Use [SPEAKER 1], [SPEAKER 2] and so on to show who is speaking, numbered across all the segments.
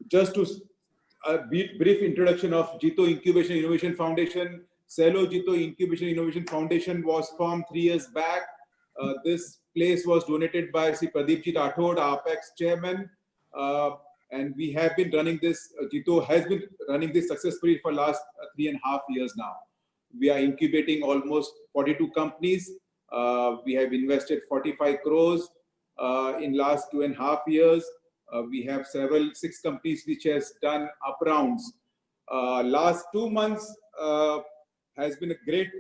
[SPEAKER 1] just to a brief introduction of Jito Incubation Innovation Foundation. Cello Jito Incubation Innovation Foundation was formed 3 years back. This place was donated by Sri Pradeepji Rathod, our Apex chairman, and we have been running this. Jito has been running this successfully for last 3.5 years now. We are incubating almost 42 companies. We have invested 45 crores in last 2.5 years. We have 6 companies which has done up rounds. Last 2 months has been a great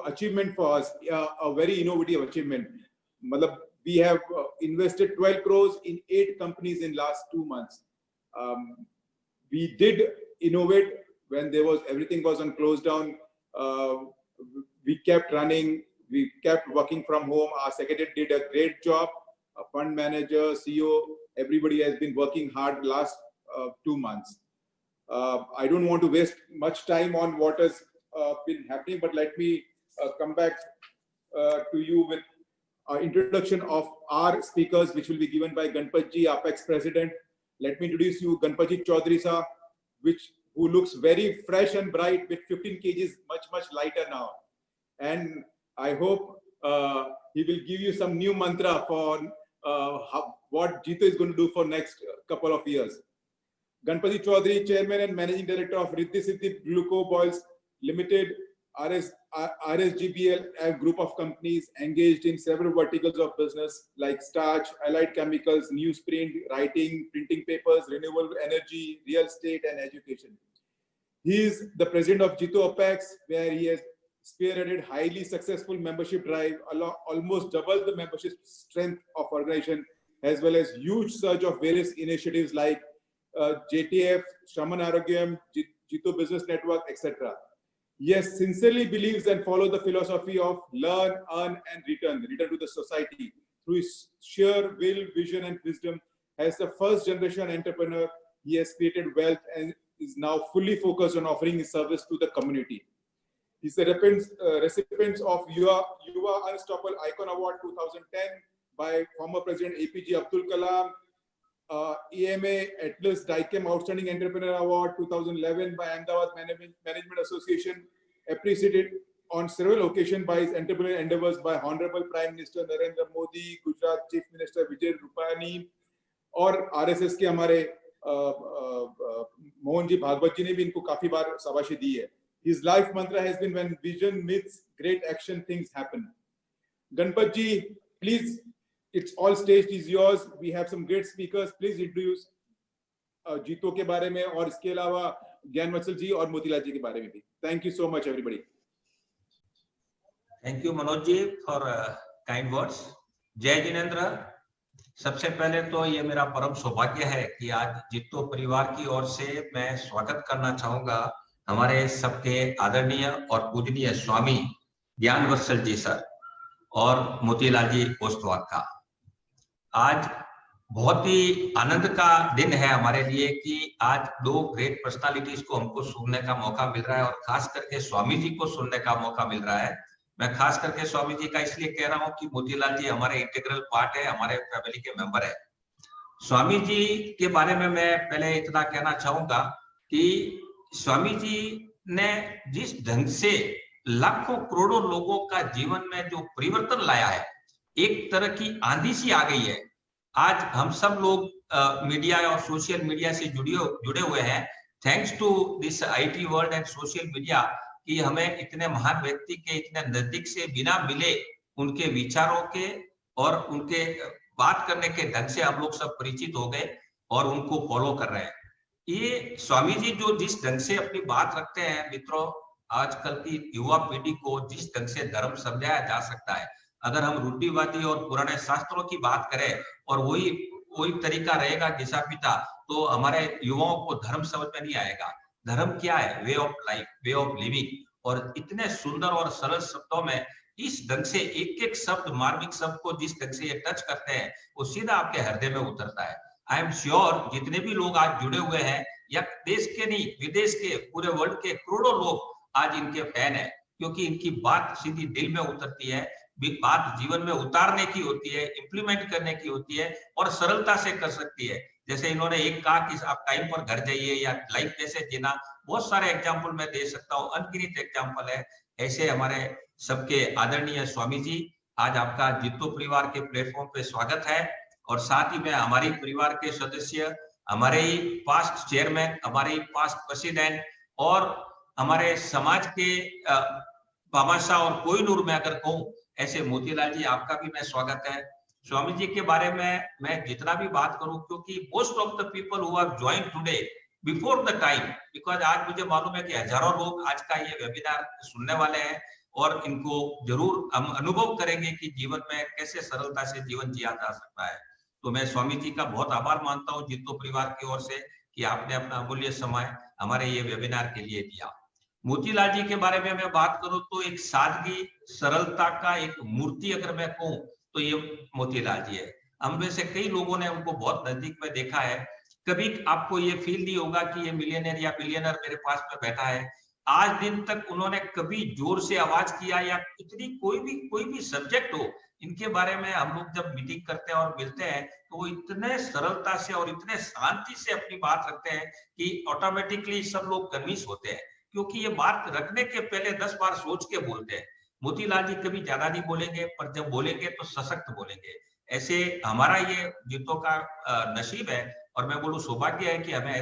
[SPEAKER 1] achievement for us, a very innovative achievement. We have invested 12 crores in 8 companies in last 2 months. We did innovate when everything was on closed down. We kept running, we kept working from home. Our secretary did a great job. A fund manager, CEO, everybody has been working hard last 2 months. I don't want to waste much time on what has been happening, but let me come back to you with an introduction of our speakers, which will be given by Ganpatji, Apex President. Let me introduce you Ganpatji Chaudhary sir, who looks very fresh and bright with 15 kgs, much lighter now. And I hope he will give you some new mantra for what Jito is going to do for next couple of years. Ganpatji Chaudhary, Chairman and Managing Director of Riddhi Siddhi Gluco Boils Limited, RSGBL, a group of companies engaged in several verticals of business like starch, allied chemicals, newsprint, writing, printing papers, renewable energy, real estate, and education. He is the president of Jito Apex, where he has spearheaded highly successful membership drive, almost double the membership strength of organization, as well as huge surge of various initiatives like JTF, Shraman Arogyam, Jito Business Network, etc. Yes, sincerely believes and follows the philosophy of learn, earn, and return to the society. Through his sheer will, vision, and wisdom, as the first generation entrepreneur, he has created wealth and is now fully focused on offering his service to the community. He's the recipient of Yuva Unstoppable Icon Award 2010 by former President APJ Abdul Kalam, EMA Atlas Dicam Outstanding Entrepreneur Award 2011 by Ahmedabad Management Association, appreciated on several occasions by his entrepreneurial endeavors by Honorable Prime Minister Narendra Modi, Gujarat Chief Minister Vijay Rupani, और RSS के हमारे मोहन जी भागवत जी ने भी इनको काफी बार शाबाशी दी है. His life mantra has been, when vision meets great action, things happen. Ganpat ji, please, it's all stage is yours. We have some great speakers. Please introduce Jito के बारे में और इसके अलावा ज्ञान वत्सल जी और मोतीलाल जी के बारे में भी. Thank you so much, everybody.
[SPEAKER 2] Thank you, Manoj ji, for kind words. जय जिनेंद्र. सबसे पहले तो ये मेरा परम सौभाग्य है कि आज जितो परिवार की ओर से मैं स्वागत करना चाहूंगा हमारे सबके आदरणीय और पूजनीय स्वामी ज्ञान वत्सल जी सर और मोतीलाल जी ओस्तवाल का. आज बहुत ही आनंद का दिन है हमारे लिए कि आज 2 ग्रेट पर्सनालिटीज को हमको सुनने का मौका मिल रहा है और खास करके स्वामी जी को सुनने का मौका मिल रहा है. मैं खास करके स्वामी जी का इसलिए कह रहा हूं कि मोतीलाल जी हमारे इंटीग्रल पार्ट है, हमारे फैमिली के मेंबर है. स्वामी जी के बारे में मैं पहले इतना कहना चाहूंगा कि स्वामी जी ने जिस ढंग से लाखों करोड़ों लोगों का जीवन में जो परिवर्तन लाया है, एक तरह की आंधी सी आ गई है. आज हम सब लोग मीडिया और सोशल मीडिया से जुड़े हुए हैं, thanks to this IT world and social media, कि हमें इतने महान व्यक्ति के इतने नजदीक से बिना मिले उनके विचारों के और उनके बात करने के ढंग से हम लोग सब परिचित हो गए और उनको फॉलो कर रहे हैं. ये स्वामी जी जो जिस ढंग से अपनी बात रखते हैं मित्रों, आजकल की युवा पीढ़ी को जिस ढंग से धर्म समझाया जा सकता है, अगर हम रूढ़िवादी और पुराने शास्त्रों की बात करें और वही तरीका रहेगा घिसा पिता, तो हमारे युवाओं को धर्म समझ में नहीं आएगा. धर्म क्या है? Way of life, way of living. और इतने सुंदर और सरल शब्दों में इस ढंग से एक एक शब्द, मार्मिक शब्द को जिस ढंग से ये टच करते हैं वो सीधा आपके हृदय में उतरता है. आई एम श्योर जितने भी लोग आज जुड़े हुए हैं, या देश के नहीं विदेश के, पूरे वर्ल्ड के करोड़ों लोग आज इनके फैन है, क्योंकि इनकी बात सीधी दिल में उतरती है, बात जीवन में उतारने की होती है, इंप्लीमेंट करने की होती है और सरलता से कर सकती है. जैसे इन्होंने एक कहा कि आप टाइम पर घर जाइए या लाइफ कैसे जीना, बहुत सारे एग्जाम्पल मैं दे सकता हूँ, अनगिनत एग्जाम्पल है। ऐसे हमारे सबके आदरणीय स्वामी जी, आज आपका जित्तो परिवार के प्लेटफॉर्म पे स्वागत है। और साथ ही में हमारे परिवार के सदस्य, हमारे ही पास्ट चेयरमैन, हमारे ही पास्ट प्रेसिडेंट और हमारे समाज के भामाशाह और कोहिनूर में अगर कहूँ, ऐसे मोतीलाल जी, आपका भी मैं स्वागत है। स्वामी जी के बारे में मैं जितना भी बात करूं, क्योंकि most of the people who have joined today before the time, because आज मुझे मालूम है कि हजारों लोग आज का ये वेबिनार सुनने वाले हैं और इनको जरूर हम अनुभव करेंगे कि जीवन में कैसे सरलता से जीवन जिया जा सकता है। तो मैं स्वामी जी का बहुत आभार मानता हूँ जित्तो परिवार की ओर से कि आपने अपना अमूल्य समय हमारे ये वेबिनार के लिए दिया। मोतीलाल जी के बारे में मैं बात करूं तो एक सादगी, सरलता का एक मूर्ति अगर मैं कहूं तो ये मोतीलाल जी है। हम में से कई लोगों ने उनको बहुत नजदीक में देखा है। कभी आपको ये फील नहीं होगा कि ये मिलियनर या बिलियनर मेरे पास में बैठा है। आज दिन तक उन्होंने कभी जोर से आवाज किया या इतनी कोई भी सब्जेक्ट हो, इनके बारे में हम लोग जब मीटिंग करते हैं और मिलते हैं तो वो इतने सरलता से और इतने शांति से अपनी बात रखते हैं कि ऑटोमेटिकली सब लोग कन्विंस होते हैं, क्योंकि ये बात रखने के पहले 10 बार सोच के बोलते हैं। मोतीलाल जी कभी ज्यादा नहीं बोलेंगे, पर जब बोलेंगे तो सशक्त बोलेंगे। ऐसे हमारा ये जित्तो का नसीब है और मैं बोलूं सौभाग्य है कि हमें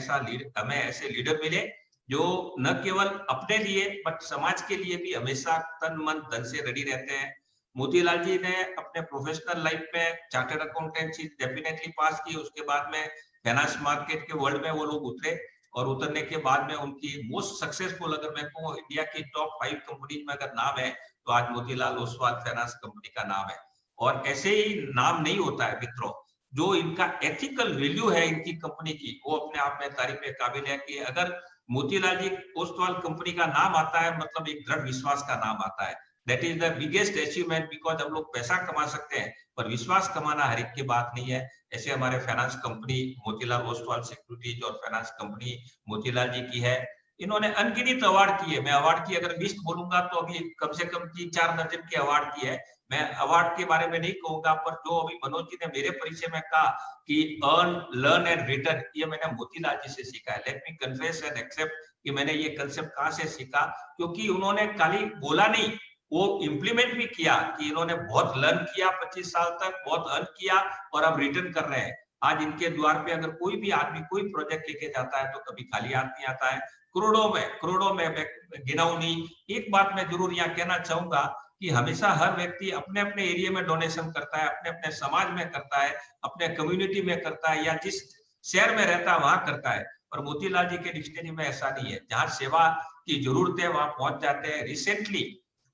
[SPEAKER 2] ऐसे लीडर मिले जो न केवल अपने लिए बट समाज के लिए भी हमेशा तन मन धन से रेडी रहते हैं। मोतीलाल जी ने अपने प्रोफेशनल लाइफ में चार्टर्ड अकाउंटेंसी डेफिनेटली पास की, उसके बाद में फाइनेंस मार्केट के वर्ल्ड में वो लोग उतरे और उतरने के बाद में उनकी मोस्ट सक्सेसफुल, अगर मैं कहूँ इंडिया की टॉप 5 कंपनी में अगर नाम है तो आज मोतीलाल ओसवाल फाइनेंस कंपनी का नाम है। और ऐसे ही नाम नहीं होता है मित्रों, जो इनका एथिकल वैल्यू है इनकी कंपनी की, वो अपने आप में तारीफ के काबिल है कि अगर मोतीलाल जी ओसवाल कंपनी का नाम आता है मतलब एक दृढ़ विश्वास का नाम आता है। That is the biggest achievement, because हम लोग पैसा कमा सकते हैं पर विश्वास कमाना हर एक की बात नहीं है। ऐसे हमारे finance company Motilal Oswal securities और फाइनेंस कंपनी मोतीलाल जी की है। इन्होंने अनगिनत अवार्ड किए, मैं अवार्ड की अगर लिस्ट बोलूंगा तो अभी कम से कम 3-4 दर्जन के अवार्ड की है। मैं अवार्ड के बारे में नहीं कहूंगा, पर जो अभी मनोज जी ने मेरे परिचय में कहा कि अर्न, लर्न एंड रिटर्न, ये मैंने मोतीलाल जी से सीखा है। Let me confess and accept कि मैंने ये कंसेप्ट कहाँ से सीखा, क्योंकि उन्होंने खाली बोला नहीं, वो इम्प्लीमेंट भी किया कि इन्होंने बहुत लर्न किया 25 साल तक, बहुत अर्न किया और अब रिटर्न कर रहे हैं। आज इनके द्वार पे अगर कोई भी आदमी कोई प्रोजेक्ट लेके जाता है तो कभी खाली हाथ नहीं आता है। करोड़ों में गिनाऊं नहीं। एक बात मैं जरूर यहाँ कहना चाहूंगा कि हमेशा हर व्यक्ति अपने अपने एरिया में डोनेशन करता है, अपने अपने समाज में करता है, अपने कम्युनिटी में करता है या जिस शहर में रहता है वहां करता है। और मोतीलाल जी के डिक्शनरी में ऐसा नहीं है, जहां सेवा की जरूरत है वहां पहुंच जाते हैं। रिसेंटली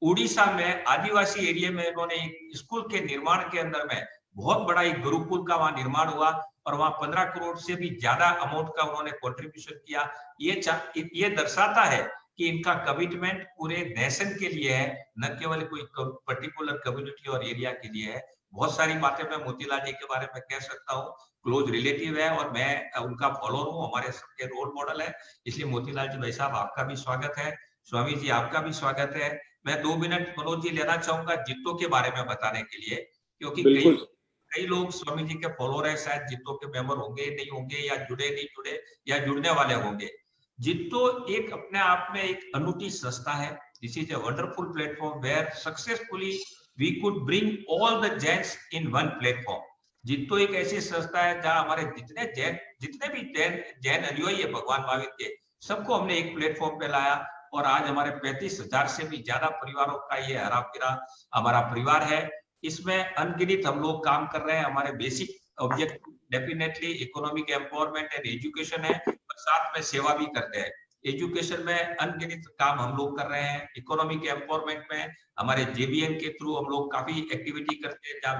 [SPEAKER 2] उड़ीसा में आदिवासी एरिया में इन्होंने एक स्कूल के निर्माण के अंदर में बहुत बड़ा एक गुरुकुल का वहां निर्माण हुआ और वहां 15 करोड़ से भी ज्यादा अमाउंट का उन्होंने कंट्रीब्यूशन किया। ये दर्शाता है कि इनका कमिटमेंट पूरे नेशन के लिए है, न केवल कोई पर्टिकुलर कम्युनिटी और एरिया के लिए है। बहुत सारी बातें मैं मोतीलाल जी के बारे में कह सकता हूँ, क्लोज रिलेटिव है और मैं उनका फॉलोअर हूँ, हमारे सबके रोल मॉडल है। इसलिए मोतीलाल जी भाई साहब आपका भी स्वागत है, स्वामी जी आपका भी स्वागत है। मैं 2 मिनट मनोज जी लेना चाहूंगा जित्तो के बारे में बताने के लिए, क्योंकि कई लोग स्वामी जी के फॉलोअर है, शायद जित्तो के मेंबर होंगे नहीं होंगे या जुड़े नहीं जुड़े या जुड़ने वाले होंगे। जित्तो एक अपने आप में एक अनूठी संस्था है। This is a wonderful platform where successfully we could bring all the Jains in one platform. JITO एक ऐसी संस्था है जहां हमारे जितने भी जैन अनुयायी है भगवान महावीर के, सबको हमने एक प्लेटफॉर्म पे लाया और आज हमारे 35,000 से भी ज्यादा परिवारों का ये हरा फिरा हमारा परिवार है। इसमें अनगिनत हम लोग काम कर रहे हैं। हमारे basic objective definitely economic empowerment and education है, और साथ में सेवा भी करते हैं। एजुकेशन में अनगिनत काम हम लोग कर रहे हैं। इकोनॉमिक एम्पावरमेंट में हमारे जेबीएन के थ्रू हम लोग काफी एक्टिविटी करते हैं, जहाँ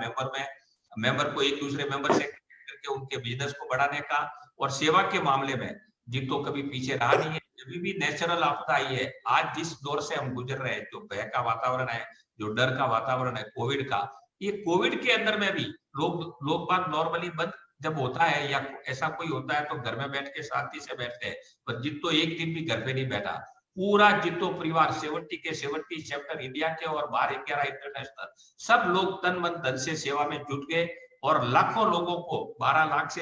[SPEAKER 2] मेंबर को एक दूसरे मेंबर से करके उनके बिजनेस को बढ़ाने का। और सेवा के मामले में जित्तो कभी पीछे रहा नहीं है। जब भी नेचुरल आपदा आई है, आज जिस दौर से हम गुजर रहे हैं, जो भय का वातावरण है, जो डर का वातावरण है कोविड का, ये कोविड के अंदर में भी लोग बात नॉर्मली बंद जब होता है या ऐसा कोई होता है तो घर में बैठ के शांति से बैठते हैं, पर जित्तो एक दिन भी घर पे नहीं बैठा। पूरा जित्तो परिवार 70 के 70 चैप्टर इंडिया के और बाहर 11 इंटरनेशनल, सब लोग तन मन धन से सेवा में जुट गए और लाखों लोगों को 12 लाख से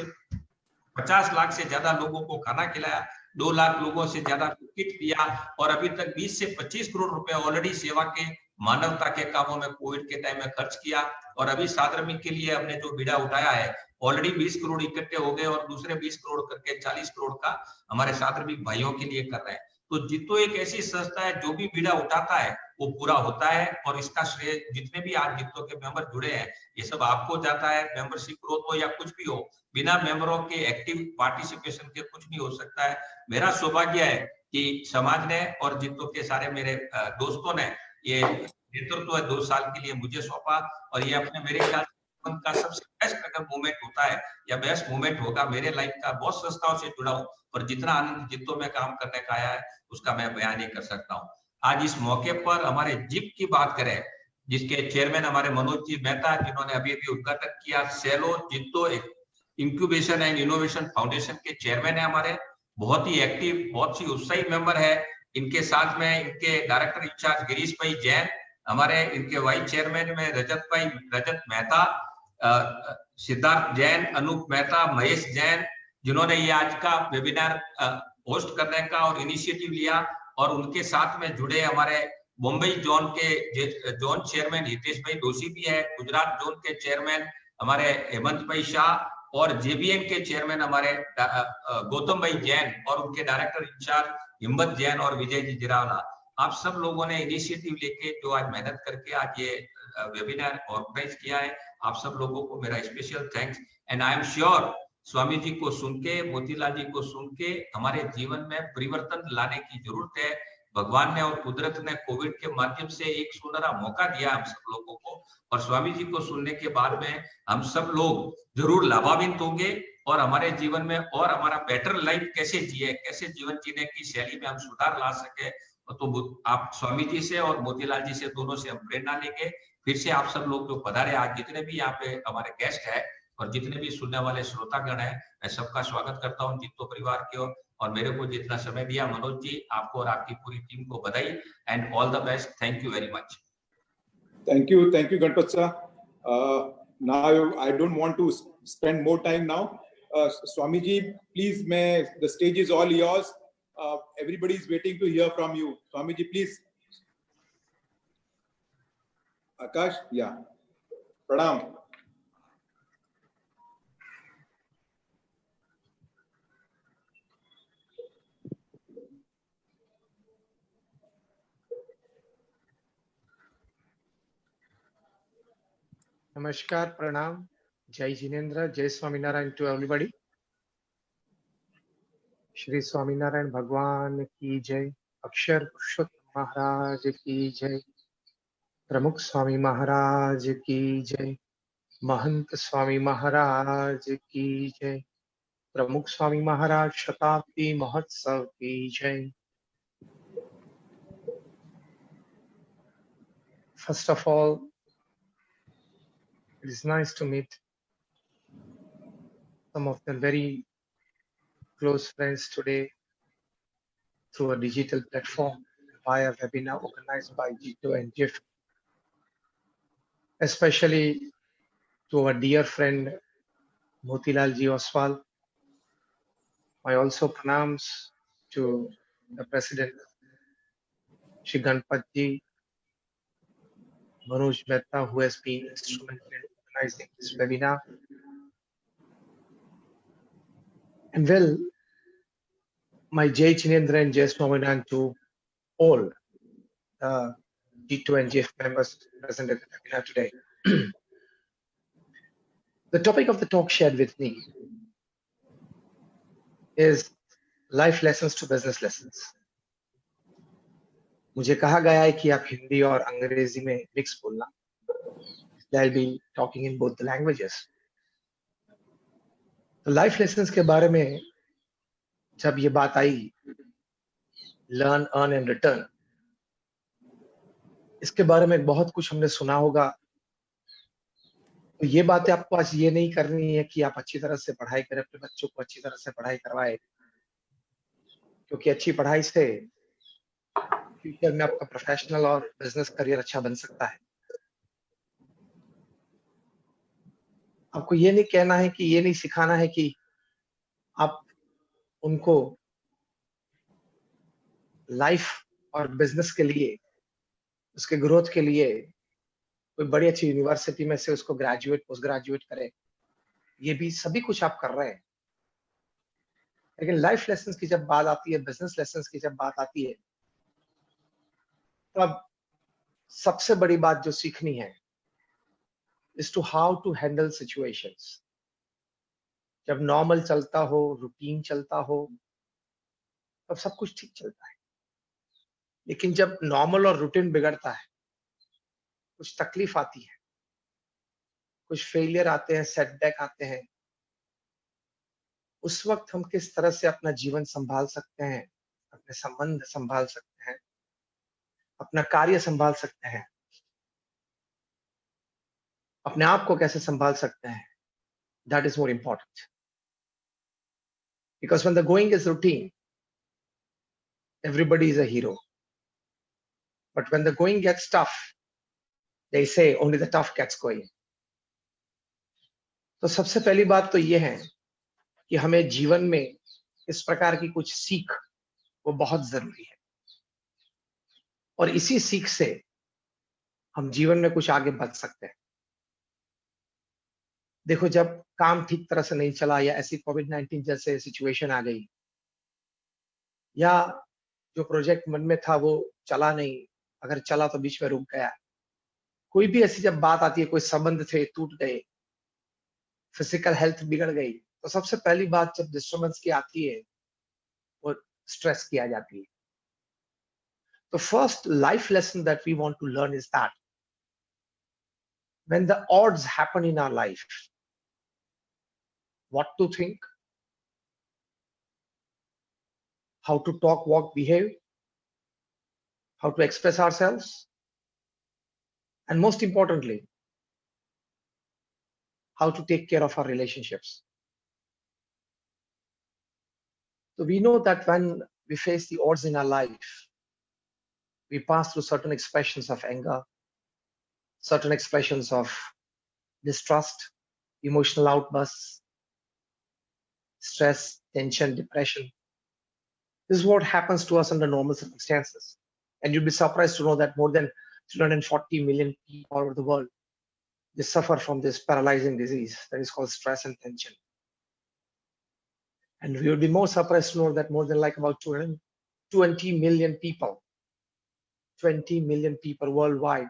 [SPEAKER 2] 50 लाख से ज्यादा लोगों को खाना खिलाया, 2 लाख लोगों से ज्यादा किट दिया और अभी तक 20 से 25 करोड़ रुपए ऑलरेडी सेवा के मानवता के कामों में कोविड के टाइम में खर्च किया। और अभी सार्वजनिक के लिए हमने जो बीड़ा उठाया है ऑलरेडी 20 करोड़ इकट्ठे हो गए और दूसरे 20 करोड़ करके 40 करोड़ का हमारे सार्वजनिक भाइयों के लिए कर रहे हैं। तो जितो एक ऐसी संस्था है जो भी बीड़ा उठाता है वो पूरा होता है और इसका श्रेय जितने भी आज जितो के मेंबर जुड़े हैं ये सब आपको जाता है। मेंबरशिप ग्रोथ हो या कुछ भी हो, बिना मेंबरों के एक्टिव पार्टिसिपेशन के कुछ नहीं हो सकता है। मेरा सौभाग्य है कि समाज ने और जितो के सारे मेरे दोस्तों ने ये नेतृत्व 2 साल के लिए मुझे सौंपा और ये अपने मेरे ख्याल का सबसे बेस्ट अगर मोमेंट होता है या बेस्ट मोमेंट होगा मेरे लाइफ का। बहुत संस्थाओं से जुड़ा हूँ और जितना आनंद जितो में काम करने का आया है उसका मैं बयान नहीं कर सकता हूँ। आज इस मौके पर हमारे जिप की बात करें, जिसके चेयरमैन हमारे मनोज जी मेहता जिन्होंने अभी अभी उद्घाटन किया, सेलो जितो इंक्यूबेशन एंड इनोवेशन फाउंडेशन के चेयरमैन है हमारे, बहुत ही एक्टिव, बहुत सी उत्साही मेंबर है। इनके साथ में इनके डायरेक्टर इंचार्ज गिरीश भाई जैन, हमारे इनके वाइस चेयरमैन में रजत मेहता, सिद्धार्थ जैन, अनूप मेहता, महेश जैन, जिन्होंने ये आज का वेबिनार होस्ट करने का और इनिशिएटिव लिया। और उनके साथ में जुड़े हमारे मुंबई जोन के जोन चेयरमैन हितेश भाई दोषी भी है, गुजरात जोन के चेयरमैन हमारे हेमंत भाई शाह और जेबीएन के चेयरमैन हमारे गौतम भाई जैन और उनके डायरेक्टर इंचार्ज हिम्मत जैन और विजय जी जिरावला। आप सब लोगों ने इनिशिएटिव लेके जो आज मेहनत करके आज ये वेबिनार ऑर्गेनाइज किया है, आप सब लोगों को मेरा special thanks. And I am sure Swami ji को सुन के, मोतीलाल जी को सुन के हमारे जीवन में परिवर्तन लाने की जरूरत है। भगवान ने और कुदरत ने कोविड के माध्यम से एक सुनहरा मौका दिया हम सब लोगों को और स्वामी जी को सुनने के बाद में हम सब लोग जरूर लाभान्वित होंगे और हमारे जीवन में और हमारा बेटर लाइफ कैसे जिए, कैसे जीवन जीने की शैली में हम सुधार ला सके। तो आप स्वामी जी से और मोतीलाल जी से दोनों से हम प्रेरणा लेंगे। फिर से आप सब लोग जो पधारे आज, जितने भी यहाँ पे हमारे गेस्ट है और जितने भी सुनने वाले श्रोतागण है, मैं सबका स्वागत करता हूँ जितो परिवार की ओर। और मेरे को जितना समय दिया मनोज जी, आपको और आपकी पूरी टीम को बधाई and all the best. Thank you very much.
[SPEAKER 1] Thank you, Gणपत sir. Now I don't want to spend more time now. Swami ji, please, the stage is all yours. Everybody is waiting to hear from you. Swami ji, please. Akash, yeah. Pranam.
[SPEAKER 3] Namaskar, Pranam, Jai Jinendra, Jai Swaminarayan to everybody. Shri Swaminarayan Bhagwan ki Jai, Akshar Purushottam Maharaj ki Jai, Pramukh Swami Maharaj ki Jai, Mahant Swami Maharaj ki Jai, Pramukh Swami Maharaj Shatabdi Mahotsav ki Jai. First of all, it is nice to meet some of the very close friends today through a digital platform via webinar organized by Jito and GIF. Especially to our dear friend Motilal Ji Oswal. I also pranams to the President Shri Ganpat Ji, Manoj Mehta, who has been instrumental in organizing this webinar. And well, my Jai Jinendra and Jai Swaminarayan to all G2 and GF members present at the webinar today. The topic of the talk shared with me is life lessons to business lessons. मुझे कहा गया है कि आप हिंदी और अंग्रेजी में mix बोलना. I'll be talking in both the languages. तो लाइफ लेसन्स के बारे में जब ये बात आई, लर्न, अर्न एंड रिटर्न, इसके बारे में बहुत कुछ हमने सुना होगा. तो ये बातें आपको आज ये नहीं करनी है कि आप अच्छी तरह से पढ़ाई करें, अपने बच्चों को अच्छी तरह से पढ़ाई करवाए, क्योंकि अच्छी पढ़ाई से फ्यूचर में आपका प्रोफेशनल और बिजनेस करियर अच्छा बन सकता है. आपको ये नहीं कहना है कि ये नहीं सिखाना है कि आप उनको लाइफ और बिजनेस के लिए, उसके ग्रोथ के लिए कोई बड़ी अच्छी यूनिवर्सिटी में से उसको ग्रेजुएट पोस्ट ग्रेजुएट करें, ये भी सभी कुछ आप कर रहे हैं। लेकिन लाइफ लेसन की जब बात आती है, बिजनेस लेसन की जब बात आती है, तब सबसे बड़ी बात जो सीखनी है is to how to handle situations. जब नॉर्मल चलता हो, रूटीन चलता हो, तब सब कुछ ठीक चलता है। लेकिन जब नॉर्मल और रूटीन बिगड़ता है, कुछ तकलीफ आती है, कुछ फेलियर आते हैं, सेटबैक आते हैं, उस वक्त हम किस तरह से अपना जीवन संभाल सकते हैं, अपने संबंध संभाल सकते हैं, अपना कार्य संभाल सकते हैं, अपने आप को कैसे संभाल सकते हैं, that is more important. Because when the going is routine, everybody is a hero. But when the going gets tough, they say only the tough gets going. तो सबसे पहली बात तो ये है कि हमें जीवन में इस प्रकार की कुछ सीख वो बहुत जरूरी है, और इसी सीख से हम जीवन में कुछ आगे बढ़ सकते हैं। देखो, जब काम ठीक तरह से नहीं चला या ऐसी कोविड-19 जैसे सिचुएशन आ गई, या जो प्रोजेक्ट मन में था वो चला नहीं, अगर चला तो बीच में रुक गया, कोई भी ऐसी जब बात आती है, कोई संबंध थे टूट गए, फिजिकल हेल्थ बिगड़ गई, तो सबसे पहली बात जब डिस्टर्बेंस की आती है वो स्ट्रेस की आ जाती है। तो first life lesson that we want to learn is that when the odds happen in our life, what to think, how to talk, walk, behave, how to express ourselves, and most importantly, how to take care of our relationships. So we know that when we face the odds in our life, we pass through certain expressions of anger, certain expressions of distrust, emotional outbursts, stress, tension, depression. This is what happens to us under normal circumstances. And you'll be surprised to know that more than 340 million people all over the world, they suffer from this paralyzing disease that is called stress and tension. And we will be more surprised to know that more than like about 220 million people, 20 million people worldwide,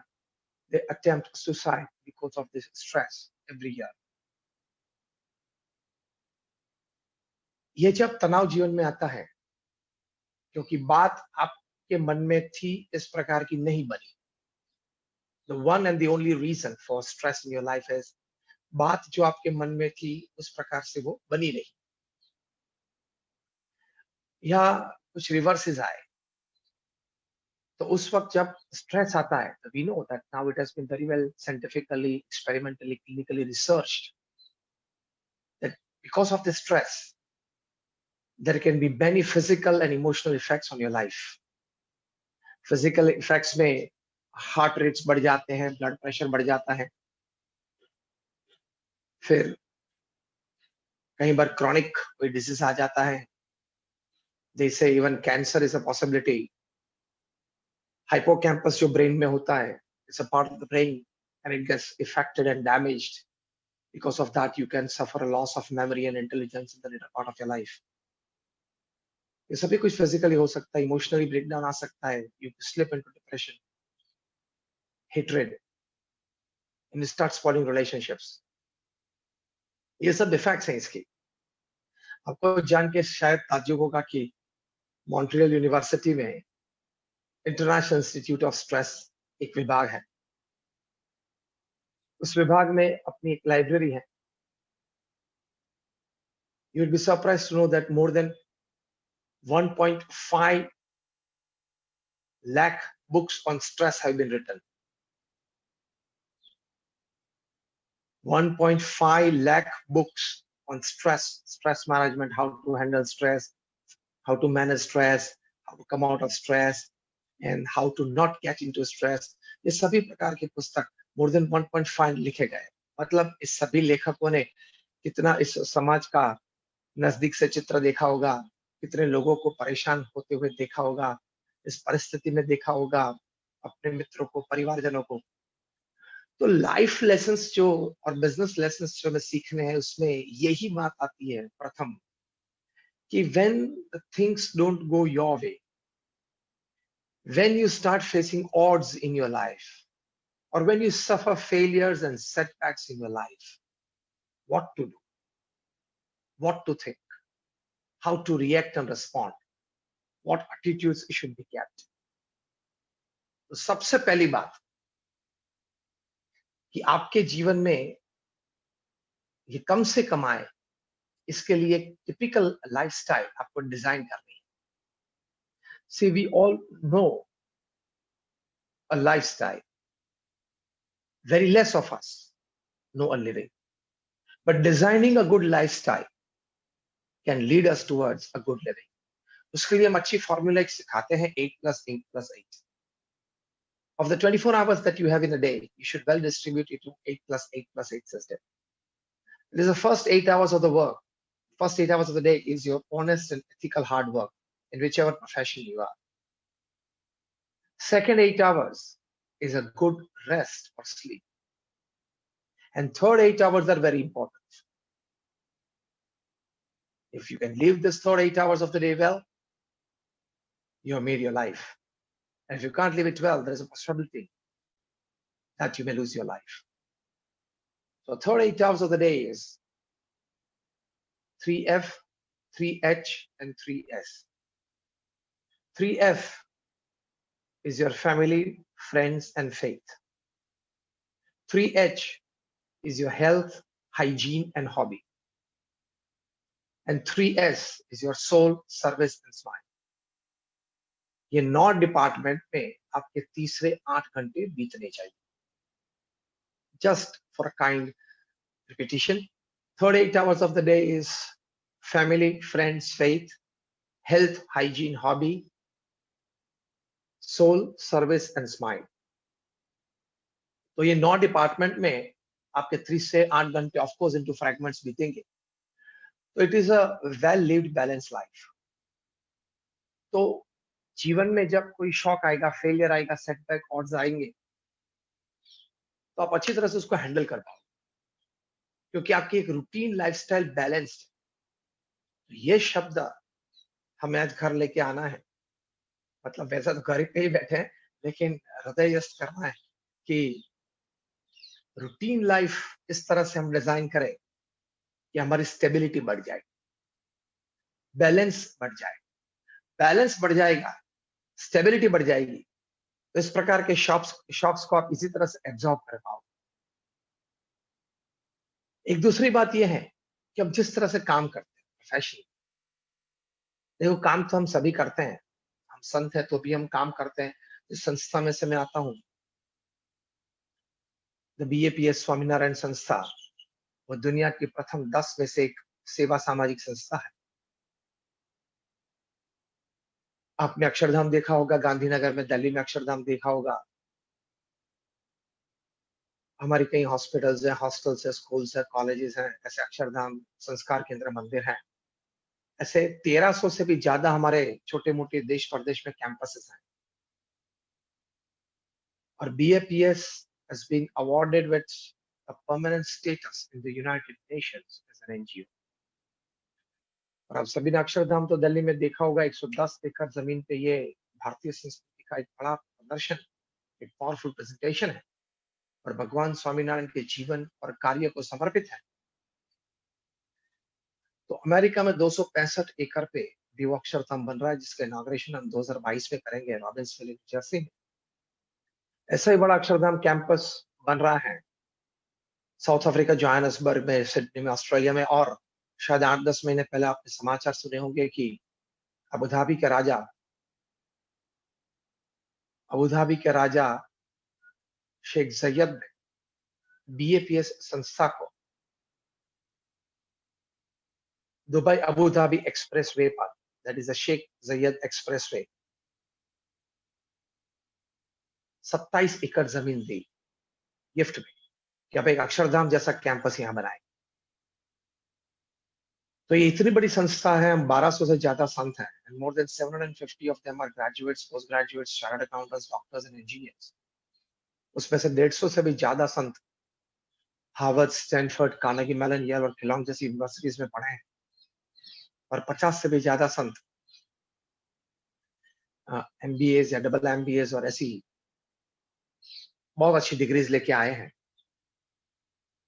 [SPEAKER 3] they attempt suicide because of this stress every year. ये जब तनाव जीवन में आता है, क्योंकि बात आपके मन में थी इस प्रकार की नहीं बनी। The one and the only reason for stress in your life is बात जो आपके मन में थी उस प्रकार से वो बनी नहीं, या कुछ रिवर्सेस आए। तो उस वक्त जब स्ट्रेस आता है, तो we know that now it has been very well scientifically, experimentally, clinically researched that because of the stress there can be many physical and emotional effects on your life. Physical effects में heart rates बढ़ जाते हैं, blood pressure बढ़ जाता है, फिर कई बार chronic कोई डिजीज आ जाता है, जैसे even cancer is a possibility. Hippocampus जो ब्रेन में होता है, it's a part of the brain and it gets affected and damaged. Because of that you can suffer a loss of memory and intelligence in the later part of your life. ये सभी कुछ physically हो सकता है, emotionally breakdown आ सकता है, you slip into depression, hatred, and start spoiling relationships. ये सब इफेक्ट्स हैं इसके। आपको जान के शायद ताज्जुब होगा कि मॉन्ट्रियल यूनिवर्सिटी में इंटरनेशनल इंस्टीट्यूट ऑफ स्ट्रेस एक विभाग है। उस विभाग में अपनी एक लाइब्रेरी है। You will be surprised to know that more than 1.5 lakh books on stress have been written. 1.5 lakh books on stress management, how to handle stress, how to manage stress, how to come out of stress, and how to not get into stress. ये सभी प्रकार के पुस्तक more than 1.5 लिखे गए। मतलब इस सभी लेखकों ने कितना इस समाज का नजदीक से चित्र देखा होगा, कितने लोगों को परेशान होते हुए देखा होगा, इस परिस्थिति में देखा होगा, अपने मित्रों को, परिवारजनों को। तो लाइफ लेसन्स जो और बिजनेस लेसन्स जो हमें सीखने हैं, उसमें यही बात आती है प्रथम, कि when the things don't go your way, when you start facing odds in your life, or when you suffer failures and setbacks in your life, what to do, what to think, how to react and respond, what attitudes should be kept. तो सबसे पहली बात कि आपके जीवन में ये कम से कम आए, इसके लिए एक टिपिकल लाइफस्टाइल आपको डिजाइन करनी है। See, we all know a lifestyle. Very less of us know a living. But designing a good lifestyle can lead us towards a good living. उसके लिए हम अच्छी फॉर्मूला एक सिखाते हैं, 8 + 8 + 8. Of the 24 hours that you have in a day, you should well distribute it to 8 + 8 + 8 system. It is the first 8 hours of the work. First 8 hours of the day is your honest and ethical hard work in whichever profession you are. Second 8 hours is a good rest or sleep. And third 8 hours are very important. If you can live this third 8 hours of the day well, you have made your life. And if you can't live it well, there is a possibility that you may lose your life. So third 8 hours of the day is 3F, 3H, and 3S. 3F is your family, friends, and faith. 3H is your health, hygiene, and hobby. And 3S is your soul, service, and smile. ये 9 department में आपके तीसरे 8 घंटे बीतने चाहिए. Just for a kind repetition, third 8 hours of the day is family, friends, faith, health, hygiene, hobby, soul, service, and smile. तो ये 9 department में आपके 3 से 8 घंटे ऑफ कोर्स इनटू फ्रैगमेंट्स बीतेंगे. तो it is a well lived balance life. तो जीवन में जब कोई शॉक आएगा, फेलियर आएगा, सेटबैक, ऑड्स आएंगे, तो आप अच्छी तरह से उसको हैंडल कर पाओ, क्योंकि आपकी एक रूटीन लाइफस्टाइल बैलेंस्ड. ये शब्द हमें आज घर लेके आना है. मतलब वैसा तो घर पे ही बैठे हैं, लेकिन हृदयस्थ करना है कि रूटीन लाइफ इस तरह से हम डिजाइन करें कि हमारी स्टेबिलिटी बढ़ जाए, बैलेंस बढ़ जाए. बैलेंस बढ़ जाएगा, स्टेबिलिटी बढ़ जाएगी, तो इस प्रकार के शॉक्स को आप इसी तरह से एब्जॉर्ब कर पाओ. एक दूसरी बात यह है कि हम जिस तरह से काम करते हैं प्रोफेशनली, देखो काम तो हम सभी करते हैं, हम संत हैं तो भी हम काम करते हैं. इस संस्था में से मैं आता हूं, द BAPS स्वामीनारायण संस्था, वो दुनिया की प्रथम 10 में से एक सेवा सामाजिक संस्था है. आपने अक्षरधाम देखा होगा, गांधीनगर में, दिल्ली में अक्षरधाम देखा होगा. हमारी कई हॉस्पिटल्स हैं, हॉस्टल्स है, स्कूल्स है, कॉलेजेस हैं, ऐसे अक्षरधाम संस्कार केंद्र मंदिर हैं. ऐसे 1300 से भी ज्यादा हमारे छोटे मोटे देश प्रदेश में कैंपसेस हैं. और BAPS has been awarded with a permanent status in the United Nations as an NGO. और आप सभी ने अक्षरधाम तो दिल्ली में देखा होगा, 110 एकड़ जमीन पे ये भारतीय संस्कृति का एक बड़ा प्रदर्शन, एक पावरफुल प्रेजेंटेशन है, और भगवान स्वामीनारायण के जीवन और कार्य को समर्पित है. तो अमेरिका में 265 एकड़ पे भी वो अक्षरधाम बन रहा है, जिसका इनॉग्रेशन हम 2022 में करेंगे रॉबिन्सविल, न्यू जर्सी में. ऐसा ही बड़ा अक्षरधाम कैंपस बन रहा है साउथ अफ्रीका, जोहान्सबर्ग में, सिडनी में, ऑस्ट्रेलिया में. और शायद 8-10 महीने पहले आपने समाचार सुने होंगे कि अबुधाबी के राजा शेख जयद ने BAPS संस्था को दुबई अबुधाबी एक्सप्रेस वे पर, that is the Sheikh Zayed expressway, 27 एकड़ जमीन दी गिफ्ट में कि अब एक अक्षरधाम जैसा कैंपस यहां बनाए. तो ये इतनी बड़ी संस्था है, हम 1200 से ज्यादा संत हैं, and more than 750 of them are graduates, post graduates, chartered accountants, doctors and engineers. उसमें से 150 से भी ज्यादा संत Harvard, Stanford, Carnegie Mellon, Yale और केलॉन्ग जैसी यूनिवर्सिटीज में पढ़े हैं, और 50 से भी ज्यादा संत MBAs या डबल MBAs और ऐसी बहुत अच्छी डिग्रीज लेके आए हैं।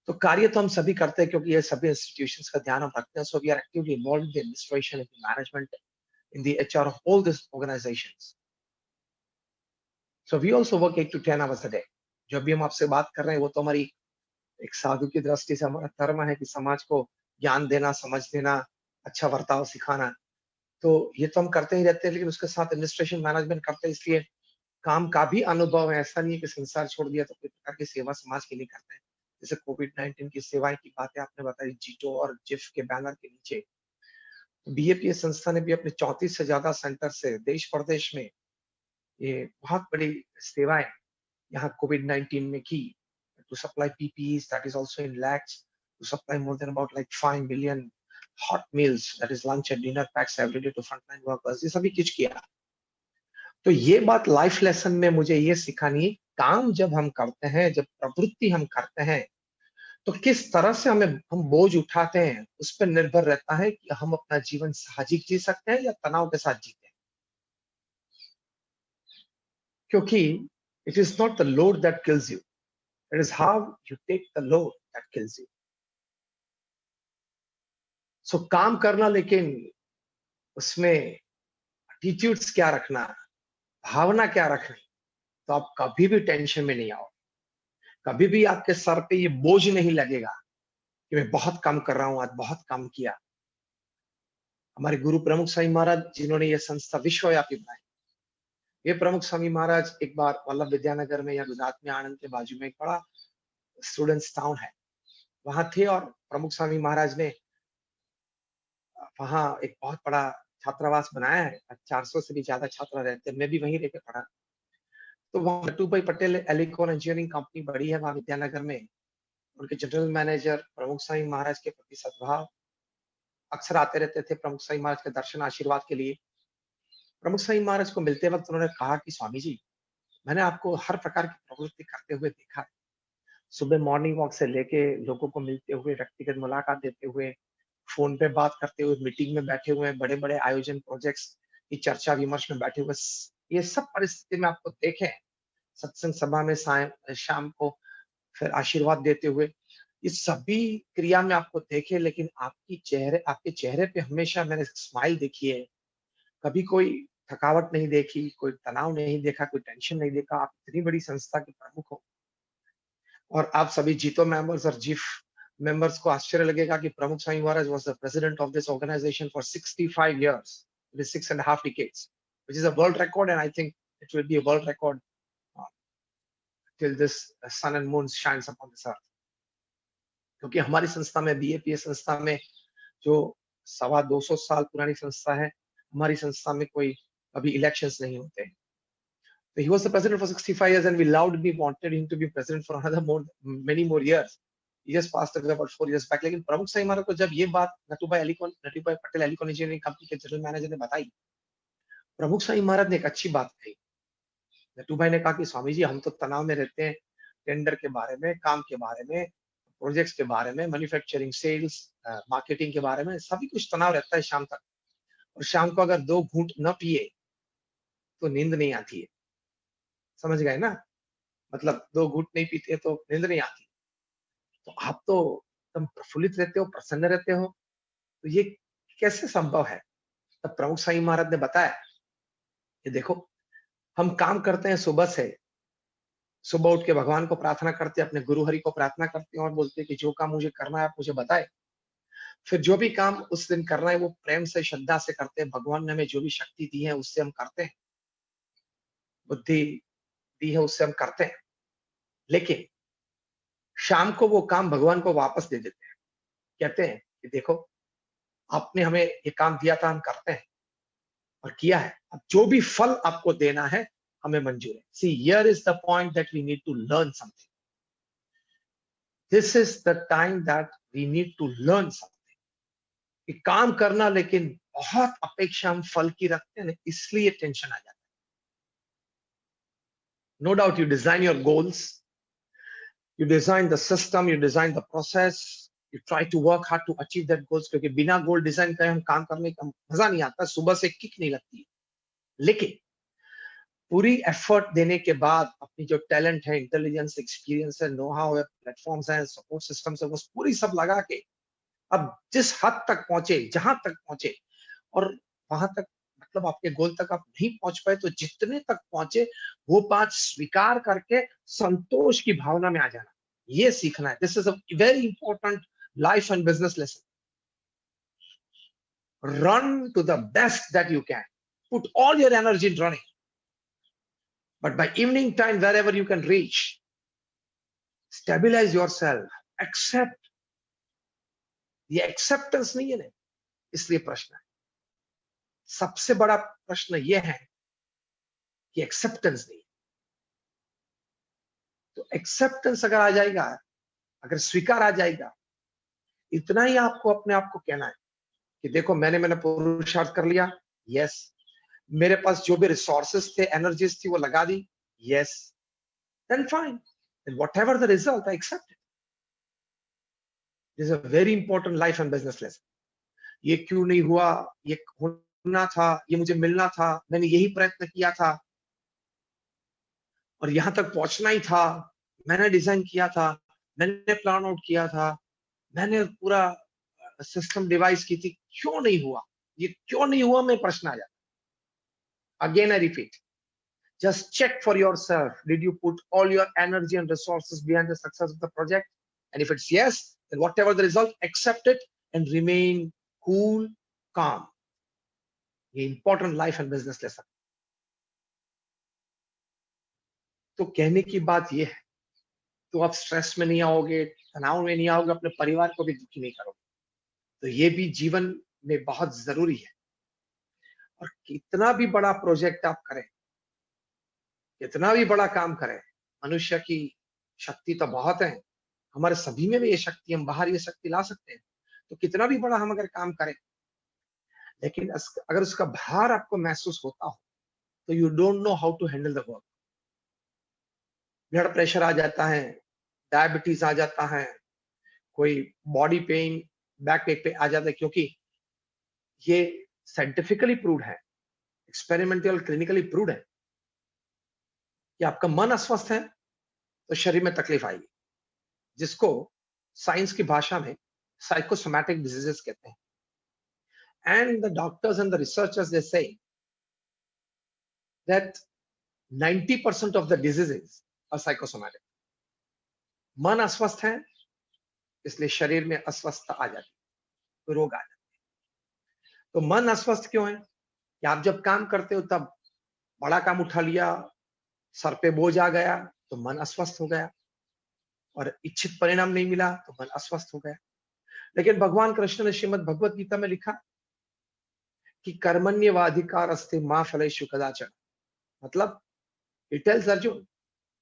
[SPEAKER 3] तो कार्य तो हम सभी करते हैं क्योंकि ये सभी इंस्टीट्यूशंस का ध्यान हम रखते हैं। So we are actively involved in the administration, in the management, in the HR of all this organisations. So we also work 8 to 10 hours a day। जो भी हम आपसे बात कर रहे हैं वो तो हमारी एक साधु की दृष्टि से हमारा धर्म है कि समाज को ज्ञान देना, समझ देना, अच्छा बर्ताव सिखाना। तो ये तो हम करते ही रहते हैं, लेकिन उसके साथ एडमिनिस्ट्रेशन मैनेजमेंट करते हैं, इसलिए काम का भी अनुभव है। ऐसा नहीं है कि संसार छोड़ दिया तो कोई प्रकार की सेवा समाज के लिए करते हैं। जैसे कोविड-19 की सेवाएं की बातें आपने बताई, जीटो और जिफ के बैनर के नीचे। BAPS संस्था ने भी अपने 34 से ज्यादा सेंटर से देश प्रदेश में ये बहुत बड़ी सेवाएं यहाँ कोविड-19 में की। To supply PPEs, that is also in lakhs, to supply more than about like 5 million hot meals, that is lunch and dinner packs every day to frontline workers। ये सभी कुछ किया। तो ये बात लाइफ लेसन में मुझे ये सिखानी है, काम जब हम करते हैं, जब प्रवृत्ति हम करते हैं, तो किस तरह से हम बोझ उठाते हैं, उस पर निर्भर रहता है कि हम अपना जीवन साहसिक जी सकते हैं या तनाव के साथ जीते हैं। क्योंकि it is not the load that kills you, it is how you take the load that kills you. So काम करना, लेकिन उसमें एटीट्यूड्स क्या रखना, भावना क्या रखनी, तो आप कभी भी टेंशन में नहीं आओ। कभी भी आपके सर पे ये बोझ नहीं लगेगा कि मैं बहुत काम कर रहा हूं, आज बहुत काम किया। हमारे गुरु प्रमुख स्वामी महाराज जिन्होंने ये संस्था विश्वव्यापी बनाई, ये प्रमुख स्वामी महाराज एक बार वल्लभ विद्यानगर में या गुजरात में आनंद के बाजू में एक बड़ा स्टूडेंट्स टाउन है, वहां थे, और प्रमुख स्वामी महाराज ने वहां एक बहुत बड़ा छात्रावास बनाया है। 400 से भी ज्यादा छात्र रहते हैं, मैं भी वहीं रहकर पढ़ा। तो वहां नट्टू भाई पटेल एलिकॉन इंजीनियरिंग कंपनी बड़ी है वहां विद्यानगर में। उनके जनरल मैनेजर प्रमुख स्वामी महाराज के प्रति सद्भाव, अक्सर आते रहते थे प्रमुख स्वामी महाराज के दर्शन आशीर्वाद के लिए। प्रमुख स्वामी महाराज को मिलते वक्त उन्होंने कहा कि स्वामी जी, मैंने आपको हर प्रकार की प्रवृत्ति करते हुए देखा है। सुबह मॉर्निंग वॉक से लेके लोगों को मिलते हुए, व्यक्तिगत मुलाकात देते हुए, फोन पे बात करते हुए, मीटिंग में बैठे हुए, बड़े बड़े आयोजन प्रोजेक्ट्स की चर्चा विमर्श में बैठे हुए, ये सब परिस्थिति में आपको देखे। सत्संग सभा में शाम को फिर आशीर्वाद देते हुए, ये सभी क्रिया में आपको देखे, लेकिन आपके चेहरे पे हमेशा मैंने स्माइल देखी है। कभी कोई थकावट नहीं देखी, कोई तनाव नहीं देखा, कोई टेंशन नहीं देखा। आप इतनी बड़ी संस्था के प्रमुख हो, और आप सभी जीतो मेंबर्स और जिफ मेंबर्स को आश्चर्य लगेगा कि प्रमुख Swami Maharaj was the president of this organization for 65 years, it is 6.5 decades, which is a world record, and I think it will be a world record till this sun and moon shines upon this earth। क्योंकि हमारी संस्था में, BAPS संस्था में, जो 225 साल पुरानी संस्था है, हमारी संस्था में कोई अभी इलेक्शंस नहीं होते। So he was the president for 65 years, and we loudly wanted him to be president for many more years. He just passed away about 4 years back। लेकिन प्रमुख स्वामी महाराज को जब ये बात नट्टू भाई पटेल एलिकॉन इंजीनियरिंग कंपनी के जनरल मैनेजर ने बताई, प्रमुख स्वामी महाराज ने एक अच्छी बात कही। नट्टू भाई ने कहा कि स्वामी जी, हम तो तनाव में रहते हैं, टेंडर के बारे में, काम के बारे में, प्रोजेक्ट्स के बारे में, मैन्युफैक्चरिंग, सेल्स, मार्केटिंग के बारे में, सभी कुछ तनाव रहता है शाम तक। और शाम को अगर 2 घूंट न पिए तो नींद नहीं आती है। समझ गए ना? मतलब 2 घूंट नहीं पीते तो नींद नहीं आती। तो आप तो एकदम प्रफुल्लित रहते हो, प्रसन्न रहते हो, तो ये कैसे संभव है? तब प्रमुख स्वामी महाराज ने बताया कि देखो, हम काम करते हैं सुबह से, सुबह उठ के भगवान को प्रार्थना करते हैं, अपने गुरु हरि को प्रार्थना करते हैं और बोलते हैं कि जो काम मुझे करना है आप मुझे बताएं। फिर जो भी काम उस दिन करना है वो प्रेम से, श्रद्धा से करते हैं। भगवान ने हमें जो भी शक्ति दी है उससे हम करते हैं, बुद्धि दी है उससे हम करते हैं। लेकिन शाम को वो काम भगवान को वापस दे देते हैं। कहते हैं कि देखो, आपने हमें ये काम दिया था, हम करते हैं और किया है। अब जो भी फल आपको देना है हमें मंजूर है। See, here is the point that we need to learn something. This is the time that we need to learn something. कि काम करना, लेकिन बहुत अपेक्षा हम फल की रखते हैं, इसलिए टेंशन आ जाता है। No doubt you design your goals, you design the system, you design the process, you try to work hard to achieve that goals, क्योंकि बिना गोल डिजाइन करे हम काम करने का मजा नहीं आता, सुबह से किक नहीं लगती है। लेकिन पूरी एफर्ट देने के बाद अपनी जो टैलेंट है, इंटेलिजेंस, एक्सपीरियंस है, नो हाउ है, प्लेटफॉर्म्स है, सपोर्ट सिस्टम्स है, वो पूरी सब लगा के अब जिस हद तक पहुंचे, जहां तक पहुंचे, और वहां तक मतलब आपके गोल तक आप नहीं पहुंच पाए तो जितने तक पहुंचे वो बात स्वीकार करके संतोष की भावना में आ जाना, ये सीखना है। This is a very important life and business lesson. Run to the best that you can, put all your energy in running, but by evening time wherever you can reach, stabilise yourself, accept. ये acceptance नहीं है ना, इसलिए प्रश्न है। सबसे बड़ा प्रश्न यह है कि एक्सेप्टेंस नहीं। तो एक्सेप्टेंस अगर आ जाएगा, अगर स्वीकार आ जाएगा, इतना ही आपको अपने आप को कहना है कि देखो मैंने पुरुषार्थ कर लिया, यस। मेरे पास जो भी रिसोर्सेस थे, एनर्जीज थी, वो लगा दी, yes. Then fine, then whatever the result, I accept it. This is a very important life and business lesson. ये क्यों नहीं हुआ, ये होना था, ये मुझे मिलना था, मैंने यही प्रयत्न किया था और यहां तक पहुंचना ही था, मैंने डिजाइन किया था, मैंने प्लान आउट किया था, मैंने पूरा सिस्टम डिवाइस की थी, क्यों नहीं हुआ, ये क्यों नहीं हुआ में प्रश्न आ जाता। Again I repeat, just check for yourself, did you put all your energy and resources behind the success of the project? And if it's yes, then whatever the result, accept it and remain cool, calm. ये important life and business lesson। तो कहने की बात ये है, तो आप stress में नहीं आओगे, तनाव में नहीं आओगे, अपने परिवार को भी दुखी नहीं करोगे। तो ये भी जीवन में बहुत जरूरी है। और कितना भी बड़ा प्रोजेक्ट आप करें, कितना भी बड़ा काम करें, मनुष्य की शक्ति तो बहुत है, हमारे सभी में भी ये शक्ति, हम बाहर ये शक्ति ला सकते हैं। तो कितना भी बड़ा हम अगर काम करें, लेकिन अगर उसका भार आपको महसूस होता हो, तो you don't know how to handle the work. Blood pressure आ जाता है, डायबिटीज आ जाता है, कोई बॉडी पेन, बैक पे आ जाता है, क्योंकि ये साइंटिफिकली प्रूव्ड है, एक्सपेरिमेंटल क्लिनिकली प्रूव्ड है कि आपका मन अस्वस्थ है तो शरीर में तकलीफ आएगी, जिसको साइंस की भाषा में साइकोसोमैटिक डिजीजेस कहते हैं। And the doctors and the researchers they say that 90% of the diseases are psychosomatic. मन अस्वस्थ है इसलिए शरीर में अस्वस्थता आ जाती है, रोग आ जाते हैं। तो मन अस्वस्थ क्यों है कि आप जब काम करते हो तब बड़ा काम उठा लिया, सर पे बोझ आ गया तो मन अस्वस्थ हो गया, और इच्छित परिणाम नहीं मिला तो मन अस्वस्थ हो गया। लेकिन भगवान कृष्ण ने श्रीमद् भगवत गीता में लिखा कि कर्मण्येवाधिकारस्ते मा फलेषु कदाचन। मतलब it tells Arjun,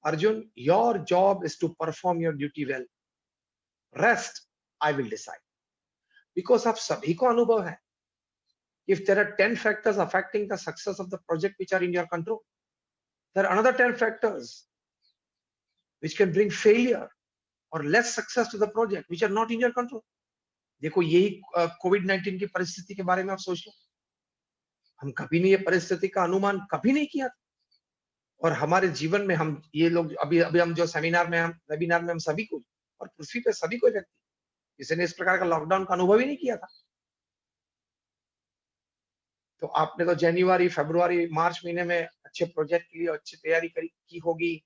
[SPEAKER 3] Arjun, your job is to perform your duty well, rest I will decide. Because आप सभी को अनुभव है, if there are 10 factors affecting the success of the project which are in your control, there are another 10 factors which can bring failure or less success to the project which are not in your control. देखो यही कोविड-19 की परिस्थिति के बारे में आप सोच लो, हम कभी नहीं ये परिस्थिति का अनुमान कभी नहीं किया था। और हमारे जीवन में हम ये लोग अभी हम जो सेमिनार में, हम वेबिनार में, हम सभी को और पृथ्वी पे सभी कोई व्यक्ति, किसी ने इस प्रकार का लॉकडाउन का अनुभव ही नहीं किया था। तो आपने तो जनवरी, फरवरी, मार्च महीने में अच्छे प्रोजेक्ट के लिए अच्छी तैयारी की होगी,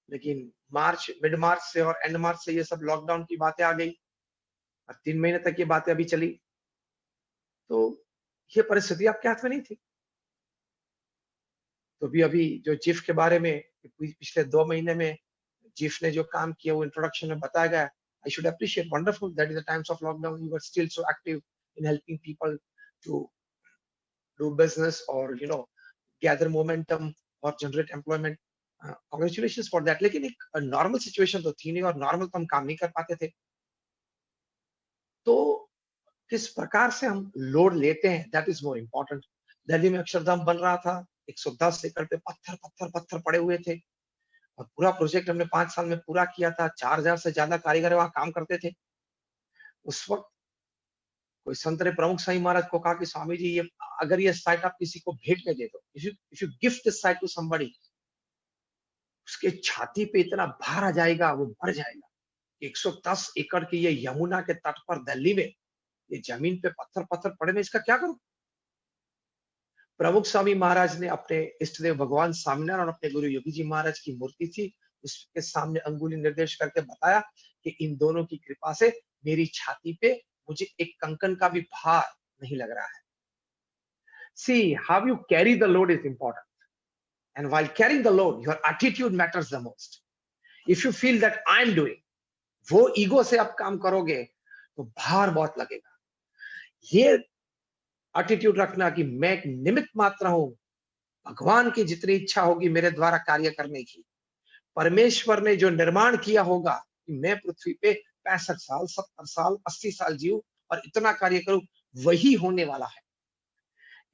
[SPEAKER 3] लेकिन मार्च, मिड मार्च से और एंड मार्च से ये सब लॉकडाउन की बातें आ गई और 3 महीने तक ये बातें अभी चली। तो ये परिस्थिति आपके हाथ में नहीं थी। तो अभी जो जिफ के बारे में पिछले 2 महीने में जिफ ने जो काम किया वो इंट्रोडक्शन में बताया गया। I should appreciate, wonderful that in the times of lockdown you were still so active in helping people to do business or gather momentum or generate employment. Congratulations for that. लेकिन एक normal situation तो थी नहीं, और normal तो हम काम नहीं कर पाते थे। तो किस प्रकार से हम लोड लेते हैं, that is more important. Delhi में अक्षरधाम बन रहा था, 110 एकड़ पे पत्थर पत्थर पत्थर पड़े हुए थे, और पूरा प्रोजेक्ट हमने 5 साल में पूरा किया था। 4000 से ज्यादा कारीगर वहां काम करते थे। उस वक्त कोई संत ने प्रमुख स्वामी महाराज को कहा कि स्वामी जी, ये अगर ये साइट आप किसी को भेंट में दे दो, if you gift this sight to somebody, उसके छाती पे इतना भार आ जाएगा, वो मर जाएगा। 110 एकड़ की ये यमुना के तट पर दिल्ली में ये जमीन पे पत्थर पत्थर पड़े में इसका क्या करूं? प्रमुख स्वामी महाराज ने अपने इष्ट देव भगवान स्वामीनारायण और अपने गुरु योगी जी महाराज की मूर्ति थी, उसके सामने अंगुली निर्देश करके बताया कि इन दोनों की कृपा से मेरी छाती पे मुझे एक कंकन का भी भार नहीं लग रहा है। See, how you carry the load is important. And while carrying the load, your attitude matters the most. If you feel that I am doing, वो ईगो से आप काम करोगे तो भार बहुत लगेगा। ये एटीट्यूड रखना कि मैं एक निमित्त मात्र हूं, भगवान की जितनी इच्छा होगी मेरे द्वारा कार्य करने की, परमेश्वर ने जो निर्माण किया होगा कि मैं पृथ्वी पे 65 साल, 70 साल, 80 साल जीऊं और इतना कार्य करूं, वही होने वाला है।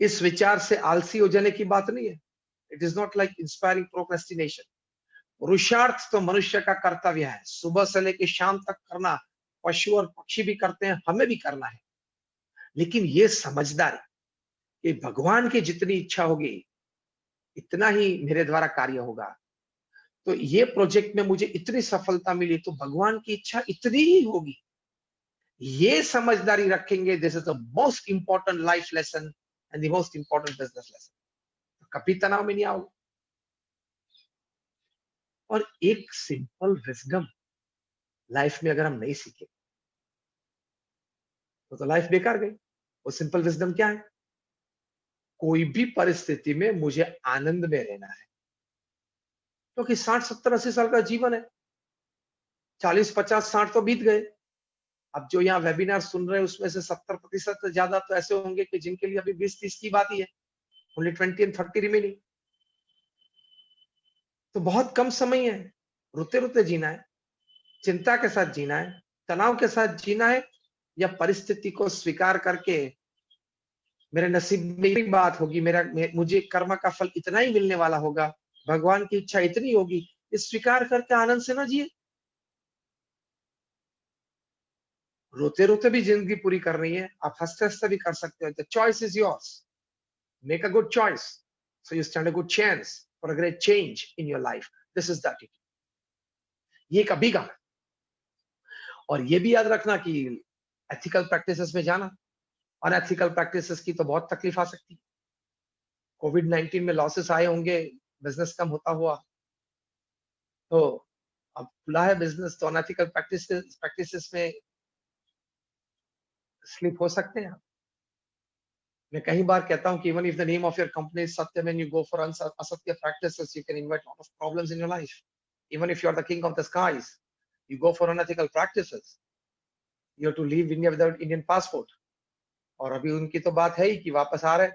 [SPEAKER 3] इस विचार से आलसी हो जाने की बात नहीं है। It is not like inspiring procrastination. पुरुषार्थ तो मनुष्य का कर्तव्य है, सुबह से लेकर शाम तक करना। पशु और पक्षी भी करते हैं, हमें भी करना है। लेकिन ये समझदारी कि भगवान की जितनी इच्छा होगी इतना ही मेरे द्वारा कार्य होगा। तो ये प्रोजेक्ट में मुझे इतनी सफलता मिली तो भगवान की इच्छा इतनी ही होगी। ये समझदारी रखेंगे, this is the most important life lesson and the most important business lesson. कभी तनाव में नहीं आओगे। और एक सिंपल विजडम लाइफ में अगर हम नहीं सीखे तो लाइफ बेकार गई। वो सिंपल विजडम क्या है? कोई भी परिस्थिति में मुझे आनंद में रहना है, क्योंकि 60, 70, 80 साल का जीवन है। 40, 50, 60 तो बीत गए। अब जो यहाँ वेबिनार सुन रहे हैं उसमें से 70% से ज्यादा तो ऐसे होंगे कि जिनके लिए अभी 20-30 की बात ही है। Only 20 and 30 remaining. तो बहुत कम समय है। रोते रोते जीना है, चिंता के साथ जीना है, तनाव के साथ जीना है, या परिस्थिति को स्वीकार करके मेरे नसीब में ही बात होगी, मुझे कर्म का फल इतना ही मिलने वाला होगा, भगवान की इच्छा इतनी होगी, इस स्वीकार करके आनंद से ना जिए। रोते रोते भी जिंदगी पूरी करनी है, आप हंसते हंसते भी कर सकते हो। The choice is yours. Make a good choice so you stand a good chance for a great change in your life. This is the attitude. ये कभी का। और ये भी याद रखना कि एथिकल प्रैक्टिसेस में जाना, अनएथिकल प्रैक्टिसेस की तो बहुत तकलीफ आ सकती है। कोविड-19 में लॉसेस आए होंगे, बिजनेस कम होता हुआ, तो अब खुला है बिजनेस तो अनएथिकल प्रैक्टिसेस में स्लिप हो सकते हैं। मैं कई बार कहता हूं कि even if the name of your company is Satya, when you go for असत्य practices you can invite lot of problems in your life. Even if you are the king of the skies, you go for unethical practices, you have to leave India without Indian passport। और अभी उनकी तो बात है ही कि वापस आ रहे,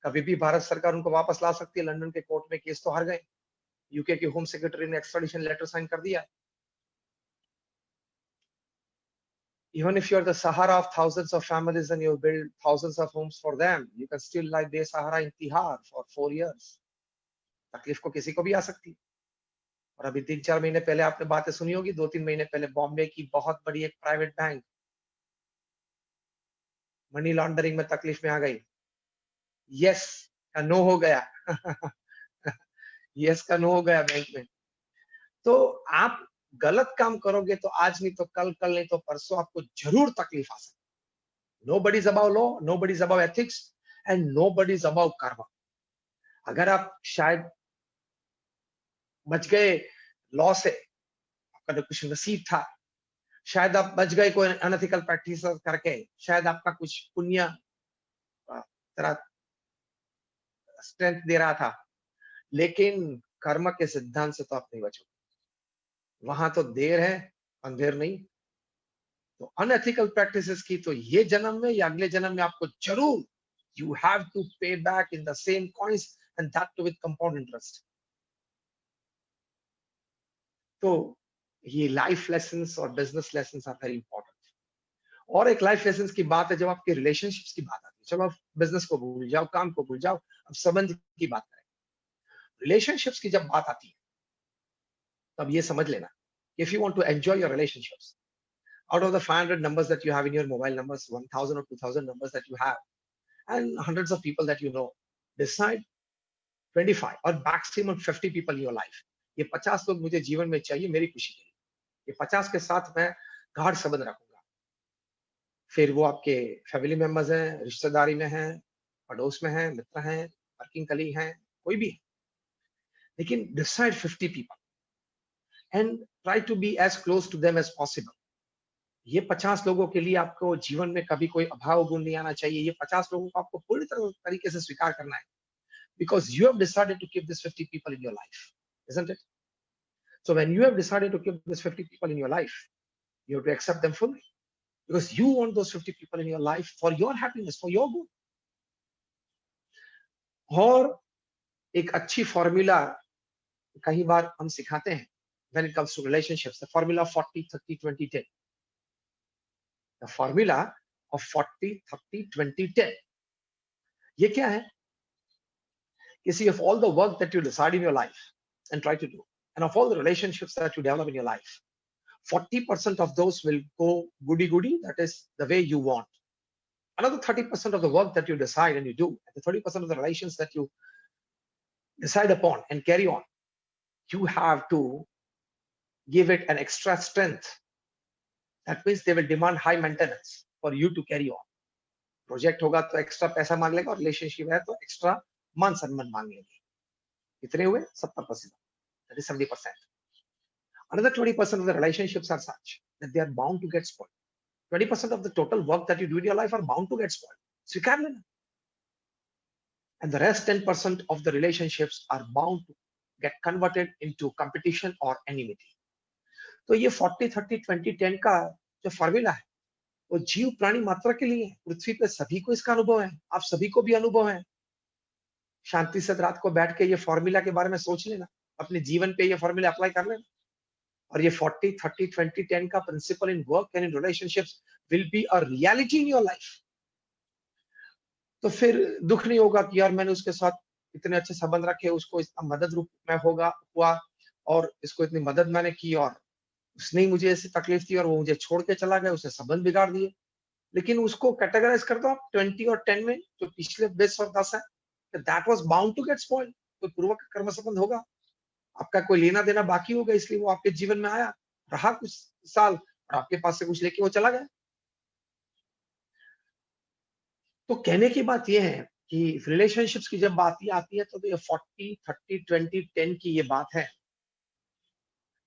[SPEAKER 3] कभी भी भारत सरकार उनको वापस ला सकती है। लंदन के कोर्ट में केस तो हार गए, यूके की होम सेक्रेटरी ने एक्स्ट्राडिशन लेटर साइन कर दिया। Even if you are the Sahara of thousands of families and you build thousands of homes for them, you can still lie Sahara in Tihar for 4 years। तकलीफ को किसी को भी आ सकती है। और अभी 3-4 महीने पहले आपने बातें सुनी होगी, 2-3 महीने पहले बॉम्बे की बहुत बड़ी एक प्राइवेट बैंक मनी लॉन्ड्रिंग में तकलीफ में आ गई। यस का नो हो गया। यस का नो हो गया बैंक में। तो आप गलत काम करोगे तो आज नहीं तो कल, कल नहीं तो परसों आपको जरूर तकलीफ आ सकती। Nobody is above law, nobody is above ethics, and nobody is above karma। अगर आप शायद बच गए लॉ से, आपका कुछ नसीब था, शायद आप बच गए कोई अनएथिकल प्रैक्टिस करके, शायद आपका कुछ पुण्य तरह स्ट्रेंथ दे रहा था, लेकिन कर्म के सिद्धांत से तो आप नहीं बचोगे। वहां तो देर है, अंधेर नहीं। तो अनएथिकल प्रैक्टिसेस की तो ये जन्म में या अगले जन्म में आपको जरूर, you have to pay back in the same coins and that too with compound interest. तो ये लाइफ लेसन्स और business lessons are very important. और एक लाइफ लेसन की बात है जब आपके रिलेशनशिप्स की बात आती है। चलो आप बिजनेस को भूल जाओ, काम को भूल जाओ, अब संबंध की बात करें। रिलेशनशिप्स की जब बात आती है तब ये समझ लेना, if you want to enjoy your relationships, out of the 500 numbers that you have in your mobile numbers, 1000 or 2000 numbers that you have, and hundreds of people that you know, decide 25 or maximum 50 people in your life. ये 50 लोग मुझे जीवन में चाहिए मेरी खुशी के लिए, ये 50 के साथ मैं गाढ़ संबंध रखूंगा। फिर वो आपके फैमिली मेंबर्स हैं, रिश्तेदारी में हैं, पड़ोस में हैं, मित्र हैं, वर्किंग कलीग हैं, कोई भी है, लेकिन decide 50 people and try to be as close to them as possible. ये 50 लोगों के लिए आपको जीवन में कभी कोई अभाव गुण नहीं आना चाहिए। ये 50 लोगों को आपको पूरी तरीके से स्वीकार करना है, because you have decided to keep this 50 people in your life, isn't it? So when you have decided to keep this 50 people in your life, you have to accept them fully, because you want those 50 people in your life for your happiness, for your good. और एक अच्छी formula कई बार हम सिखाते हैं when it comes to relationships, the formula 40 30 20 10. The formula of 40 30 20 10. ये क्या है? You see, of all the work that you decide in your life and try to do, and of all the relationships that you develop in your life, 40% of those will go goody-goody, that is the way you want. Another 30% of the work that you decide and you do, and the 30% of the relations that you decide upon and carry on, you have to give it an extra strength. That means they will demand high maintenance for you to carry on. Project होगा तो extra पैसा मांग लेगा, और relationship है तो extra मान सम्मान मांग लेंगे। कितने हुए? 70%. That is 70%. Another 20% of the relationships are such that they are bound to get spoiled. 20% of the total work that you do in your life are bound to get spoiled. स्वीकार लेना. And the rest 10% of the relationships are bound to get converted into competition or enmity. तो ये 40 30 20 10 का जो formula है वो जीव प्राणी मात्रा के लिए है। पृथ्वी पे सभी को इसका अनुभव है, आप सभी को भी अनुभव है। शांति से रात को बैठ के ये फॉर्मूला के बारे में सोच लेना, अपने जीवन पे ये फॉर्मूला अप्लाई कर लेना, और ये 40 30 20 10 का principle in work and in relationships will be a reality in your life. तो फिर दुख नहीं होगा कि यार मैंने उसके साथ इतने अच्छे संबंध रखे, उसको इतना मदद रूप में हुआ और इसको इतनी मदद मैंने की, और उसने ही मुझे ऐसी तकलीफ दी और वो मुझे छोड़ के चला गया, उसने संबंध बिगाड़ दिए। लेकिन उसको कैटेगराइज कर दो आप 20 और 10 में, जो पिछले 20 और 10 है, that was bound to get spoiled. कोई पूर्व का कर्म संबंध होगा, आपका कोई लेना देना बाकी होगा, इसलिए वो आपके जीवन में आया, रहा कुछ साल और आपके पास से कुछ लेके वो चला गया। तो कहने की बात यह है कि रिलेशनशिप्स की जब बात आती है तो ये 40 30 20 10 की ये बात है।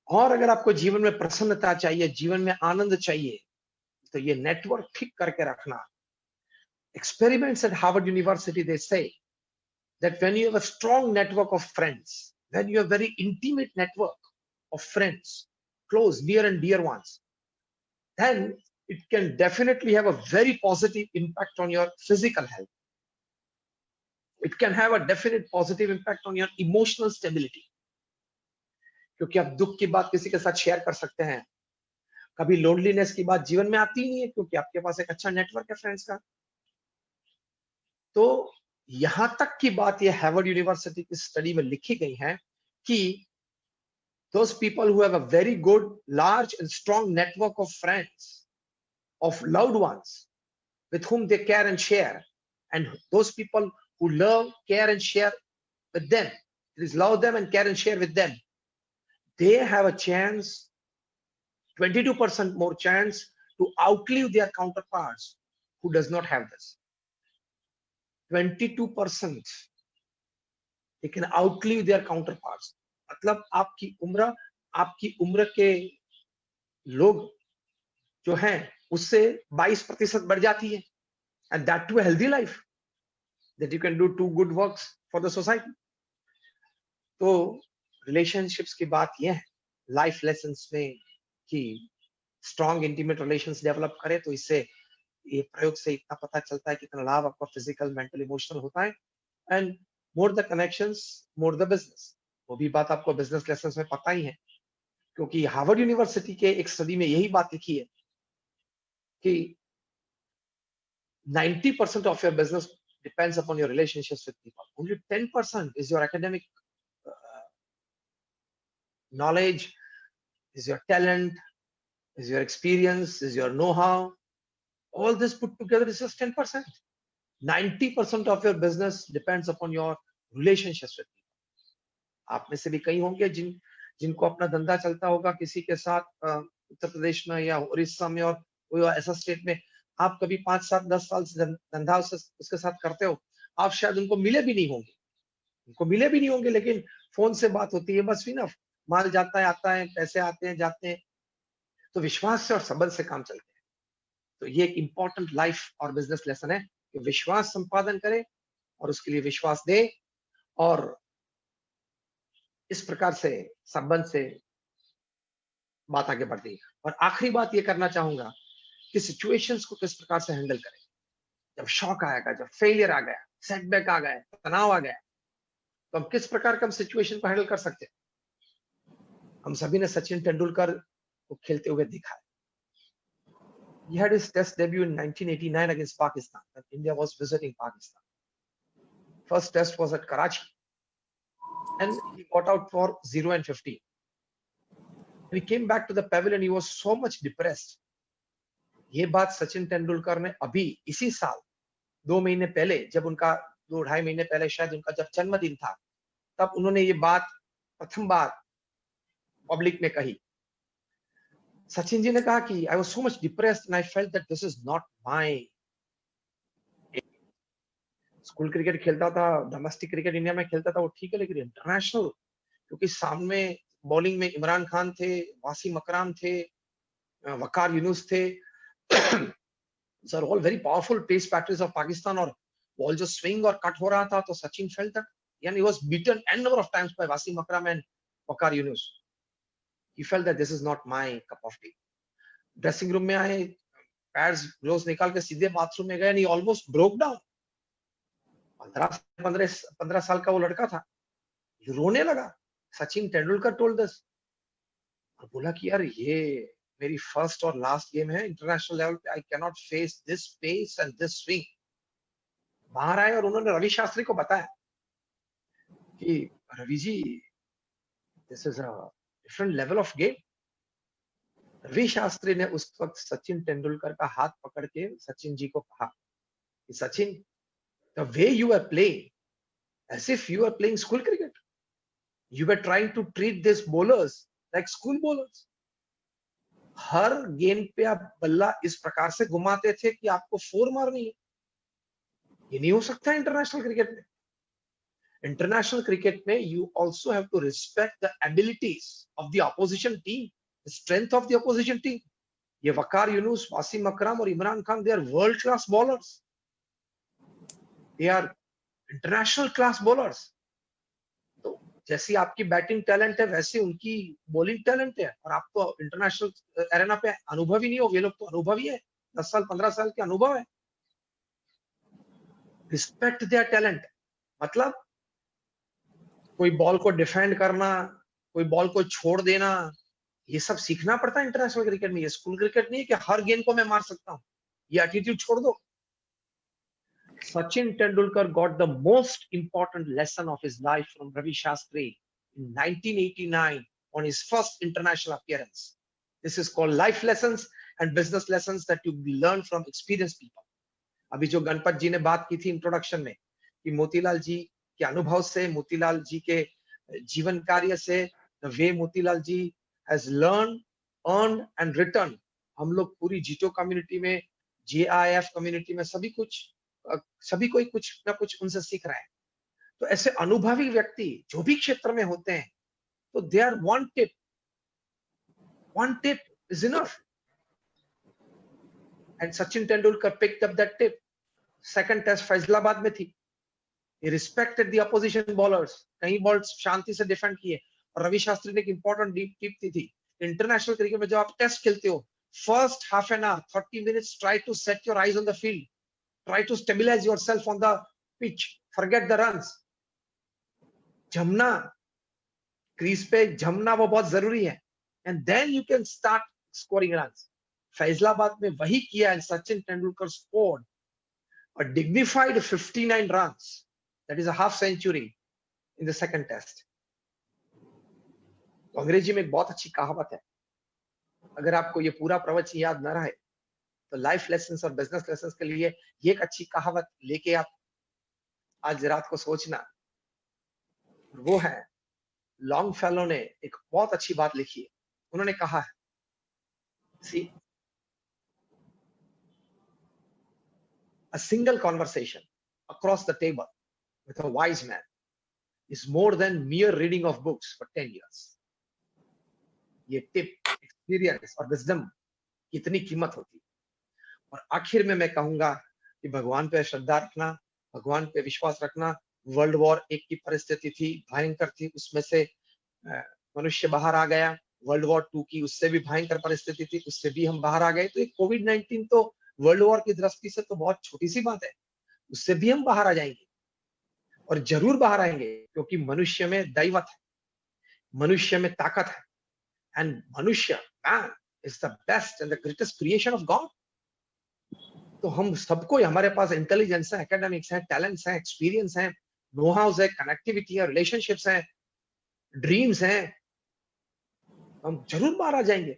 [SPEAKER 3] और अगर आपको जीवन में प्रसन्नता चाहिए, जीवन में आनंद चाहिए, तो ये नेटवर्क ठीक करके रखना। Experiments at Harvard University, they say that when you have a strong network of friends, when you have very intimate network of friends, close, near and dear ones, then it can definitely have a very positive impact on your physical health. It can have a definite positive impact on your emotional stability. क्योंकि आप दुख की बात किसी के साथ share कर सकते हैं, कभी लोनलीनेस की बात जीवन में आती ही नहीं है, क्योंकि आपके पास एक अच्छा नेटवर्क है फ्रेंड्स का। तो यहां तक की बात ये हार्वर्ड यूनिवर्सिटी की स्टडी में लिखी गई है कि those people who have a very good, large and strong network of friends, of loved ones with whom they care and share, and those people who love, care and share with them, it is love them and care and share with them, they have a chance, 22% more chance to outlive their counterparts who does not have this. 22% they can outlive their counterparts. मतलब आपकी उम्र के लोग जो हैं उससे 22% बढ़ जाती है, and that too a healthy life, that you can do 2 good works for the society. तो relationships की बात ये है लाइफ लेसन्स में कि स्ट्रॉन्ग इंटीमेट रिलेशंस डेवलप करें, तो इससे ये प्रयोग से इतना पता चलता है कितना लाभ आपका फिजिकल, मेंटल, इमोशनल होता है। And more the connections more the business, वो भी बात आपको बिजनेस लेसन्स में पता ही है, क्योंकि हार्वर्ड यूनिवर्सिटी के एक स्टडी में यही बात लिखी है कि 90% of your business depends upon your relationships with people. Only 10% is your academic knowledge, is your talent, is your experience, is your know-how. All this put together is just 10%. 90% of your business depends upon your relationships with people. आप में से भी कई होंगे जिनको अपना धंधा चलता होगा किसी के साथ उत्तर प्रदेश में या उड़ीसा में और कोई ऐसा स्टेट में आप कभी 5, 7, 10 साल से धंधा उसके साथ करते हो, आप शायद उनको मिले भी नहीं होंगे, लेकिन फोन से बात होती है, बस इनफ, माल जाता है आता है, पैसे आते हैं जाते हैं, तो विश्वास से और संबंध से काम चलते हैं। तो ये एक इंपॉर्टेंट लाइफ और बिजनेस लेसन है कि विश्वास संपादन करें और उसके लिए विश्वास दे, और इस प्रकार से संबंध से बात आगे बढ़ती है। और आखिरी बात ये करना चाहूंगा कि सिचुएशंस को किस प्रकार से हैंडल करें। जब शॉक आएगा, जब फेलियर आ गया, सेटबैक आ गया, तनाव आ गया, तो हम किस प्रकार का सिचुएशन को हैंडल कर सकते हैं। हम सभी ने सचिन तेंदुलकर को खेलते हुए देखा है। He had his test debut in 1989 against Pakistan when India was visiting Pakistan. First test was at Karachi and he got out for 0 and 50. When he came back to the pavilion, he was so much depressed. ये बात सचिन तेंदुलकर ने अभी इसी साल 2 महीने पहले, जब उनका 2-2.5 महीने पहले शायद उनका जब जन्मदिन था, तब उन्होंने ये बात प्रथम बार पब्लिक में कही। सचिन जी ने कहा कि I was so much depressed and I felt that this is not my school cricket खेलता था, डोमेस्टिक क्रिकेट इंडिया में खेलता था, वो ठीक है, लेकिन इंटरनेशनल, क्योंकि सामने बॉलिंग में इमरान खान थे, वासिम अकराम थे, वकार यूनुस थे, sir all very powerful pace batters of Pakistan, और बॉल जो स्विंग और कट हो रहा था, तो Sachin felt that and he was beaten n number of times by Wasim Akram and Waqar Yunus. He felt that this is not my cup of tea. Dressing room में आए, pads gloves निकाल के सीधे bathroom में गए, and he almost broke down. 15 साल का वो लड़का था, रोने लगा। सचिन तेंदुलकर टोल्ड दिस, और बोला कि यार ये मेरी फर्स्ट और लास्ट गेम है इंटरनेशनल लेवल पे, I can not face this pace and this swing. बाहर आए और उन्होंने रवि शास्त्री को बताया कि Ravi ji, this is a different level of game. Ravi Shastri ने उस वक्त सचिन तेंदुलकर का हाथ पकड़ के सचिन जी को कहा कि Sachin, the way you are playing, as if you are playing school cricket, you were trying to treat these bowlers like school bowlers. हर गेंद पे आप बल्ला इस प्रकार से घुमाते थे कि आपको 4 मारनी है। ये नहीं हो सकता इंटरनेशनल क्रिकेट में। इंटरनेशनल क्रिकेट में you also have to respect the abilities of the opposition team, the strength of the opposition team. ये वकार यूनुस, वासिम अकरम और Imran Khan, they are world class bowlers. They are international class bowlers. तो जैसी आपकी batting talent है वैसे उनकी bowling talent है, और आप तो इंटरनेशनल एरेना पे अनुभवी नहीं हो, ये लोग तो अनुभवी है, 10 साल 15 साल के अनुभव है। रिस्पेक्ट देयर टैलेंट, मतलब कोई बॉल को डिफेंड करना, कोई बॉल को छोड़ देना, ये सब सीखना पड़ता है इंटरनेशनल क्रिकेट में। ये स्कूल क्रिकेट नहीं है कि हर गेंद को मैं मार सकता हूँ, ये एटीट्यूड छोड़ दो। Sachin Tendulkar got the most important lesson of his life from Ravi Shastri in 1989 on his first international appearance. This is called life lessons and business lessons that you learn from experienced people. अभी जो गणपत जी ने बात की थी introduction में कि मोतीलाल जी के अनुभव से, मोतीलाल जी के जीवन कार्य से, the way Motilal ji has learned, earned and written, हम लोग पूरी जीतो कम्युनिटी में, JIF कम्युनिटी में सभी कोई कुछ ना कुछ उनसे सीख रहा है। तो ऐसे अनुभवी व्यक्ति जो भी क्षेत्र में होते हैं, तो they are one tip is enough. And Sachin Tendulkar picked up that tip. Second test Faisalabad में थी, he respected the opposition bowlers, कई बॉल्स शांति से डिफेंड किए। और रवि शास्त्री ने एक इंपॉर्टेंट टिप दी थी, इंटरनेशनल क्रिकेट में जब आप टेस्ट खेलते हो, first half an hour 30 minutes try to set your eyes on the field, try to stabilize yourself on the pitch, forget the runs. जमना, क्रीज पे जमना वो बहुत जरूरी है, and then you can start scoring runs. Faisalabad में वही किया, and Sachin Tendulkar scored a dignified 59 runs. That is a half century in the second test. तो अंग्रेजी में एक बहुत अच्छी कहावत है, अगर आपको ये पूरा प्रवचन याद न रहे तो लाइफ लेसन्स और बिजनेस लेसन्स के लिए ये एक अच्छी कहावत लेके आप आज रात को सोचना। वो है, लॉन्गफेलो ने एक बहुत अच्छी बात लिखी है। उन्होंने कहा है, see, a single conversation across the table with a wise man is more than mere reading of books for 10 years. ये टिप, एक्सपीरियंस और विजडम कितनी कीमत होती है। और आखिर में मैं कहूंगा कि भगवान पे श्रद्धा रखना, भगवान पे विश्वास रखना। वर्ल्ड वॉर 1 की परिस्थिति थी, भयंकर थी, उसमें से मनुष्य बाहर आ गया। वर्ल्ड वॉर 2 की उससे भी भयंकर परिस्थिति थी, उससे भी हम बाहर आ गए। तो कोविड-19 तो वर्ल्ड वॉर की दृष्टि से तो बहुत छोटी सी बात है, उससे भी हम बाहर आ जाएंगे और जरूर बाहर आएंगे, क्योंकि मनुष्य में दैवत है, मनुष्य में ताकत है। एंड मनुष्य, man is the best and the greatest creation of God. तो हम सबको, हमारे पास इंटेलिजेंस है, एकेडमिक्स है, टैलेंट्स है, एक्सपीरियंस है, नो हाउस है, कनेक्टिविटी है, रिलेशनशिप्स है, ड्रीम्स हैं, हम जरूर बाहर आ जाएंगे।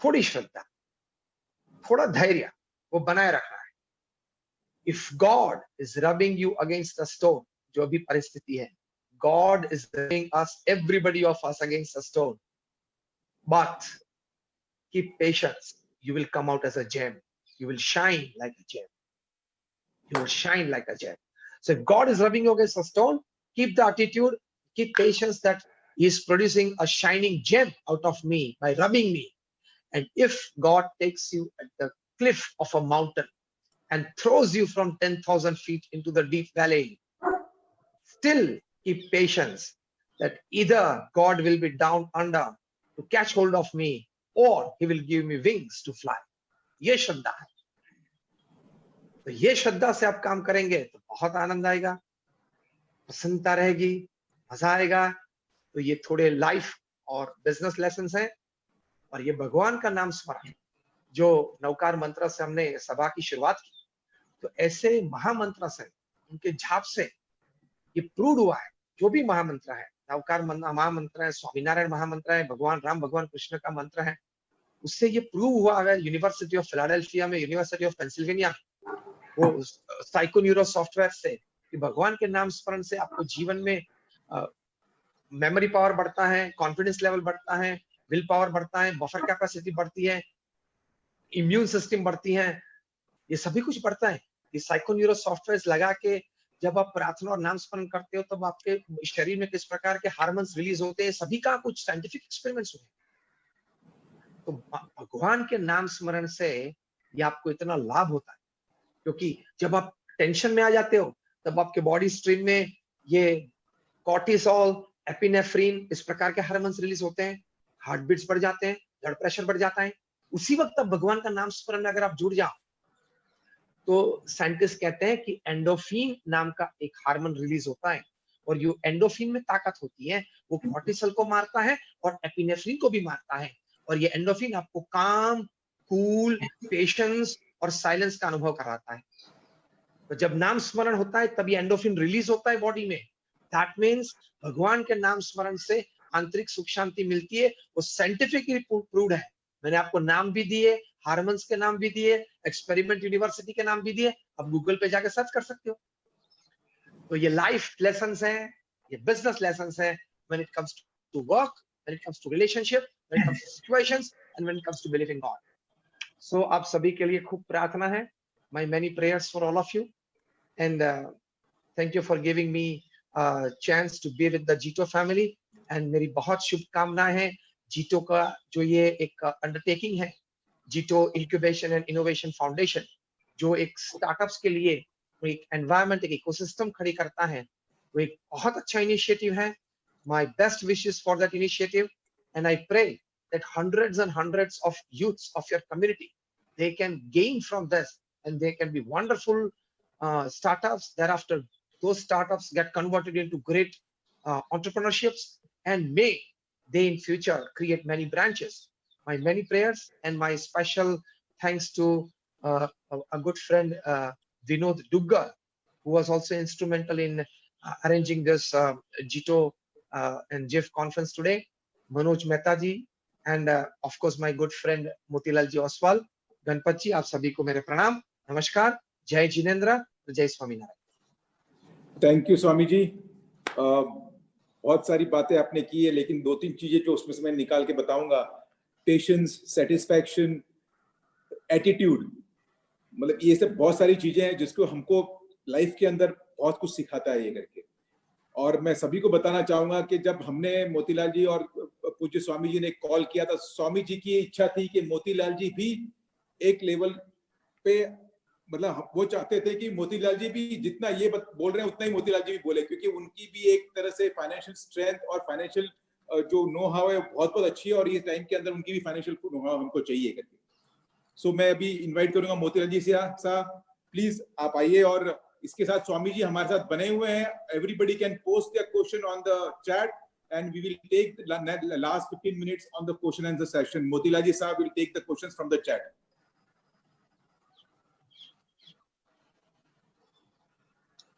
[SPEAKER 3] थोड़ी श्रद्धा, थोड़ा धैर्य वो बनाए रखना है। If God is rubbing you against the stone, जो भी परिस्थिति है, God is rubbing us, everybody of us against the stone, but keep patience, you will come out as a gem, you will shine like a gem, you will shine like a gem. So if God is rubbing you against a stone, keep the attitude, keep patience that he is producing a shining gem out of me by rubbing me. And if God takes you at the cliff of a mountain and throws you from 10,000 feet into the deep valley, still keep patience that either God will be down under to catch hold of me, or he will give me wings to fly. ये श्रद्धा है। तो ये श्रद्धा से आप काम करेंगे तो बहुत आनंद आएगा, प्रसन्नता रहेगी, मजा आएगा। तो ये थोड़े लाइफ और बिजनेस लेसन्स हैं, और ये भगवान का नाम स्मरण जो नवकार मंत्र से हमने सभा की शुरुआत की, तो ऐसे महामंत्र से, उनके झाप से ये प्रूव हुआ है। जो भी महामंत्र है, नवकार महामंत्र है, स्वामीनारायण महामंत्र है, भगवान राम भगवान कृष्ण का मंत्र है, उससे ये प्रूव हुआ है यूनिवर्सिटी ऑफ फिलाडेल्फिया में, यूनिवर्सिटी ऑफ पेंसिल्वेनिया, वो साइकोन्यूरो सॉफ्टवेयर से, कि भगवान के नाम स्मरण से आपको जीवन में मेमोरी पावर बढ़ता है, कॉन्फिडेंस लेवल बढ़ता है, विल पावर बढ़ता है, बफर कैपेसिटी बढ़ती है, इम्यून सिस्टम बढ़ती है, ये सभी कुछ बढ़ता है। ये साइकोन्यूरो सॉफ्टवेयर लगा के जब आप प्रार्थना और नाम स्मरण करते हो, तब आपके शरीर में किस प्रकार के हार्मोन्स रिलीज होते हैं, सभी का कुछ साइंटिफिक एक्सपेरिमेंट्स हुए। तो भगवान के नाम स्मरण से ये आपको इतना लाभ होता है, क्योंकि जब आप टेंशन में आ जाते हो, तब आपके बॉडी स्ट्रीम में ये कॉर्टिसोल, एपिनेफ्रिन, इस प्रकार के हार्मोन्स रिलीज होते हैं, हार्ट बीट्स बढ़ जाते हैं, ब्लड प्रेशर बढ़ जाता है। उसी वक्त अब भगवान का नाम स्मरण में अगर आप जुड़ जाओ, तो साइंटिस्ट कहते हैं कि एंडोफिन नाम का एक हार्मोन रिलीज होता है, और ये एंडोफिन में ताकत होती है, वो कॉर्टिसोल को मारता है और एपिनेफ्रिन को भी मारता है। और ये एंडोफिन आपको काम, कूल, पेशेंस और साइलेंस का अनुभव कराता है। तो जब नाम स्मरण होता है, तब ये एंडोफिन रिलीज होता है बॉडी में। दैट मीन्स भगवान के नाम स्मरण से आंतरिक सुख शांति मिलती है, वो साइंटिफिकली प्रूव्ड है। मैंने आपको नाम भी दिए, हार्मोन्स के नाम भी दिए, एक्सपेरिमेंट यूनिवर्सिटी के नाम भी दिए, अब गूगल पे जाकर सर्च कर सकते हो। तो ये लाइफ लेसन्स हैं, ये बिजनेस लेसन्स हैं, when it comes to work, when it comes to relationship, when it comes to situations, and when it comes to believing God. So आप सभी के लिए खूब प्रार्थना है, my many prayers for all of you, and thank you for giving me a chance to be with the Jito family, and मेरी बहुत शुभकामनाएं हैं जीटो का जो ये एक अंडरटेकिंग है, जीटो इंक्यूबेशन एंड इनोवेशन फाउंडेशन, जो एक स्टार्टअप्स के लिए एक एनवायरनमेंट, एक इकोसिस्टम खड़ी करता है, वो एक बहुत अच्छा इनिशिएटिव है। My best wishes for that initiative, and I pray that hundreds and hundreds of youths of your community, they can gain from this, and they can be wonderful startups. Thereafter, those startups get converted into great entrepreneurships, and may they in future create many branches. My many prayers and my special thanks to a good friend, Vinod Duggar, who was also instrumental in arranging this Jito and GIF conference today, Manoj Mehta ji, and of course my good friend Motilal ji Oswal. Ganpat जी, आप सभी को मेरे प्रणाम, नमस्कार, जय जिनेंद्र, जय Swaminarayan.
[SPEAKER 1] Thank you Swami ji. बहुत सारी बातें आपने की है, लेकिन 2-3 चीजें जो उसमें से मैं निकाल के बताऊंगा। पेशेंस, सेटिस्फैक्शन, एटीट्यूड, मतलब ये सब बहुत सारी चीजें हैं जिसको हमको लाइफ के अंदर बहुत कुछ सिखाता है ये करके। और मैं सभी को बताना चाहूंगा कि जब हमने मोतीलाल जी और पूज्य स्वामी जी ने कॉल किया था, स्वामी जी की इच्छा थी कि मोतीलाल जी भी एक लेवल पे, मतलब वो चाहते थे कि मोतीलाल जी भी जितना ये बोल रहे हैं उतना ही मोतीलाल जी भी बोले, क्योंकि उनकी भी एक तरह से फाइनेंशियल स्ट्रेंथ और फाइनेंशियल जो नो हाउ है बहुत बहुत अच्छी है, और इस टाइम के अंदर उनकी भी फाइनेंशियल नो हाउ हमको चाहिए करके। सो मैं अभी इनवाइट करूंगा मोतीलाल जी साहब, प्लीज आप आइए। और इसके साथ स्वामी जी हमारे साथ बने हुए हैं। Everybody can post their question on the chat and we will take the last 15 minutes on the question and answer session. Motilal ji sahab will take the questions from the chat.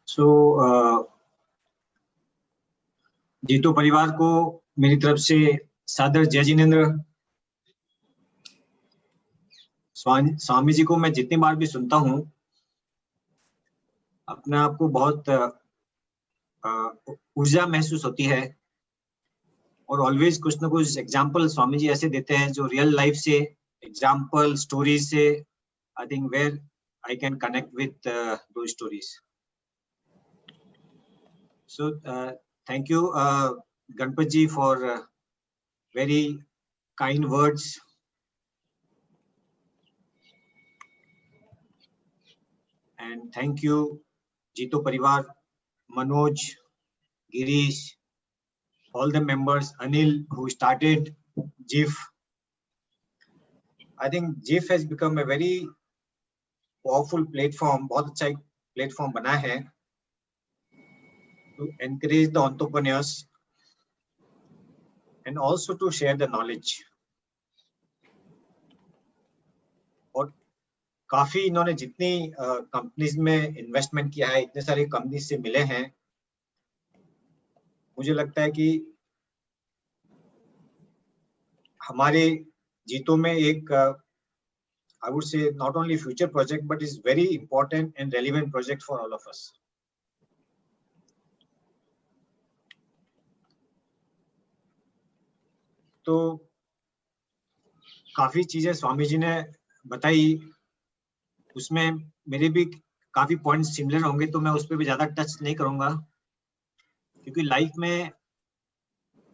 [SPEAKER 4] So जीतो परिवार को मेरी तरफ से सादर जय जिनेंद्र। स्वामी जी को मैं जितनी बार भी सुनता हूँ अपने आप को बहुत ऊर्जा महसूस होती है, और ऑलवेज कुछ ना कुछ एग्जाम्पल स्वामी जी ऐसे देते हैं जो रियल लाइफ से, एग्जाम्पल स्टोरीज से, I think where I can connect with those stories. So thank you Ganpat ji for very kind words. And thank you Jito परिवार, Manoj, Girish, all the members, Anil, who started GIF. I think GIF has become a very powerful platform, बहुत अच्छा एक platform बना है to encourage the entrepreneurs and also to share the knowledge. और काफी इन्होंने जितनी कंपनीज में इन्वेस्टमेंट किया है, इतने सारे कंपनीज से मिले हैं, मुझे लगता है कि हमारे जीतो में एक आई वुड से not only future project but is very important and relevant project for all of us. तो काफी चीजें स्वामी जी ने बताई, उसमें मेरे भी काफी पॉइंट्स सिमिलर होंगे, तो मैं उस पर भी ज्यादा टच नहीं करूंगा, क्योंकि लाइफ में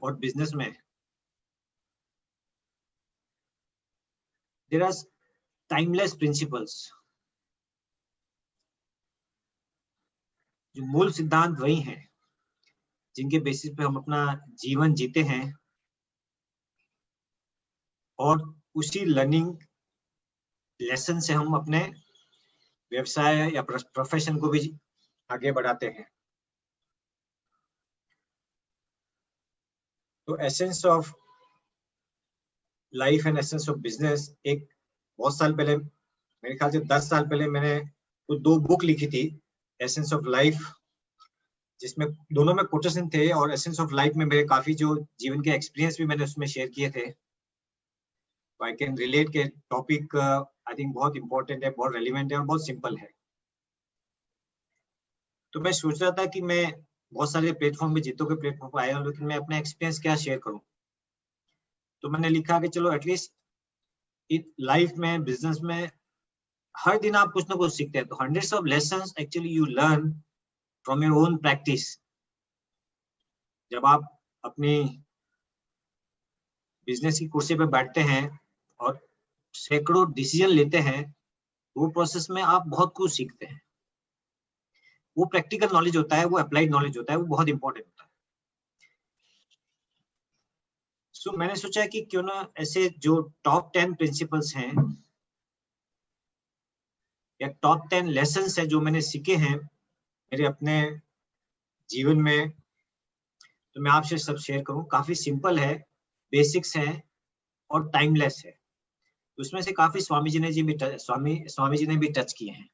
[SPEAKER 4] और बिजनेस में देयर आर टाइमलेस प्रिंसिपल्स। जो मूल सिद्धांत वही हैं जिनके बेसिस पे हम अपना जीवन जीते हैं, और उसी लर्निंग लेसन से हम अपने व्यवसाय या प्रोफेशन को भी आगे बढ़ाते हैं। तो essence of life and essence of business, एक बहुत साल पहले, मेरे ख्याल से 10 साल पहले मैंने वो 2 बुक लिखी थी, एसेंस ऑफ लाइफ, जिसमें दोनों में कोटेशन थे, और एसेंस ऑफ लाइफ में मेरे काफी जो जीवन के एक्सपीरियंस भी मैंने उसमें शेयर किए थे। आई कैन रिलेट के टॉपिक आई थिंक बहुत इंपॉर्टेंट है, बहुत रेलिवेंट है और बहुत सिंपल है। तो मैं सोच रहा था कि मैं बहुत सारे प्लेटफॉर्म में, जीतो के प्लेटफॉर्म पर आया हूँ, लेकिन मैं अपना एक्सपीरियंस क्या शेयर करूं। तो मैंने लिखा कि चलो एटलीस्ट लाइफ में, बिजनेस में हर दिन आप कुछ ना कुछ सीखते हैं, तो hundreds of lessons actually you learn from your own practice. जब आप अपनी बिजनेस की कुर्सी पे बैठते हैं और सैकड़ों डिसीजन लेते हैं, वो प्रोसेस में आप बहुत कुछ सीखते हैं। वो प्रैक्टिकल नॉलेज होता है, वो अप्लाइड नॉलेज होता है, वो बहुत इंपॉर्टेंट होता है। सो मैंने सोचा कि क्यों ना ऐसे जो टॉप 10 प्रिंसिपल्स हैं या टॉप 10 लेसन्स हैं जो मैंने सीखे हैं मेरे अपने जीवन में, तो मैं आपसे सब शेयर करूं। काफी सिंपल है, बेसिक्स हैं और टाइमलेस है। उसमें से काफी स्वामी जी ने भी टच किए हैं।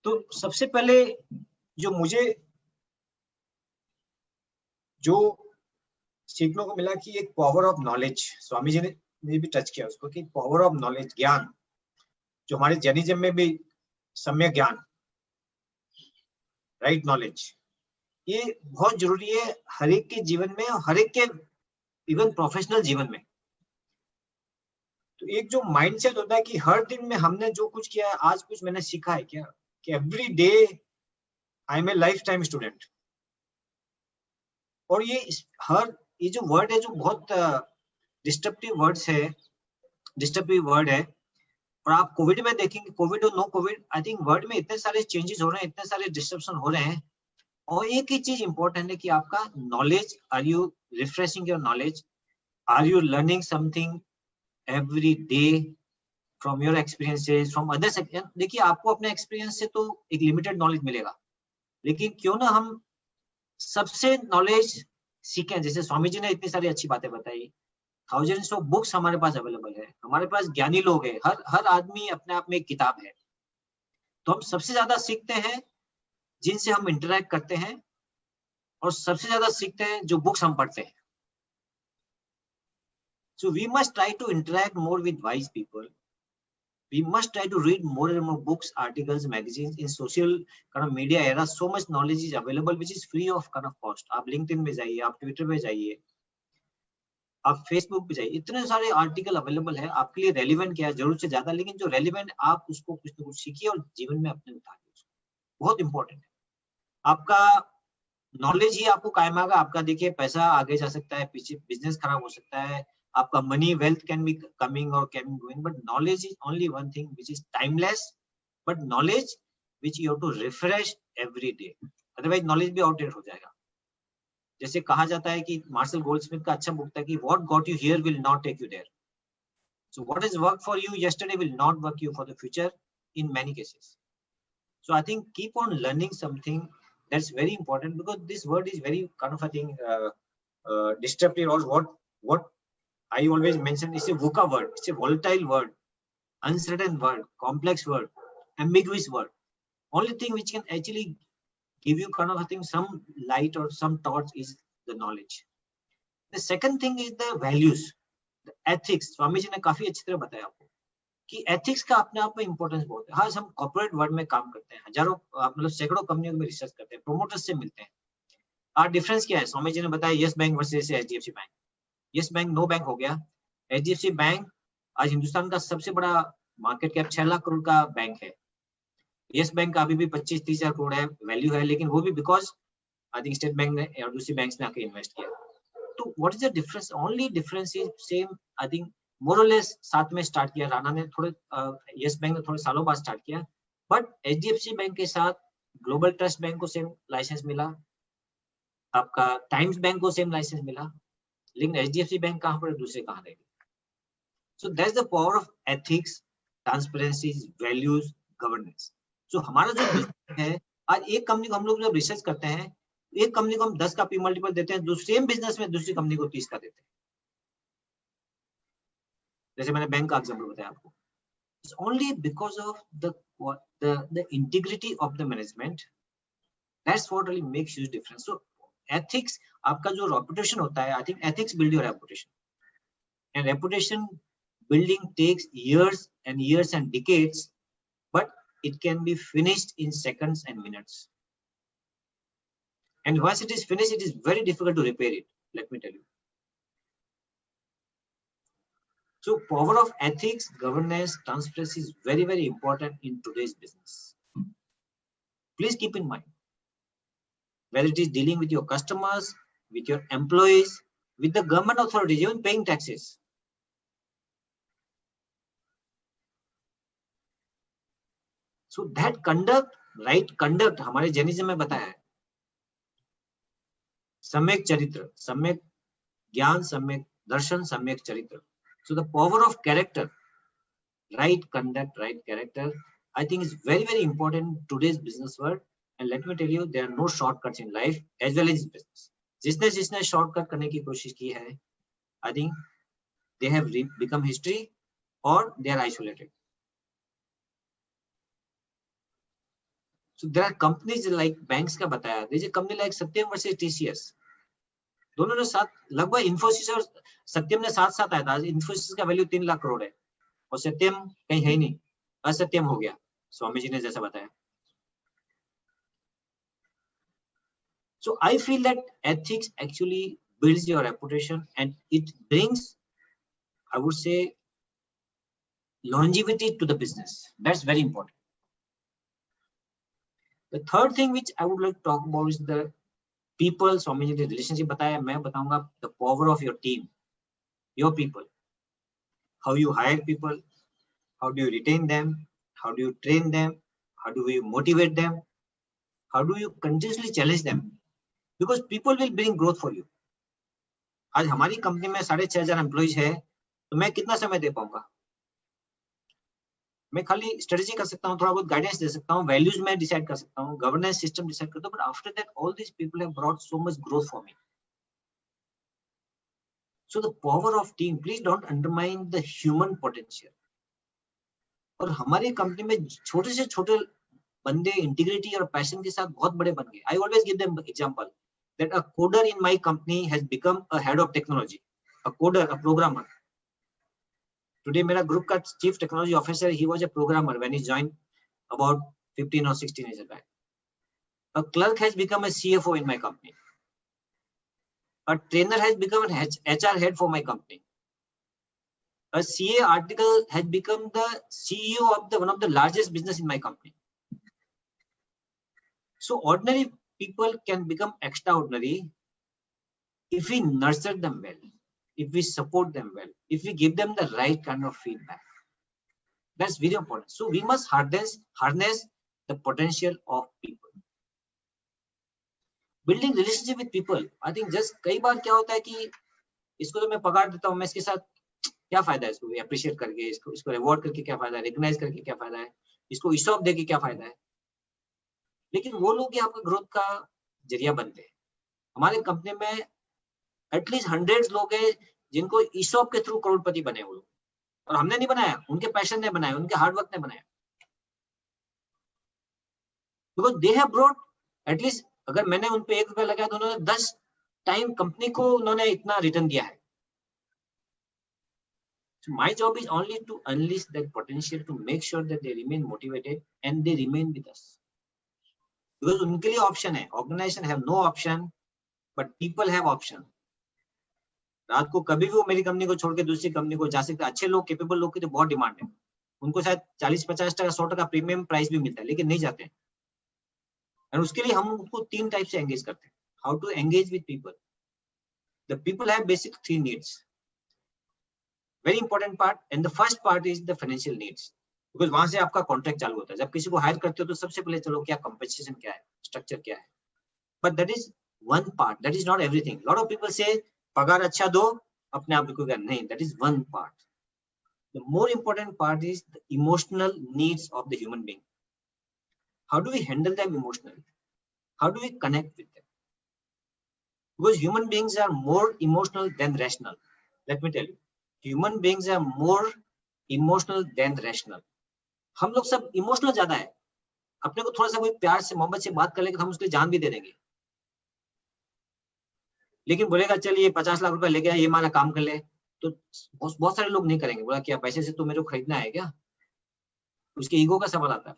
[SPEAKER 4] तो सबसे पहले जो सीखने को मिला कि एक पावर ऑफ नॉलेज, स्वामी जी ने भी टच किया उसको, कि पावर ऑफ नॉलेज, ज्ञान, जो हमारे जैनिज्म में भी सम्यक ज्ञान, राइट नॉलेज, ये बहुत जरूरी है हर एक के जीवन में, हर एक के इवन प्रोफेशनल जीवन में। तो एक जो माइंडसेट होता है कि हर दिन में हमने जो कुछ किया है, आज कुछ मैंने सीखा है क्या, कि every day I am a lifetime student. और ये जो वर्ड है, जो बहुत डिस्ट्रप्टिव वर्ड है, और आप कोविड में देखेंगे, कोविड और no Covid, I think world में इतने सारे चेंजेस हो रहे हैं, इतने सारे डिस्ट्रप्शन हो रहे हैं, और एक ही चीज इंपॉर्टेंट है कि आपका knowledge, are you refreshing your knowledge, are you learning something every day from your experiences, from others. देखिए, आपको अपने एक्सपीरियंस से तो एक लिमिटेड नॉलेज मिलेगा, लेकिन क्यों ना हम सबसे नॉलेज सीखें। जैसे स्वामी जी ने इतनी सारी अच्छी बातें बताई, थाउजेंड्स ऑफ बुक्स हमारे पास अवेलेबल है, हमारे पास ज्ञानी लोग हैं, हर आदमी अपने आप में एक किताब है। तो हम सबसे ज्यादा सीखते हैं जिनसे हम इंटरेक्ट करते हैं, और सबसे ज्यादा सीखते हैं जो बुक्स हम पढ़ते हैं। So we must try to interact more with wise people. We must try to read more and more books, articles, magazines. In social kind of media era, so much knowledge is available, which is free of kind of cost. आप LinkedIn में जाइए, आप Twitter में जाइए, आप Facebook पे जाइए, इतने सारे आर्टिकल अवेलेबल है आपके लिए। रेलिवेंट क्या है, जरूरत से ज्यादा, लेकिन जो रेलिवेंट, आप उसको कुछ ना कुछ सीखिए और जीवन में अपने उतारिए उसको। बहुत इंपॉर्टेंट है। आपका नॉलेज ही आपको कायम आएगा। आपका देखिए, पैसा आगे जा सकता है, पीछे बिजनेस खराब हो सकता है, आपका money, wealth can be coming और can be going, but knowledge is only one thing which is timeless, but knowledge which you have to refresh every day, otherwise knowledge भी आउटडेटेड हो जाएगा। जैसे कहा जाता है कि मार्शल गोल्डस्मिथ का अच्छा बुक था कि what got you here will not take you there, so what is work for you yesterday will not work you for the future in many cases. So I think keep on learning something, that's very important, because this word is very kind of, I think, disruptive, or what I always mention is a VUCA word. It's a volatile word, uncertain word, complex word, ambiguous word. Only thing which can actually give you kind of, I think, some light or some thoughts is the knowledge. The second thing is the values, the ethics. स्वामी जी ने काफी अच्छी तरह बताया आपको कि ethics का अपने आप में इंपॉर्टेंस बहुत है। हाँ, हम कॉर्पोरेट वर्ल्ड में काम करते हैं, हजारों मतलब सैकड़ों कंपनियों में रिसर्च करते हैं, प्रोमोटर्स से मिलते हैं। और डिफरेंस क्या है, स्वामी जी ने बताया, Yes Bank versus HDFC Bank. Yes Bank no bank हो गया, एचडीएफसी बैंक आज हिंदुस्तान का सबसे बड़ा मार्केट कैप 6 लाख करोड़ का बैंक है। यस बैंक का अभी भी 25-30 हजार करोड़ है वैल्यू है, लेकिन वो भी because I think state bank ने और दूसरी बैंक ने आके इन्वेस्ट किया। तो what is the difference? Only difference is same, I think more और लेस साथ में स्टार्ट किया राणा ने, थोड़े यस बैंक ने थोड़े सालों बाद स्टार्ट किया, बट एचडीएफसी बैंक के साथ ग्लोबल ट्रस्ट बैंक को सेम लाइसेंस मिला, आपका टाइम्स बैंक को सेम लाइसेंस मिला, लेकिन एचडीएफसी बैंक कहां पर, दूसरे कहां रह गए। So that's the power of ethics, transparency, values, governance. So हमारा जो बिजनेस है, आज एक कंपनी को हम लोग जब रिसर्च करते हैं, एक कंपनी को हम 10 का पी मल्टीपल देते हैं, जो सेम बिजनेस में दूसरी कंपनी को 30 का देते हैं। जैसे मैंने बैंक का एग्जांपल बताया आपको, it's only because of the integrity of the management, that's what really makes huge difference. So ethics, आपका जो रेपुटेशन होता है, I think ethics build your reputation, and reputation building takes years and decades, but it can be finished in seconds and minutes. And once it is finished, it is very difficult to repair it, let me tell you. So power of ethics, governance, transparency is very, very important in today's business. Please keep in mind, whether it is dealing with your customers, with your employees, with the government authorities, even paying taxes. So that conduct, right conduct, हमारे Jainism में बताया है, सम्यक चरित्र, सम्यक ज्ञान, सम्यक दर्शन, सम्यक चरित्र. So the power of character, right conduct, right character, I think is very, very important in today's business world. And let me tell you, there are no shortcuts in life as well as in business. जिसने shortcut करने की कोशिश की है, I think they have become history or they are isolated. So there are companies like banks का बताया, there is a company like Satyam versus TCS. दोनों ने साथ, लगभग इन्फोसिस और सत्यम ने साथ साथ आया था. इन्फोसिस का वैल्यू 3 लाख करोड़ है और सत्यम कहीं है ही नहीं, असत्यम हो गया, स्वामी जी ने जैसा बताया. So I feel that ethics actually builds your reputation and it brings, I would say, longevity to the business. That's very important. The third thing which I would like to talk about is the people. Swami ji ने relationship बताया, मैं बताऊंगा the power of your team, your people. How you hire people, how do you retain them, how do you train them, how do you motivate them, how do you continuously challenge them, because people will bring growth for you. आज हमारी company में 6,500 employees है, तो मैं कितना समय दे पाऊंगा? मैं खाली स्ट्रेटजी कर सकता हूँ, थोड़ा बहुत गाइडेंस दे सकता हूँ, वैल्यूज में डिसाइड कर सकता हूँ, गवर्नेंस सिस्टम डिसाइड करता हूँ, but after that all these people have brought so much growth for me. So the power of team, please don't undermine the human potential. और हमारी कंपनी में छोटे से छोटे बंदे इंटीग्रिटी और पैशन के साथ बहुत बड़े बन गए. I always give them example that a coder in my company has become a head of technology. A coder, a programmer. Today, मेरा ग्रुप का chief technology officer, he was a programmer when he joined about 15 or 16 years back. A clerk has become a CFO in my company. A trainer has become an HR head for my company. A CA article has become the CEO of one of the largest business in my company. So ordinary people can become extraordinary if we nurture them well, if we support them well, if we give them the right kind of feedback. That's very important. So we must harness the potential of people. Building relationship with people. I think just कई बार क्या होता है कि इसको तो मैं पगार देता हूँ, मैं इसके साथ क्या फायदा है, इसको अप्रिशिएट करके, इसको रिवॉर्ड करके क्या फायदा है, रिकॉग्नाइज करके क्या फायदा है, इसको ईसॉप देके क्या फायदा है. लेकिन वो लोग ही आपका ग्रोथ का जरिया बनते हैं. हमारे कंपनी में एटलीस्ट 100 लोग हैं जिनको ईसॉप के थ्रू करोड़पति बने वो लोग, और हमने नहीं बनाया, उनके पैशन ने बनाया, उनके हार्डवर्क ने बनाया. Because they have brought, at least अगर मैंने उन पे 1 रुपया लगाया तो उन्होंने 10 टाइम कंपनी को उन्होंने इतना रिटर्न दिया है. So my job is only to unleash that potential, to make sure that they remain motivated and they remain with us. Because उनके लिए ऑप्शन है. Organisation have no option, but people have option. रात को कभी भी वो मेरी company को छोड़ के दूसरी कंपनी को जा सकते. अच्छे लोग, कैपेबल लोग की तो बहुत डिमांड है. उनको शायद 40-50 टका 100 टका प्रीमियम प्राइस भी मिलता है, लेकिन नहीं जाते. और उसके लिए हम उनको 3 टाइप से एंगेज करते हैं. How to engage with people. The people have basic 3 needs. Very important part, and the first part is the financial needs. Because वहां से आपका कॉन्ट्रैक्ट चालू होता है. जब किसी को हायर करते हो तो सबसे पहले चलो क्या कंपनसेशन क्या है, स्ट्रक्चर क्या है. But that is one part, that is not everything. Lot of people से पगार अच्छा दो, अपने आप को क्या, नहीं, that is one part. The more important part is the emotional needs of the human being. How do we handle them emotionally, how do we connect with them. Because human beings are more emotional than rational. Let me tell you, human beings are more emotional than rational. हम लोग सब emotional ज्यादा है. अपने को थोड़ा सा कोई प्यार से, मोहब्बत से बात कर लेगा, हम उसके जान भी दे देंगे. लेकिन बोलेगा चल ये 50 लाख रुपए लेके ये हमारा काम कर ले, तो बहुत सारे लोग नहीं करेंगे. बोला क्या पैसे से तो मेरे को खरीदना है क्या, उसके ईगो का सवाल आता है.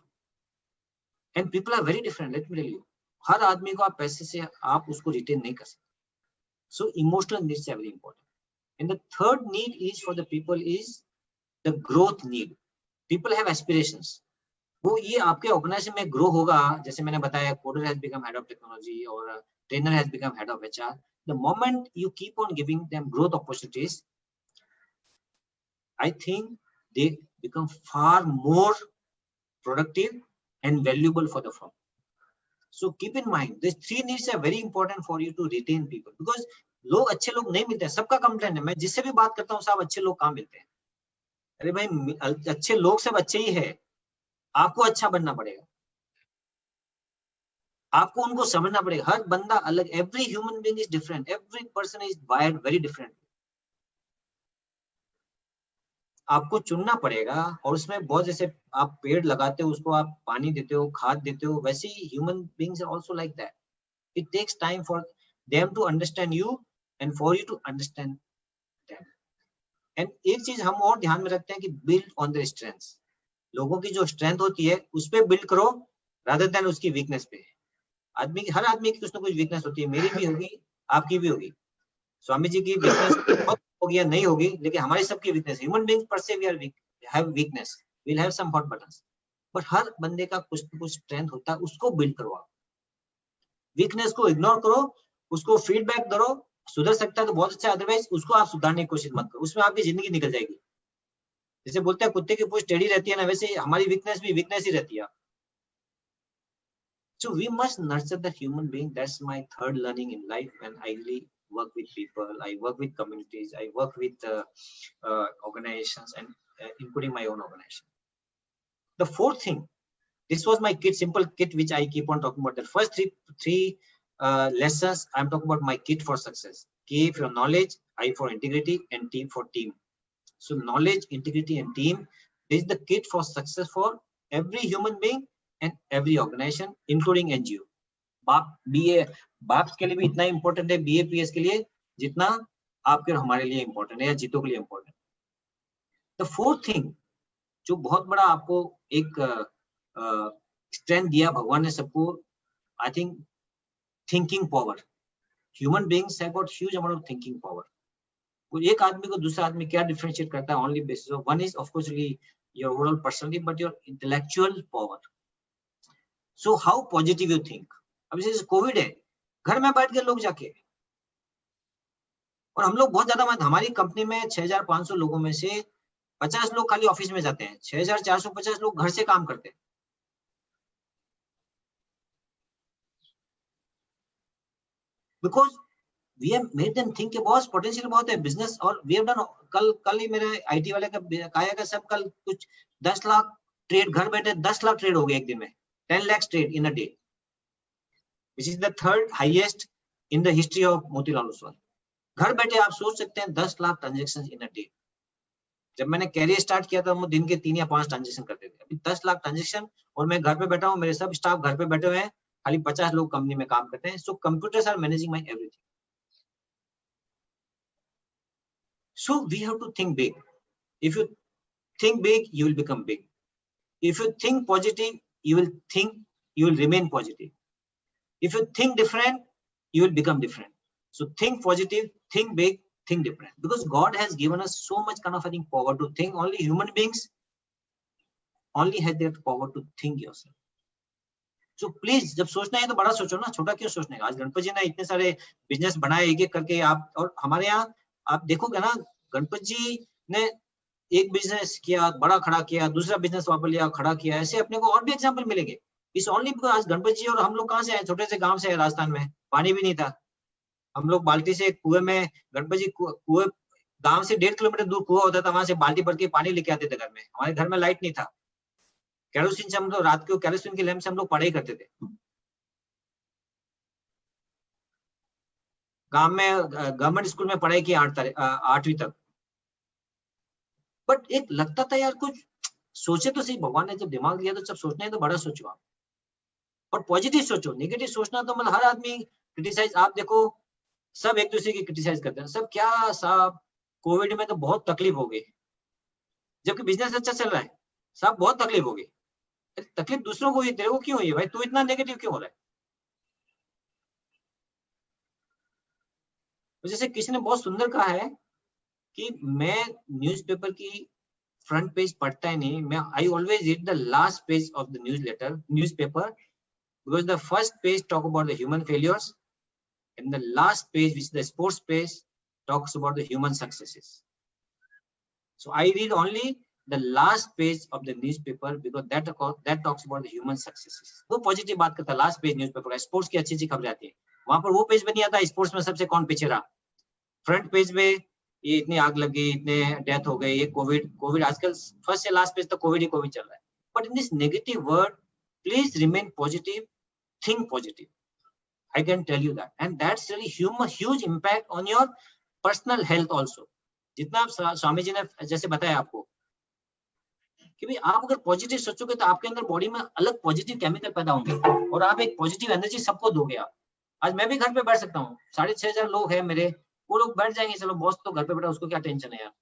[SPEAKER 4] And people are very different. Let me tell you, हर आदमी को आप पैसे से आप उसको रिटेन नहीं कर सकते. So emotional needs are very important. And the third need is for the people is the growth need. People have aspirations. वो ये आपके ऑर्गेनाइजेशन में ग्रो होगा. जैसे मैंने बताया, coder has become head of technology और trainer has become head of HR. The moment you keep on giving them growth opportunities, I think they become far more productive and valuable for the firm. So keep in mind, these 3 needs are very important for you to retain people. Because लोग अच्छे लोग नहीं मिलते हैं. सबका complaint है, मैं जिससे भी बात करता हूँ सब अच्छे लोग कहाँ मिलते हैं. अरे भाई, अच्छे लोग सब अच्छे ही है, आपको अच्छा बनना पड़ेगा, आपको उनको समझना पड़ेगा. हर बंदा अलग. Every human being is different. Every person is wired very different. आपको चुनना पड़ेगा, और उसमें बहुत, जैसे आप पेड़ लगाते हो, उसको आप पानी देते हो, खाद देते हो, वैसे ही human beings are also like that. It takes time for them to understand you and for you to understand them. And एक चीज हम और ध्यान में रखते हैं कि बिल्ड ऑन देयर स्ट्रेंथ्स. लोगों की जो स्ट्रेंथ होती है उस पे बिल्ड करो रादर देन उसकी वीकनेस पे. हर आदमी की कुछ ना कुछ वीकनेस होती है, मेरी भी होगी, आपकी भी होगी, स्वामी जी की वीकनेस बहुत होगी या नहीं होगी, लेकिन हमारी सबकी वीकनेस, ह्यूमन बीइंग्स पर से we are weak, have weakness, we will have some hot buttons, but हर बंदे का कुछ ना कुछ स्ट्रेंथ होता है, उसको बिल्ड करो. आप वीकनेस को इग्नोर करो, उसको फीडबैक करो, सुधर सकता है तो बहुत अच्छा, अदरवाइज उसको आप सुधारने की कोशिश मत करो, उसमें आपकी जिंदगी निकल जाएगी. जैसे बोलते हैं कुत्ते की पूंछ टेढ़ी रहती है ना, वैसे हमारी वीकनेस भी वीकनेस ही रहती है. So we must nurture the human being. That's my third learning in life, and I really work with people, I work with communities, I work with organizations, and including my own organization. The fourth thing, this was my kit, simple kit, which I keep on talking about. The first three lessons, I'm talking about my kit for success. K for knowledge, I for integrity, and T for team. So knowledge, integrity, and team is the kit for success for every human being and every organization, including NGO. बाप के लिए भी इतना important है BAPS के लिए जितना आपके और हमारे लिए इंपॉर्टेंट है, या जीतो के लिए इंपॉर्टेंट. द फोर्थ थिंग जो बहुत बड़ा आपको एक स्ट्रेंथ दिया भगवान ने सबको, I think thinking power. Human beings have got huge amount of thinking power. एक आदमी को दूसरा आदमी क्या डिफरेंशिएट करता है? Only basis of one is of course your overall personality, but your intellectual power. So how positive you think. अब जैसे कोविड है, घर में बैठ के लोग जाके, और हम लोग बहुत ज्यादा, हमारी कंपनी में 6500 लोगों में से 50 लोग खाली ऑफिस में जाते हैं, 6450 लोग घर से काम करते हैं. Because we have made them think कि बहुत पोटेंशियल बहुत है बिजनेस. और we have done, कल ही मेरे IT वाले का कहा कि सब कल कुछ 10 लाख ट्रेड, घर बैठे 10 लाख ट्रेड हो गए एक दिन में, 10 lakh trade in a day, which is the third highest in the history of Motilal Oswal. घर बैठे आप सोच सकते हैं 10 lakh transaction in a day. जब मैंने कैरियर स्टार्ट किया था, हम दिन के 3 या 5 ट्रांजेक्शन करते थे. अभी 10 लाख ट्रांजेक्शन, और मैं घर पे बैठा हूँ, मेरे सब स्टाफ घर पे बैठे हुए हैं, खाली 50 लोग कंपनी में काम करते हैं. So computers are managing my everything. So we have to think big. If you think big, you will become big. If you think positive, you will remain positive. If you think different, you will become different. So think positive, think big, think different. Because God has given us so much kind of, I think, power to think. Only human beings only have that power to think yourself. So please, जब सोचना है तो बड़ा सोचो ना, छोटा क्यों सोचने का? आज गणपत जी ने इतने सारे बिजनेस बनाए एक एक करके. आप और हमारे यहाँ आप देखोगे ना, गणपत जी ने एक बिजनेस किया, बड़ा खड़ा किया, दूसरा बिजनेस वापस लिया, खड़ा किया. ऐसे अपने को और भी एग्जांपल मिलेंगे. इस ओनली बिकॉज आज गणपत जी और हम लोग कहाँ से आए? छोटे से गांव से, राजस्थान में पानी भी नहीं था. हम लोग बाल्टी से कुएं में, गणपत जी कुएं, गांव से 1.5 किलोमीटर दूर कुआं होता था, वहां से बाल्टी भर के पानी लेके आते थे घर में. हमारे घर में लाइट नहीं था, केरोसिन से हम लोग रात को केरोसिन की लैंप से हम लोग पढ़ाई करते थे. गांव में गवर्नमेंट स्कूल में पढ़ाई की 8वीं तक. बट एक लगता था यार कुछ सोचे तो सही. भगवान ने जब दिमाग दिया तो जब सोचना है तो बड़ा सोचो आप, और पॉजिटिव सोचो. नेगेटिव सोचना तो मतलब हर आदमी क्रिटिसाइज. आप देखो सब एक दूसरे की क्रिटिसाइज करते हैं. सब क्या साहब, कोविड में तो बहुत तकलीफ हो गई, जबकि बिजनेस अच्छा चल रहा है. साहब बहुत तकलीफ हो गई. तकलीफ दूसरों को हुई, तेरे को क्यों हुई है भाई? तू इतना नेगेटिव क्यों हो रहा है? जैसे किसी ने बहुत सुंदर कहा है कि मैं न्यूज़पेपर की फ्रंट पेज पढ़ता ही नहीं, मैं I always read the last page of the newspaper, because the first page talk about the human failures and the last page, which is the sports page, talks about the human successes. So I read only the last page of the newspaper because that talks about the human successes. वो positive बात करता है. Last page newspaper का sports की अच्छी अच्छी खबरें आती है, वहां पर वो पेज में नहीं आता स्पोर्ट्स में सबसे कौन पीछे रहा. फ्रंट पेज में ये इतनी आग लग गई, इतने डेथ हो गए, ये कोविड आजकल फर्स्ट से लास्ट पेज तक कोविड ही कोविड चल रहा है. But in this negative word, please remain positive, think positive. I can tell you that, and that's really huge impact on your personal health also. जितना आप स्वामी जी ने जैसे बताया आपको,
[SPEAKER 5] कि भाई आप अगर पॉजिटिव सोचोगे तो आपके अंदर बॉडी में अलग पॉजिटिव केमिकल पैदा होंगे और आप एक पॉजिटिव एनर्जी सबको दोगे। आप आज मैं भी घर पे बैठ सकता हूँ, 6,500 लोग हैं मेरे, वो लोग बैठ जाएंगे, चलो बॉस तो घर पे बैठा, उसको क्या टेंशन है यार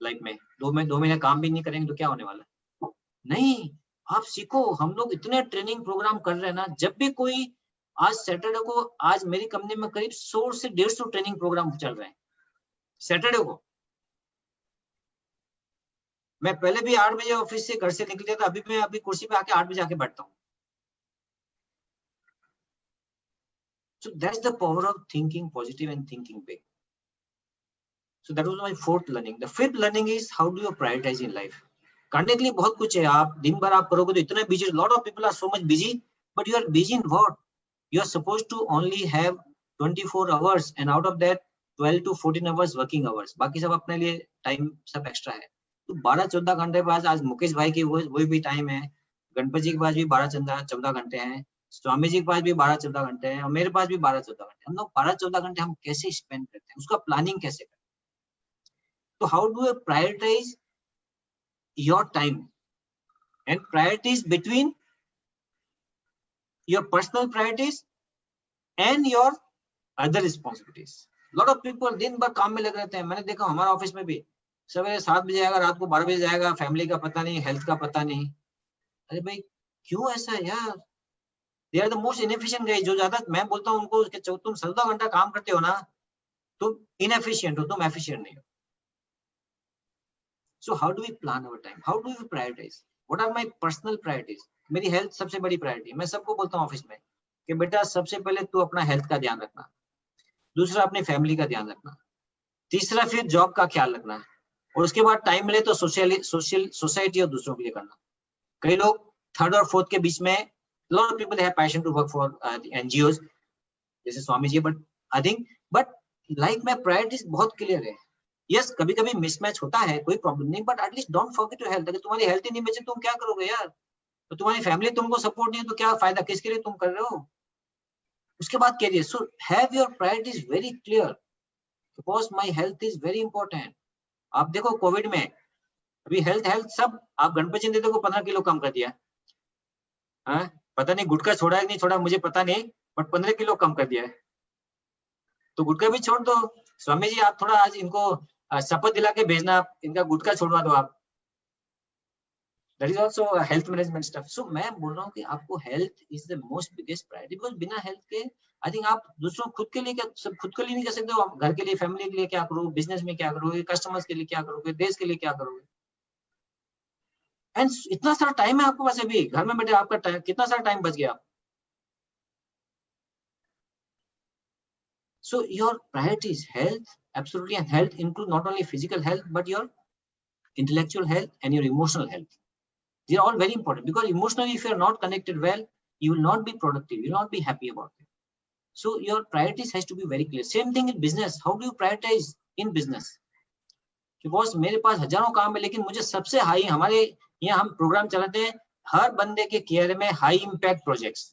[SPEAKER 5] लाइफ में, 2 महीने काम भी नहीं करेंगे तो क्या होने वाला है। नहीं, आप सीखो। हम लोग इतने ट्रेनिंग प्रोग्राम कर रहे हैं ना, जब भी कोई, आज सैटरडे को, आज मेरी कंपनी में करीब 100 से 150 ट्रेनिंग प्रोग्राम चल रहे हैं सैटरडे को। मैं पहले भी 8 बजे ऑफिस से, घर से निकल था, अभी मैं अभी कुर्सी पे आके 8 बजे आके बैठता हूँ। So that's the power of thinking positive and thinking big. So that was my 4th learning. The 5th learning is how do you prioritize in life. करने के लिए बहुत कुछ है, आप दिन भर आप करोगे तो इतना busy, lot of people are so much busy, but you are busy in what? You are supposed to only have 24 hours and out of that 12 to 14 hours working hours. बाकी सब अपने लिए टाइम सब एक्स्ट्रा है। तो 12-14 घंटे के पास आज मुकेश भाई की वही भी टाइम है, गणपति जी के पास भी 12-14 घंटे हैं, स्वामी जी के पास भी 12-14 घंटे हैं और मेरे पास भी 12-14 घंटे। हम लोग 12-14 घंटे हम कैसे स्पेंड करते हैं, उसका प्लानिंग कैसे करते हैं। तो how do you prioritise your time and priorities between your personal priorities and your other responsibilities. Lot of people दिन भर काम में लगे रहते हैं। मैंने देखा हमारा ऑफिस में भी सवेरे 7 बजे आएगा, रात को 12 बजे जाएगा, फैमिली का पता नहीं, हेल्थ का पता नहीं। अरे भाई क्यों ऐसा है यार? They are the most inefficient guys. जो ज्यादा, मैं बोलता हूँ उनको कि तुम 14 घंटा काम करते हो ना, तुम इनएफिशिएंट हो, तुम एफिशिएंट नहीं हो। So how do we plan our time, how do we prioritise, what are my personal priorities. मेरी हेल्थ सबसे बड़ी प्रायोरिटी। मैं सबको बोलता हूँ ऑफिस में कि बेटा सबसे पहले तू अपना हेल्थ का ध्यान रखना, दूसरा अपनी फैमिली का ध्यान रखना, तीसरा फिर जॉब का ख्याल रखना, और उसके बाद टाइम मिले तो सोसाइटी और दूसरों के लिए करना। कई लोग 3rd और 4th के बीच में, lot of people have passion to work for NGOs जैसे Swami ji, but I think like my priorities बहुत clear है। yes, कभी कभी मिसमैच होता है, कोई प्रॉब्लम नहीं, but at least don't forget your health। अगर तुम्हारी हेल्थ ही नहीं बचे तुम क्या करोगे यार? तो तुम्हारी फैमिली तुमको सपोर्ट नहीं है तो क्या फायदा, किसके लिए तुम कर रहे हो? उसके बाद career. So have your priorities very clear, because my health is very important. आप देखो कोविड में अभी हेल्थ सब, आप गणपति जी को 15 किलो कम कर दिया, हाँ? पता नहीं गुटखा छोड़ा है नहीं छोड़ा मुझे पता नहीं, बट 15 किलो कम कर दिया है। तो गुटखा भी छोड़ दो। स्वामी जी आप थोड़ा आज इनको शपथ दिला के भेजना, इनका गुटखा छोड़वा दो आप। That is also health management stuff. So मैं बोल रहा हूँ कि आपको health is the most biggest priority, because बिना हेल्थ के आई थिंक आप दूसरों खुद के लिए क्या, सब खुद के लिए नहीं कर सकते हो। आप घर के लिए, फैमिली के लिए क्या करोगे, बिजनेस में क्या करोगे, कस्टमर्स के लिए क्या करोगे, देश के लिए क्या करोगे। एंड इतना सारा टाइम है आपके पास, अभी घर में बैठे आपका टाइम, कितना सारा टाइम बच गया। So your priority is health, absolutely, and health include not only physical health but your intellectual health and your emotional health. They are all very important, because emotionally if you are not connected well, you will not be productive, you will not be happy about it. So your priorities has to be very clear. Same thing in business. How do you prioritize in business? Because मेरे पास हजारों काम है, लेकिन मुझे सबसे high, हमारे यहाँ हम प्रोग्राम चलाते हैं हर बंदे के केयर में high impact projects.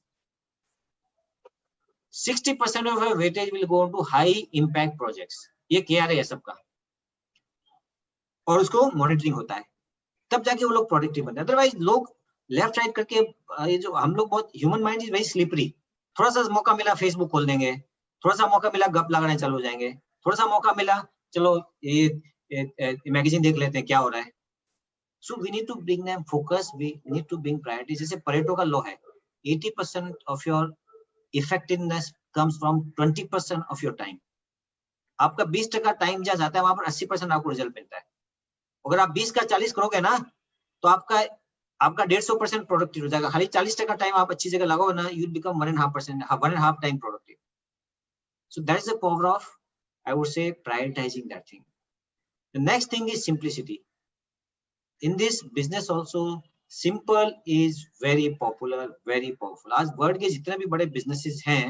[SPEAKER 5] 60% of our weightage will go into high impact projects. ये केयर है सबका, और उसको मॉनिटरिंग होता है, तब जाके वो लोग प्रोडक्टिव बनते हैं। अदरवाइज लोग लेफ्ट राइट करके, ये जो हम लोग बहुत, human mind is very slippery. थोड़ा सा मौका मिला फेसबुक खोल देंगे, थोड़ा सा मौका मिला गप लगाने चालू हो जाएंगे, थोड़ा सा मौका मिला चलो ये मैगजीन देख लेते हैं क्या हो रहा है। So we need to bring them focus, we need to bring priorities. जैसे परेटो का लॉ है, 80% of your effectiveness comes from 20% of your time. आपका 20% टाइम जहाँ जाता है वहां पर 80% आपको रिजल्ट मिलता है। अगर आप 20 का 40 करोगे ना तो आपका 150% प्रोडक्टिव हो जाएगा। खाली 40% टाइम आप अच्छी जगह लगाओ ना, you become 1.5% time productive. So that is the power of, I would say, prioritizing that thing. The next thing is simplicity. In this business also, simple is very popular, very powerful. आज world के जितने भी बड़े businesses हैं,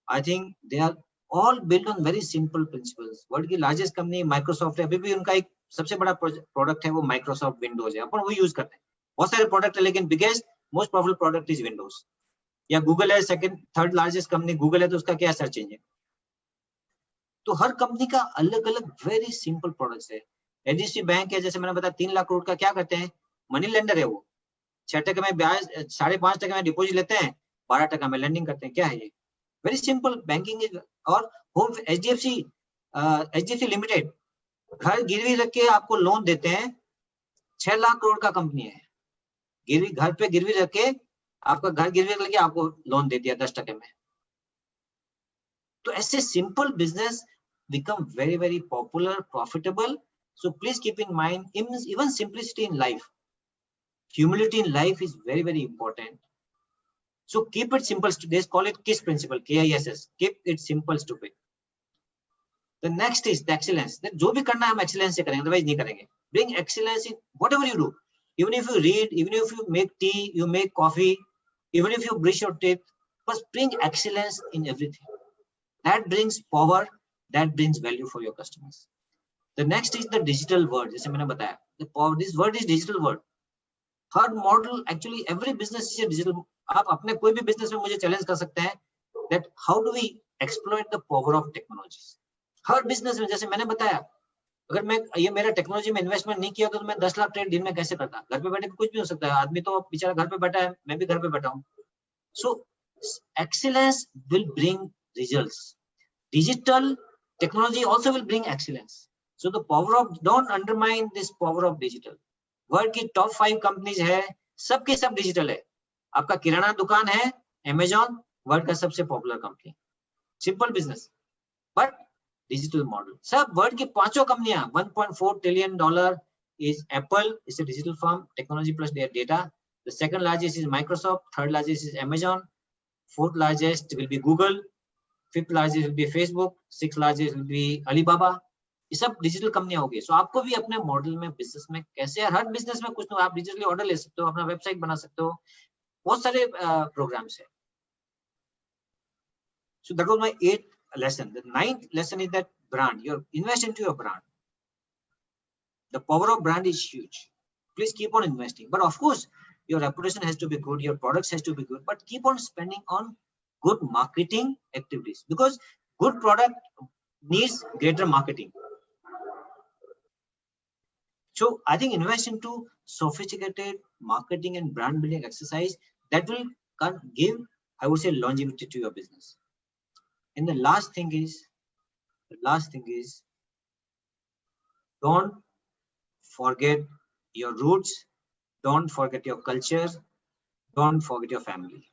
[SPEAKER 5] I think they are all built on very simple principles. World की largest company Microsoft है, अभी भी उनका एक सबसे बड़ा प्रोडक्ट है वो माइक्रोसॉफ्ट विंडोज है, अपन वो यूज करते हैं। बहुत सारे प्रोडक्ट है लेकिन biggest most powerful product is Windows. या गूगल है, second third largest company Google है, तो उसका क्या सर्च इंजन। तो हर कंपनी का अलग अलग वेरी सिंपल प्रोडक्ट्स है। एचडीएफसी बैंक है, जैसे मैंने बताया 3 लाख करोड़ का क्या करते हैं, मनी लेंडर है वो, 6% में ब्याज, 5.5% में डिपॉजिट लेते हैं, 12% में लेंडिंग करते हैं। क्या है ये? Very simple banking. और होम HDFC लिमिटेड घर गिरवी रख के आपको लोन देते हैं, 6 लाख करोड़ का कंपनी है, घर पे गिरवी रख के आपका घर गिरवी रख के आपको लोन दे दिया 10% में। तो ऐसे simple business become very, very popular, profitable. So please keep in mind, even simplicity in life, humility in life is very, very important. So keep it simple. They call it KISS principle, KISS. Keep it simple, stupid. The next is the excellence. जो भी करना है हम excellence से करेंगे, otherwise नहीं करेंगे. Bring excellence in whatever you do. Even if you read, even if you make tea, you make coffee, even if you brush your teeth, but bring excellence in everything. That brings power. That brings value for your customers. The next is the digital world. जैसे मैंने बताया, this word is digital world. Third model, actually every business is a digital. आप अपने कोई भी business में मुझे challenge कर सकते हैं that how do we exploit the power of technologies. Her business में जैसे मैंने बताया, अगर मैं ये मेरा टेक्नोलॉजी में इन्वेस्टमेंट नहीं किया तो मैं 10 लाख ट्रेड दिन में कैसे करता? घर पे बैठे कुछ भी हो सकता है, आदमी तो बेचारा घर पे बैठा है, मैं भी घर पे बैठा हूँ. So excellence will bring results. Digital technology also will bring excellence. So the power of, don't undermine this power of digital. World की टॉप 5 कंपनीज है, सबके सब डिजिटल है. आपका किराना दुकान है, Amazon वर्ल्ड का सबसे popular company, simple business but digital model. सब वर्ल्ड की 5 कंपनियां, $1.4 trillion is Apple, is a digital firm, technology plus their data. The second largest is Microsoft, third largest is Amazon, fourth largest will be Google, fifth largest will be Facebook, sixth largest will be Alibaba. ये सब digital कंपनियां होगी. सो आपको भी अपने model में, business में कैसे, हर बिजनेस में कुछ ना आप डिजिटली ऑर्डर ले सकते हो, अपना वेबसाइट बना सकते हो, बहुत सारे प्रोग्राम्स है. So that was my 8th lesson. The 9th lesson is that brand. You invest into your brand. The power of brand is huge. Please keep on investing. But of course, your reputation has to be good, your products has to be good, but keep on spending on good marketing activities, because good product needs greater marketing. So I think invest into sophisticated marketing and brand building exercise that will give, I would say, longevity to your business. And the last thing is, don't forget your roots, don't forget your culture, don't forget your family.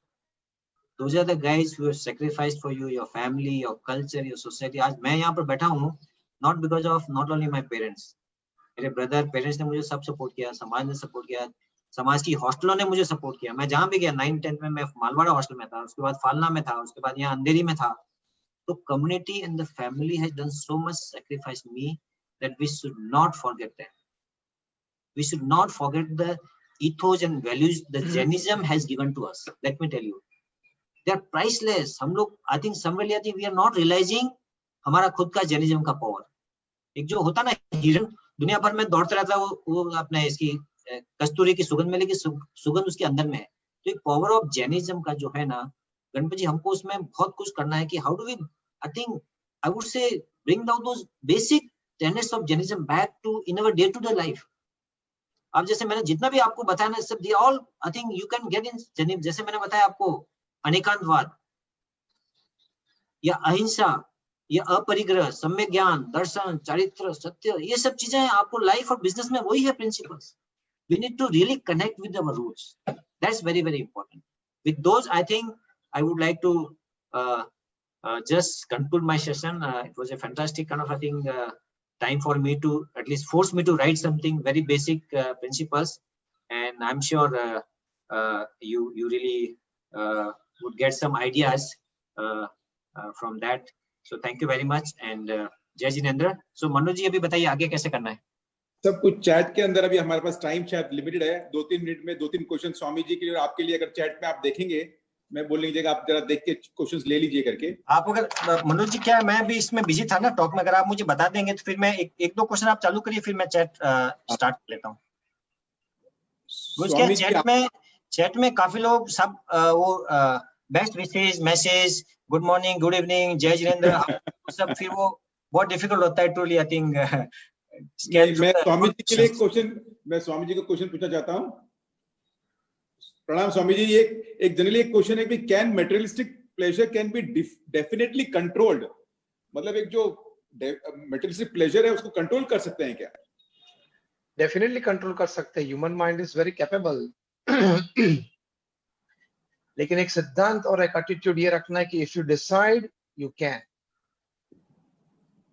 [SPEAKER 5] Those are the guys who have sacrificed for you, your family, your culture, your society. आज मैं यहाँ पर बैठा हूँ not because of not only my parents. मेरे brother, parents ने मुझे सब सपोर्ट किया, समाज ने सपोर्ट किया, समाज की हॉस्टलों ने मुझे सपोर्ट किया. मैं जहाँ भी गया 9th-10th में मैं मालवाड़ा हॉस्टल में था, उसके बाद फालना में था, उसके बाद यहाँ अंधेरी में था. तो community and the family has done so much sacrifice me that we should not forget that. We should not forget the ethos and values the Jainism has given to us. Let me tell you, they are priceless. हम लोग, I think somewhere I think we are not realizing हमारा खुद का Jainism का power. एक जो होता ना हिरन दुनिया भर में दौड़ता रहता है, वो अपने इसकी कस्तूरी की सुगंध में, लेकिन सुगंध उसके अंदर में है. तो एक पावर ऑफ जैनिज्म का जो है ना गणपति जी, हमको उसमें बहुत कुछ करना है कि how do we, I think I would say bring down those basic tenets of Jainism back to in our day to day life. अब जैसे मैंने जितना भी आपको बताया ना, सब they all I think you can get in Jainism. जैसे मैंने बताया आपको अनेकांतवाद या अहिंसा या अपरिग्रह, सम्य ज्ञान, दर्शन, चारित्र, सत्य, ये सब चीजें आपको लाइफ और बिजनेस में वही है principles. We need to really connect with our roots. That's very very important. With those I think I would like to just conclude my session. It was a fantastic kind of, I think, time for me to at least force me to write something very basic principles, and I'm sure you really would get some ideas from that. So thank you very much and जय Jinendra. So Manoj ji अभी बताइए आगे कैसे करना है.
[SPEAKER 1] सब कुछ chat के अंदर. अभी हमारे पास टाइम शायद लिमिटेड है, 2-3 मिनट में 2-3 क्वेश्चन स्वामी जी के लिए और आपके लिए. अगर चैट में आप देखेंगे, मैं बोल लीजिएगा, आप जरा देख के क्वेश्चंस ले लीजिए करके. आप
[SPEAKER 5] अगर मनोज जी, क्या मैं भी इसमें बिजी था ना टॉक में, अगर आप मुझे बता देंगे तो फिर मैं एक दो क्वेश्चन आप चालू करिए, फिर मैं चैट स्टार्ट कर लेता हूँ. चैट में काफी लोग सब वो best wishes, message, good morning, good evening, जय जिनेंद्र, सब फिर वो बहुत डिफिकल्ट होता है ट्रूली. आई थिंक
[SPEAKER 1] मैं स्वामी जी के लिए स्वामी जी को क्वेश्चन पूछना चाहता हूँ। प्रणाम स्वामी जी, एक जनरली एक क्वेश्चन है कि can materialistic pleasure can be definitely controlled, मतलब एक जो मटेरियलिस्टिक प्लेजर है उसको कंट्रोल कर सकते हैं क्या?
[SPEAKER 3] डेफिनेटली कंट्रोल कर सकते हैं, human mind is very capable. लेकिन एक सिद्धांत और एक एटीट्यूड ये रखना है कि if you decide you can,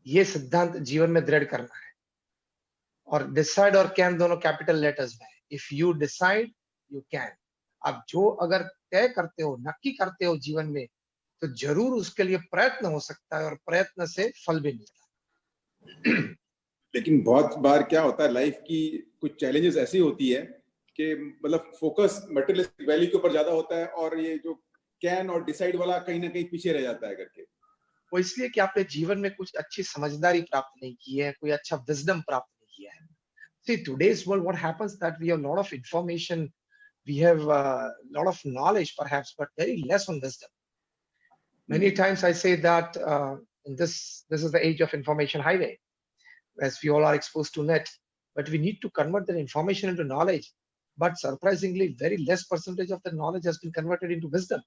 [SPEAKER 3] ये सिद्धांत जीवन में दृढ़ करना है। और डिसाइड और कैन दोनों कैपिटल लेटर्स में है। If you decide you can, आप जो अगर तय करते हो, नक्की करते हो जीवन में, तो जरूर उसके लिए प्रयत्न हो सकता है और प्रयत्न से फल भी मिलता है।
[SPEAKER 1] लेकिन बहुत बार क्या होता है, लाइफ की कुछ चैलेंजेस ऐसी होती है कि मतलब फोकस मटेरियलिस्टिक वैल्यू के ऊपर ज्यादा होता है और ये जो कैन और डिसाइड वाला कहीं ना कहीं पीछे रह जाता है करके।
[SPEAKER 3] वो इसलिए कि आपने जीवन में कुछ अच्छी समझदारी प्राप्त नहीं की है, कोई अच्छा विजडम प्राप्त नहीं किया है। See, today's world, what happens that we have a lot of information, we have a lot of knowledge perhaps, but very less on wisdom. Many times I say that this is the age of information highway, as we all are exposed to net, but we need to convert that information into knowledge. But surprisingly, very less percentage of the knowledge has been converted into wisdom.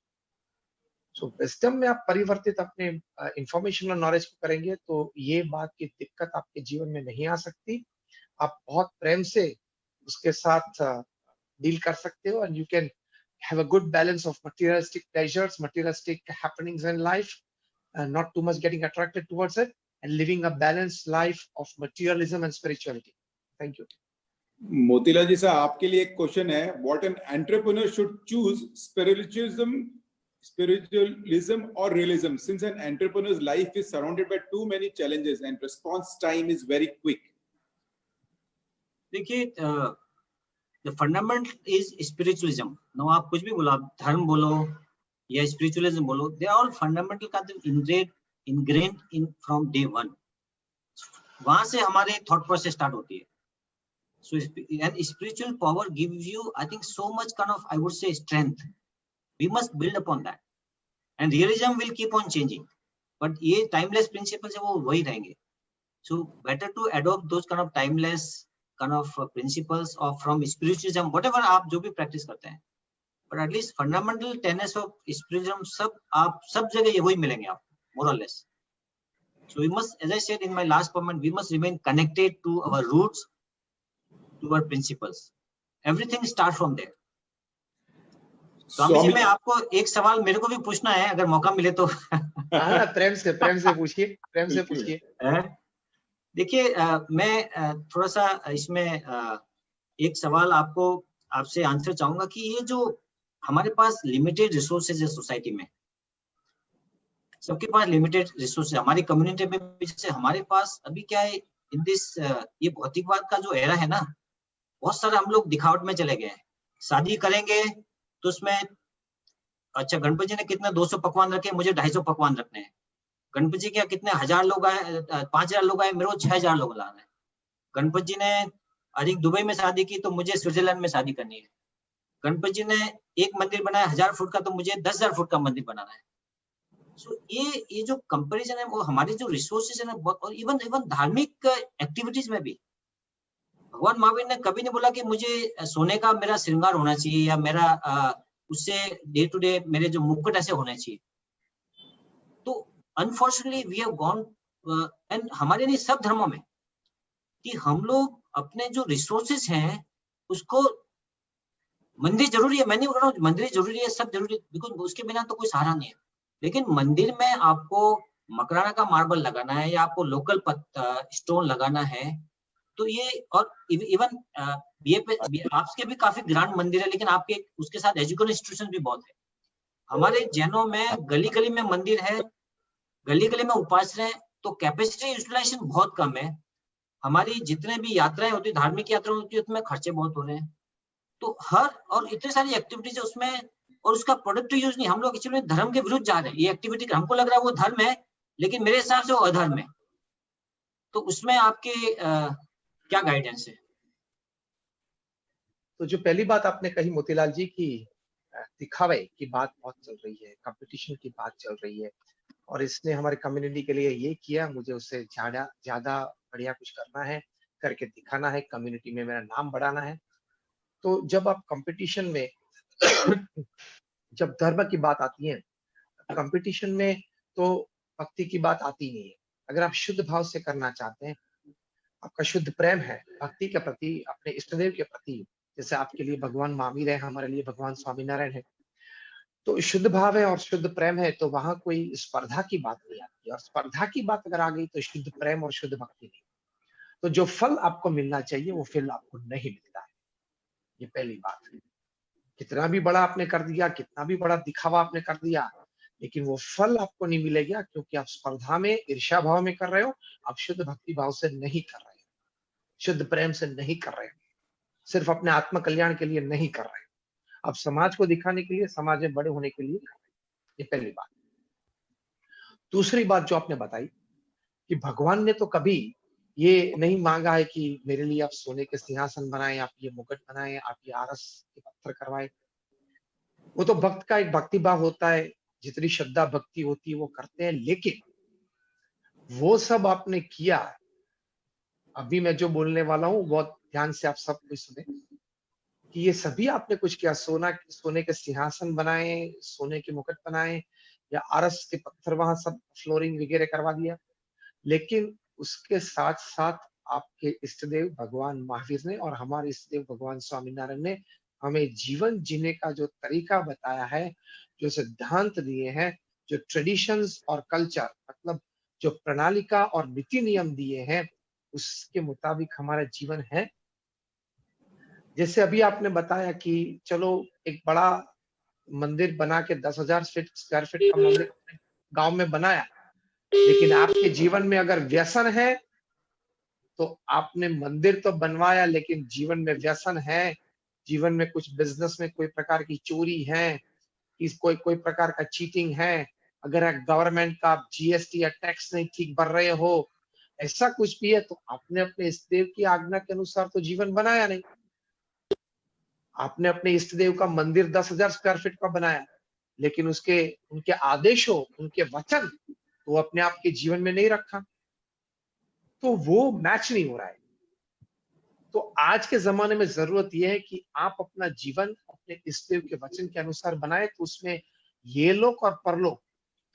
[SPEAKER 3] So wisdom में आप परिवर्तित अपने information और knowledge को करेंगे तो ये बात की दिक्कत आपके जीवन में नहीं आ सकती। आप बहुत प्रेम से उसके साथ डील कर सकते हो, and you can have a good balance of materialistic pleasures, materialistic happenings in life, and not too much getting attracted towards it, and living a balanced life of materialism and spirituality. Thank you.
[SPEAKER 1] Motilal ji साहब, आपके लिए एक question है, what an entrepreneur should choose, spiritualism or realism, since an entrepreneur's life is surrounded by too many challenges and response time is very quick?
[SPEAKER 5] देखिए, the fundamental is spiritualism. Now आप कुछ भी बोलो, आप धर्म बोलो या spiritualism बोलो, they are all fundamental concepts ingrained in from day one. वहां से हमारे thought process start होती है. So and spiritual power gives you, I think, so much kind of, I would say, strength. We must build upon that. And realism will keep on changing. But ये timeless principles है वो वही रहेंगे. So better to adopt those kind of timeless kind of principles of from spiritualism, whatever आप जो भी practice करते हैं. But at least fundamental tenets of spiritualism सब जगह ये वही मिलेंगे आप, more or less. So we must, as I said in my last comment, we must remain connected to our roots, to our principles. Everything starts from there. Swami ji, मैं आपको एक सवाल मेरे को भी पूछना है, अगर मौका मिले तो।
[SPEAKER 3] प्रेम से पूछिए।
[SPEAKER 5] देखिए, मैं थोड़ा सा इसमें एक सवाल आपसे आंसर चाहूंगा कि ये जो हमारे पास लिमिटेड रिसोर्सेज है सोसाइटी में, सबके पास लिमिटेड रिसोर्सेज, हमारी कम्युनिटी में भी, जैसे हमारे पास अभी क्या है, इन दिस ये भौतिकवाद का जो एरा है ना, बहुत सारे हम लोग दिखावट में चले गए हैं। शादी करेंगे तो उसमें अच्छा गणपति जी ने कितने 200 पकवान रखे, मुझे 250 पकवान रखने हैं। गणपति जी के कितने 1000 लोग आए, 5000 लोग आए, मेरे को 6000 लोग लाना है। गणपति जी ने आई थिंक दुबई में शादी की तो मुझे स्विट्जरलैंड में शादी करनी है। गणपति जी ने एक मंदिर बनाया 1000 फुट का तो मुझे 10000 फुट का मंदिर बनाना है। सो ये जो कंपैरिजन है वो हमारे जो रिसोर्सेज है ना, बहुत, और इवन धार्मिक एक्टिविटीज में भी भगवान महावीर ने कभी नहीं बोला कि मुझे सोने का मेरा श्रृंगार होना चाहिए या मेरा उससे डे टू डे मेरे जो मुकुट ऐसे होने चाहिए। तो unfortunately we have gone and हमारे नहीं सब धर्मों में कि हम लोग अपने जो रिसोर्सेज हैं उसको, मंदिर जरूरी है, मैं नहीं बोल रहा हूँ मंदिर जरूरी है, सब जरूरी है, बिकॉज उसके बिना तो कोई सहारा नहीं है। लेकिन मंदिर में आपको मकराना का मार्बल लगाना है या आपको लोकल स्टोन लगाना है, तो ये, और इवन आपके भी काफी ग्रांड मंदिर है, लेकिन आपके उसके साथ एजुकेशन इंस्टीट्यूशन भी बहुत है। हमारे जैनों में गली गली में मंदिर है, गली गली में उपासना है, तो कैपेसिटी यूटिलाइजेशन बहुत कम है। हमारी जितने भी यात्राएं होती है, धार्मिक यात्राएं होती है, उसमें खर्चे बहुत हो रहे हैं। तो और इतनी सारी एक्टिविटीज है उसमें, और उसका प्रोडक्टिव यूज नहीं। हम लोग एक्चुअली धर्म के विरुद्ध जा रहे हैं। ये एक्टिविटी हमको लग रहा है वो धर्म है, लेकिन मेरे हिसाब से वो अधर्म है। तो उसमें आपके क्या गाइडेंस है?
[SPEAKER 3] तो जो पहली बात आपने कही मोतीलाल जी की, दिखावे की बात बहुत चल रही है, कंपटीशन की बात चल रही है, और इसने हमारे कम्युनिटी के लिए ये किया, मुझे उससे ज्यादा बढ़िया कुछ करना है, करके दिखाना है, कम्युनिटी में मेरा नाम बढ़ाना है। तो जब आप कंपटीशन में जब धर्म की बात आती है, कंपटीशन में तो भक्ति की बात आती नहीं है। अगर आप शुद्ध भाव से करना चाहते हैं, आपका शुद्ध प्रेम है भक्ति के प्रति, अपने इष्टदेव के प्रति, जैसे आपके लिए भगवान महावीर है, हमारे लिए भगवान स्वामीनारायण है, तो शुद्ध भाव है और शुद्ध प्रेम है, तो वहां कोई स्पर्धा की बात नहीं आती। और स्पर्धा की बात अगर आ गई तो शुद्ध प्रेम और शुद्ध भक्ति नहीं। तो जो फल आपको मिलना चाहिए वो फल आपको नहीं मिलता है। ये पहली बात है। कितना भी बड़ा आपने कर दिया, कितना भी बड़ा दिखावा आपने कर दिया, लेकिन वो फल आपको नहीं मिलेगा, क्योंकि आप स्पर्धा में, ईर्ष्या भाव में कर रहे हो। आप शुद्ध भक्ति भाव से नहीं कर रहे हो, शुद्ध प्रेम से नहीं कर रहे हो, सिर्फ अपने आत्म कल्याण के लिए नहीं कर रहे हो, आप समाज को दिखाने के लिए, समाज में बड़े होने के लिए कर रहे हो। ये पहली बात। दूसरी बात जो आपने बताई कि भगवान ने तो कभी ये नहीं मांगा है कि मेरे लिए आप सोने के सिंहासन बनाएं, आप ये मुकुट बनाएं, आप ये आरस के पत्थर करवाएं। वो तो भक्त का एक भक्ति भाव होता है, जितनी श्रद्धा भक्ति होती है वो करते हैं। लेकिन वो सब आपने किया, अभी मैं जो बोलने वाला हूँ बहुत ध्यान से आप सब कुछ सुने, कि ये सभी आपने कुछ किया, सोने के सिंहासन बनाए, सोने के मुकुट बनाए, या आरस के पत्थर वहां सब फ्लोरिंग वगैरह करवा दिया। लेकिन उसके साथ साथ आपके इष्टदेव भगवान महावीर ने और हमारे इष्टदेव भगवान स्वामीनारायण ने हमें जीवन जीने का जो तरीका बताया है, जो सिद्धांत दिए हैं, जो ट्रेडिशंस और कल्चर, मतलब जो प्रणालिका और नीति नियम दिए हैं, उसके मुताबिक हमारा जीवन है। जैसे अभी आपने बताया कि चलो एक बड़ा मंदिर बना के 10,000 स्क्वायर फीट का मंदिर गांव में बनाया, लेकिन आपके जीवन में अगर व्यसन है तो आपने मंदिर तो बनवाया, लेकिन जीवन में व्यसन है, जीवन में कुछ बिजनेस में कोई प्रकार की चोरी है, कोई प्रकार का चीटिंग है, अगर गवर्नमेंट का जीएसटी या टैक्स नहीं ठीक भर रहे हो, ऐसा कुछ भी है, तो आपने अपने इष्ट देव की आज्ञा के अनुसार तो जीवन बनाया नहीं। आपने अपने इष्ट देव का मंदिर 10,000 स्क्वायर फीट का बनाया, लेकिन उनके आदेशों, उनके वचन तो अपने आप के जीवन में नहीं रखा, तो वो मैच नहीं हो रहा है। तो आज के जमाने में जरूरत यह है कि आप अपना जीवन अपने इष्ट देव के वचन के अनुसार बनाए, तो उसमें ये लोक और परलोक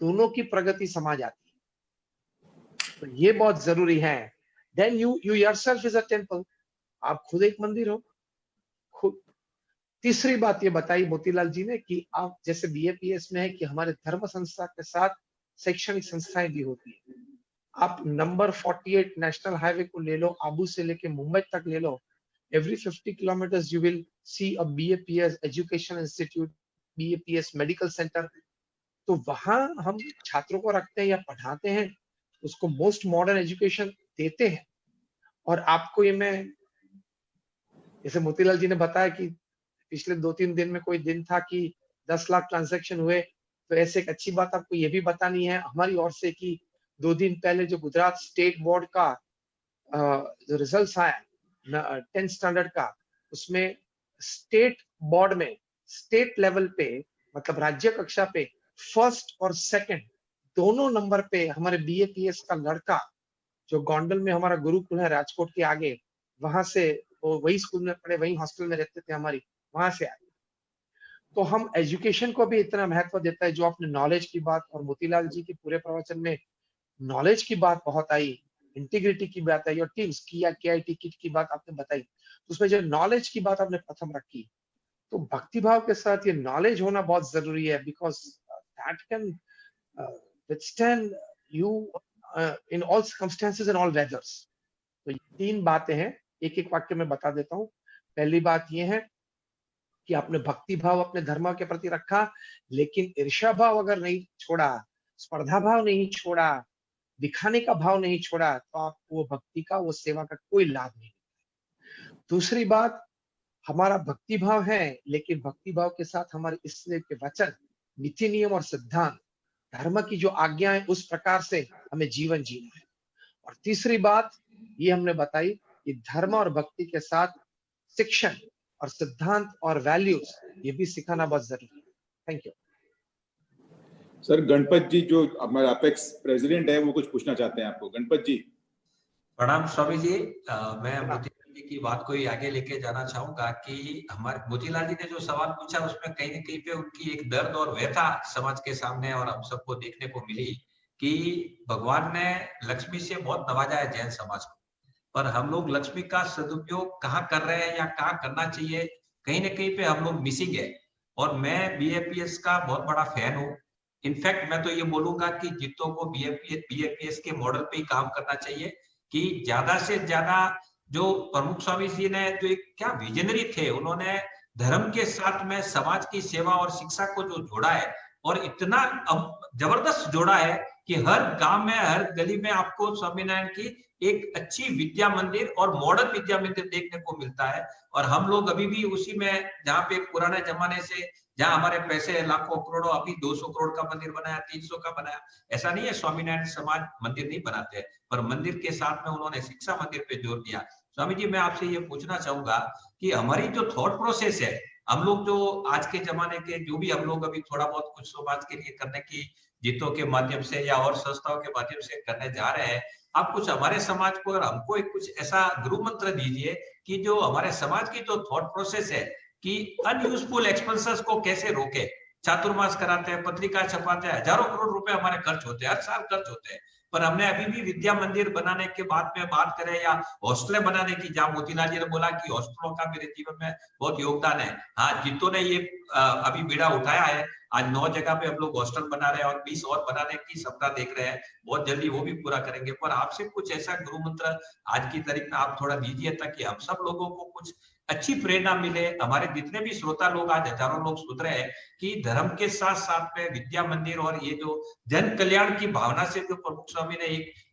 [SPEAKER 3] दोनों की प्रगति समा जाती है। तो ये बहुत जरूरी है। Then you yourself is a temple, आप खुद एक मंदिर हो खुद। तीसरी बात ये बताई मोतीलाल जी ने कि आप जैसे बीएपीएस में है कि हमारे धर्म संस्था के साथ शैक्षणिक संस्थाएं भी होती है। आप नंबर 48 नेशनल हाईवे को ले लो, आबू से लेके मुंबई तक ले लो, every 50 kilometres you will see a BAPS education institute, BAPS medical centre. तो वहां हम छात्रों को रखते हैं या पढ़ाते हैं, उसको मोस्ट मॉडर्न एजुकेशन देते हैं। और आपको ये मैं, जैसे मोतीलाल जी ने बताया कि पिछले 2-3 दिन में कोई दिन था कि 10 लाख ट्रांजैक्शन हुए, तो ऐसे एक अच्छी बात आपको ये भी बतानी है हमारी ओर से कि 2 दिन पहले जो गुजरात स्टेट बोर्ड का जो रिजल्ट आया 10th स्टैंडर्ड का, उसमें स्टेट बोर्ड में स्टेट लेवल पे, मतलब राज्य कक्षा पे फर्स्ट और सेकंड दोनों नंबर पे हमारे बीएपीएस का लड़का, जो गोंडल में हमारा गुरुकुल है राजकोट के आगे, वहां से, वो वही स्कूल में पढ़े, वही हॉस्टल में रहते थे हमारी, वहां से आए। तो हम एजुकेशन को भी इतना महत्व देता है, जो आपने नॉलेज की बात, और मोतीलाल जी के पूरे प्रवचन में नॉलेज की बात बहुत आई, इंटीग्रिटी की बात आई, और टीम्स की या केआईटी किट की बात आपने बताई। तो उसमें जो नॉलेज की बात आपने प्रथम रखी, तो भक्तिभाव के साथ ये नॉलेज होना बहुत जरूरी है, because that can withstand you in all circumstances and all weathers. तो ये 3 बातें हैं, एक एक वाक्य में बता देता हूँ। पहली बात ये है कि आपने भक्ति भाव अपने धर्म के प्रति रखा, लेकिन ईर्ष्या भाव अगर नहीं छोड़ा, स्पर्धा भाव नहीं छोड़ा, दिखाने का भाव नहीं छोड़ा, तो आपको वो भक्ति का, वो सेवा का कोई लाभ नहीं। दूसरी बात, हमारा भक्ति भाव है, लेकिन भक्ति भाव के साथ हमारे ईश्वर के वचन, नीति नियम और सिद्धांत, धर्म की जो आज्ञा है, उस प्रकार से हमें जीवन जीना है। और तीसरी बात ये हमने बताई कि धर्म और भक्ति के साथ शिक्षण और सिद्धांत और वैल्यूज ये भी सिखाना बहुत जरूरी है। Thank you
[SPEAKER 1] sir. Ganpat ji जो हमारे अपेक्स प्रेसिडेंट है, वो कुछ पूछना चाहते हैं आपको। गणपत जी।
[SPEAKER 2] प्रणाम स्वामी जी। मैं मोतीलाल जी की बात को ही आगे लेके जाना चाहूंगा कि हमारे मोतीलाल जी ने जो सवाल पूछा उसमें कहीं न कहीं पे उनकी एक दर्द और व्यथा समाज के सामने और हम सबको देखने को मिली कि भगवान ने लक्ष्मी से बहुत नवाजा है जैन समाज को, पर हम लोग लक्ष्मी का सदुपयोग कहाँ कर रहे हैं या कहाँ करना चाहिए, कहीं न कहीं पे हम लोग मिसिंग है। और मैं बीएपीएस का बहुत बड़ा फैन हूँ। इनफैक्ट मैं तो ये बोलूंगा कि जितनों को बीएपीएस के मॉडल पे ही काम करना चाहिए कि ज्यादा से ज्यादा जो प्रमुख स्वामी जी ने जो एक क्या विजनरी थे, उन्होंने धर्म के साथ में समाज की सेवा और शिक्षा को जो जोड़ा है और इतना जबरदस्त जोड़ा है कि हर गांव में हर गली में आपको स्वामीनारायण की एक अच्छी विद्या मंदिर और मॉडर्न विद्या मंदिर देखने को मिलता है। और हम लोग अभी भी उसी में, जहाँ पे पुराने जमाने से जहाँ हमारे पैसे लाखों करोड़ों, अभी 200 करोड़ का मंदिर बनाया, 300 का बनाया, ऐसा नहीं है स्वामीनारायण समाज मंदिर नहीं बनाते, पर मंदिर के साथ में उन्होंने शिक्षा मंदिर पे जोर दिया। स्वामी जी, मैं आपसे ये पूछना चाहूंगा कि हमारी जो थॉट प्रोसेस है, हम लोग जो आज के जमाने के जो भी हम लोग अभी थोड़ा बहुत कुछ समाज के लिए करने की जितों के माध्यम से या और संस्थाओं के माध्यम से करने जा रहे हैं, आप कुछ हमारे समाज को और हमको एक कुछ ऐसा गुरु मंत्र दीजिए कि जो हमारे समाज की जो थॉट प्रोसेस है कि अनयूजफुल एक्सपेंसेस को कैसे रोके। चातुर्मास कराते हैं, पत्रिका छपाते हैं, हजारों करोड़ रुपए हमारे खर्च होते हैं, हर साल खर्च होते हैं, पर हमने अभी भी विद्या मंदिर बनाने के बाद में बात करें या हॉस्टलें बनाने की, जहां मोतीलाल जी ने बोला कि हॉस्टलों का मेरे जीवन में बहुत योगदान है। हाँ, जितों ने ये अभी बीड़ा उठाया है, आज 9 जगह पे हम लोग हॉस्टल बना रहे हैं और 20 और बनाने की सपना देख रहे हैं, बहुत जल्दी वो भी पूरा करेंगे। पर आपसे कुछ ऐसा गुरु मंत्र आज की तारीख में आप थोड़ा दीजिए ताकि हम सब लोगों को कुछ अच्छी प्रेरणा मिले। हमारे जितने भी श्रोता लोग, आज हजारों लोग सुन रहे हैं कि धर्म के साथ साथ में विद्या मंदिर और ये जो जन कल्याण की भावना से जो प्रमुख स्वामी ने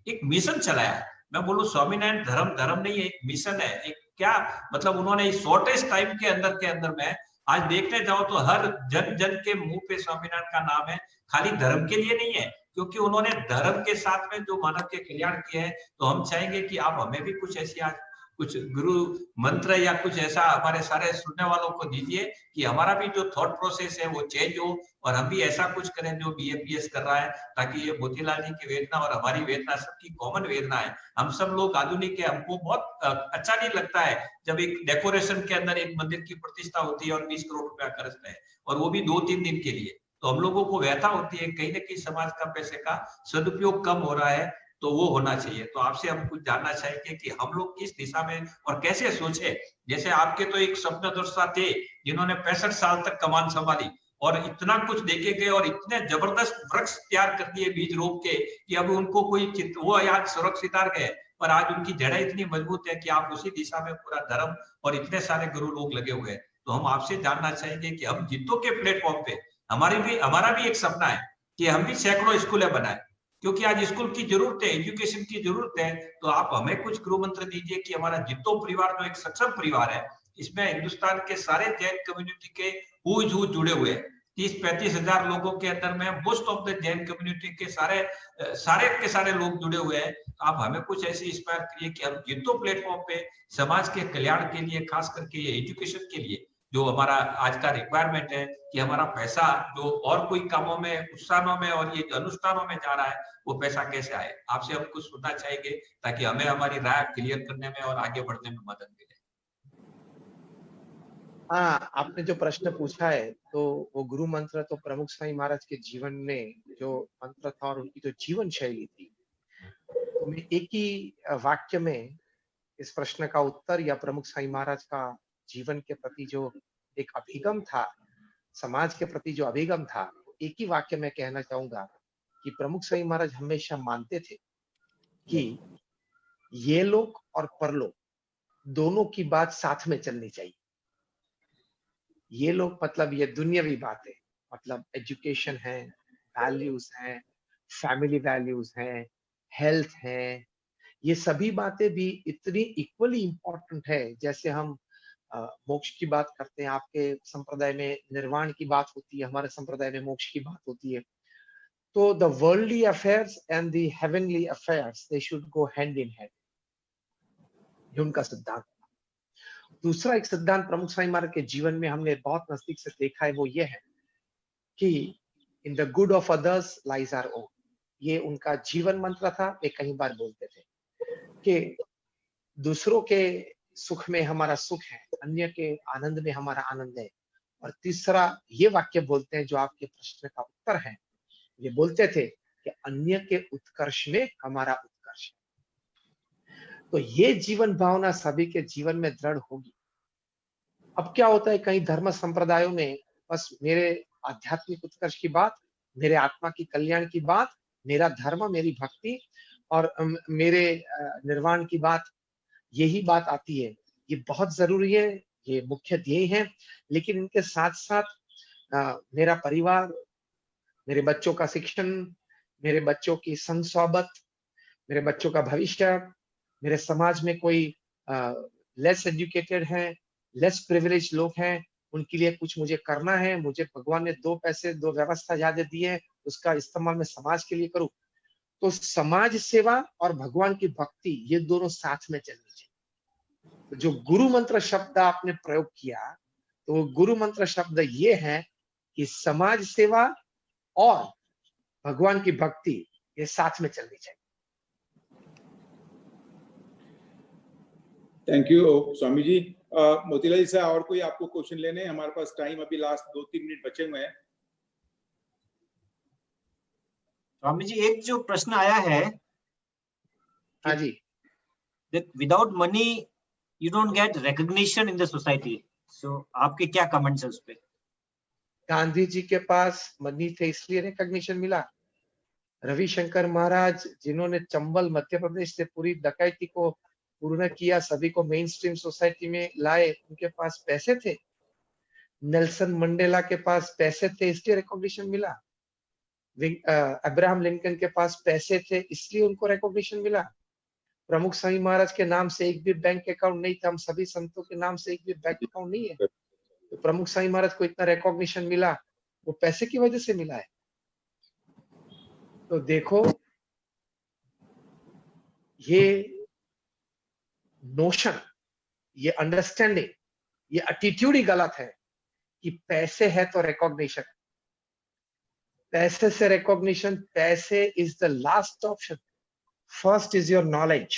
[SPEAKER 2] एक मिशन चलाया है, मैं बोलूं स्वामीनारायण धर्म नहीं है, एक मिशन है। एक क्या मतलब, उन्होंने इस शॉर्टेस्ट टाइम के अंदर में आज देखने जाओ तो हर जन जन के मुंह पे स्वामीनारायण का नाम है। खाली धर्म के लिए नहीं है, क्योंकि उन्होंने धर्म के साथ में जो मानव के कल्याण किए हैं, तो हम चाहेंगे कि आप हमें भी कुछ ऐसी आज कुछ गुरु मंत्र या कुछ ऐसा हमारे सारे सुनने वालों को दीजिए कि हमारा भी जो थॉट प्रोसेस है वो चेंज हो और हम भी ऐसा कुछ करें जो बीएपीएस कर रहा है, ताकि ये मोतीलाल जी की वेदना और हमारी वेदना सबकी कॉमन वेदना है। हम सब लोग आधुनिक है, हमको बहुत अच्छा नहीं लगता है जब एक डेकोरेशन के अंदर एक मंदिर की प्रतिष्ठा होती है और 20 करोड़ रुपया खर्चते हैं, और वो भी 2-3 दिन के लिए, तो हम लोगों को व्यथा होती है कहीं ना कहीं समाज का पैसे का सदुपयोग कम हो रहा है, तो वो होना चाहिए। तो आपसे हम कुछ जानना चाहेंगे कि हम लोग किस दिशा में और कैसे सोचे। जैसे आपके तो एक स्वप्नदृष्टा थे जिन्होंने 65 साल तक कमान संभाली और इतना कुछ देखे गए और इतने जबरदस्त वृक्ष तैयार कर दिए बीज रोप के कि अब उनको कोई वो आज सुरक्षित गए, पर आज उनकी जड़ें इतनी मजबूत है कि आप उसी दिशा में पूरा धर्म और इतने सारे गुरु लोग लगे हुए हैं। तो हम आपसे जानना चाहेंगे कि हम जितों के प्लेटफॉर्म पे हमारा भी एक सपना है कि हम भी सैकड़ों स्कूलें बनाए, क्योंकि आज स्कूल की जरूरत है, एजुकेशन की जरूरत है। तो आप हमें कुछ गुरु मंत्र दीजिए कि हमारा जितो परिवार जो एक सक्षम परिवार है, इसमें हिंदुस्तान के सारे जैन कम्युनिटी के हु जुड़े हुए हैं। 30-35 हजार लोगों के अंदर में most of the Jain community के सारे लोग जुड़े हुए हैं। आप हमें कुछ ऐसे इंस्पायर करिए कि हम जितो प्लेटफॉर्म पे समाज के कल्याण के लिए, खास करके ये एजुकेशन के लिए जो हमारा आज का रिक्वायरमेंट है कि हमारा पैसा जो और कोई कामों में, उत्साहों में और ये अनुष्ठानों में जा रहा है, वो पैसा कैसे आए। आपसे हम कुछ सुनना चाहेंगे ताकि हमें हमारी राय क्लियर करने में और आगे बढ़ने में मदद मिले।
[SPEAKER 3] हाँ, आपने जो प्रश्न पूछा है तो वो गुरु मंत्र तो प्रमुख स्वामी महाराज के जीवन में जो मंत्र था और उनकी जो जीवन शैली थी, तो मैं एक ही वाक्य में इस प्रश्न का उत्तर या प्रमुख स्वामी महाराज का जीवन के प्रति जो एक अभिगम था, समाज के प्रति जो अभिगम था, एक ही वाक्य में कहना चाहूंगा कि प्रमुख स्वामी महाराज हमेशा मानते थे कि ये लोक और परलोक दोनों की बात साथ में चलनी चाहिए। ये लोग मतलब ये दुनियावी बातें, मतलब एजुकेशन है, वैल्यूज हैं, फैमिली वैल्यूज हैं, हेल्थ है, ये सभी बातें भी इतनी इक्वली इंपॉर्टेंट है जैसे हम मोक्ष की बात करते हैं। आपके संप्रदाय में निर्वाण की बात होती है, हमारे संप्रदाय में मोक्ष की बात होती है। तो the worldly affairs and the heavenly affairs they should go hand in hand, ये उनका सिद्धांत। दूसरा एक सिद्धांत प्रमुख स्वामी महाराज के जीवन में हमने बहुत नजदीक से देखा है, वो ये है कि in the good of others lies our own. ये उनका जीवन मंत्र था, वे कई बार बोलते थे। कि दूसरों के सुख में हमारा सुख है, अन्य के आनंद में हमारा आनंद है। और तीसरा ये वाक्य बोलते हैं जो आपके प्रश्न का उत्तर है, ये बोलते थे कि अन्य के उत्कर्ष में हमारा उत्कर्ष है। तो ये जीवन भावना सभी के जीवन में दृढ़ होगी। अब क्या होता है, कई धर्म संप्रदायों में बस मेरे आध्यात्मिक उत्कर्ष की बात, मेरे आत्मा की कल्याण की बात, मेरा धर्म, मेरी भक्ति और मेरे निर्वाण की बात, यही बात आती है। ये बहुत जरूरी है, ये मुख्य ध्येय है, लेकिन इनके साथ साथ मेरा परिवार, मेरे बच्चों का शिक्षण, मेरे बच्चों की संग सोबत, मेरे बच्चों का भविष्य, मेरे समाज में कोई लेस एजुकेटेड है, लेस प्रिविलेज लोग हैं, उनके लिए कुछ मुझे करना है। मुझे भगवान ने 2 पैसे, 2 व्यवस्था ज्यादा दी है, उसका इस्तेमाल मैं समाज के लिए करूं। तो समाज सेवा और भगवान की भक्ति, ये दोनों साथ में चलनी चाहिए। जो गुरु मंत्र शब्द आपने प्रयोग किया, तो वो गुरु मंत्र शब्द ये है कि समाज सेवा और भगवान की भक्ति ये साथ में चलनी चाहिए।
[SPEAKER 1] Thank you Swami ji. मोतीलाल जी से और कोई आपको क्वेश्चन लेने हैं? हमारे पास टाइम अभी लास्ट 2-3 मिनट बचे हुए हैं।
[SPEAKER 5] स्वामी जी, एक जो प्रश्न आया है,
[SPEAKER 3] हाँ जी,
[SPEAKER 5] without money you don't get recognition in the society, so आपके क्या कमेंट्स है उस पे?
[SPEAKER 3] गांधी जी के पास मनी थे इसलिए रिकॉग्निशन मिला। रविशंकर महाराज जिन्होंने चंबल मध्य प्रदेश से पूरी डकैती को पूर्ण किया, सभी को मेन स्ट्रीम सोसाइटी में लाए, उनके पास पैसे थे। नेल्सन मंडेला के पास पैसे थे इसलिए रिकॉग्निशन मिला। अब्राहम लिंकन के पास पैसे थे इसलिए उनको रिकॉग्निशन मिला। प्रमुख स्वामी महाराज के नाम से एक भी बैंक अकाउंट नहीं था, हम सभी संतों के नाम से एक भी बैंक अकाउंट नहीं है, तो प्रमुख स्वामी महाराज को इतना रिकॉग्निशन मिला, वो पैसे की वजह से मिला है। तो देखो, ये नोशन, ये अंडरस्टैंडिंग, ये एटीट्यूड ही गलत है कि पैसे है तो रिकॉग्निशन। पैसे से रिकॉग्निशन, पैसे is the last option, first is your knowledge.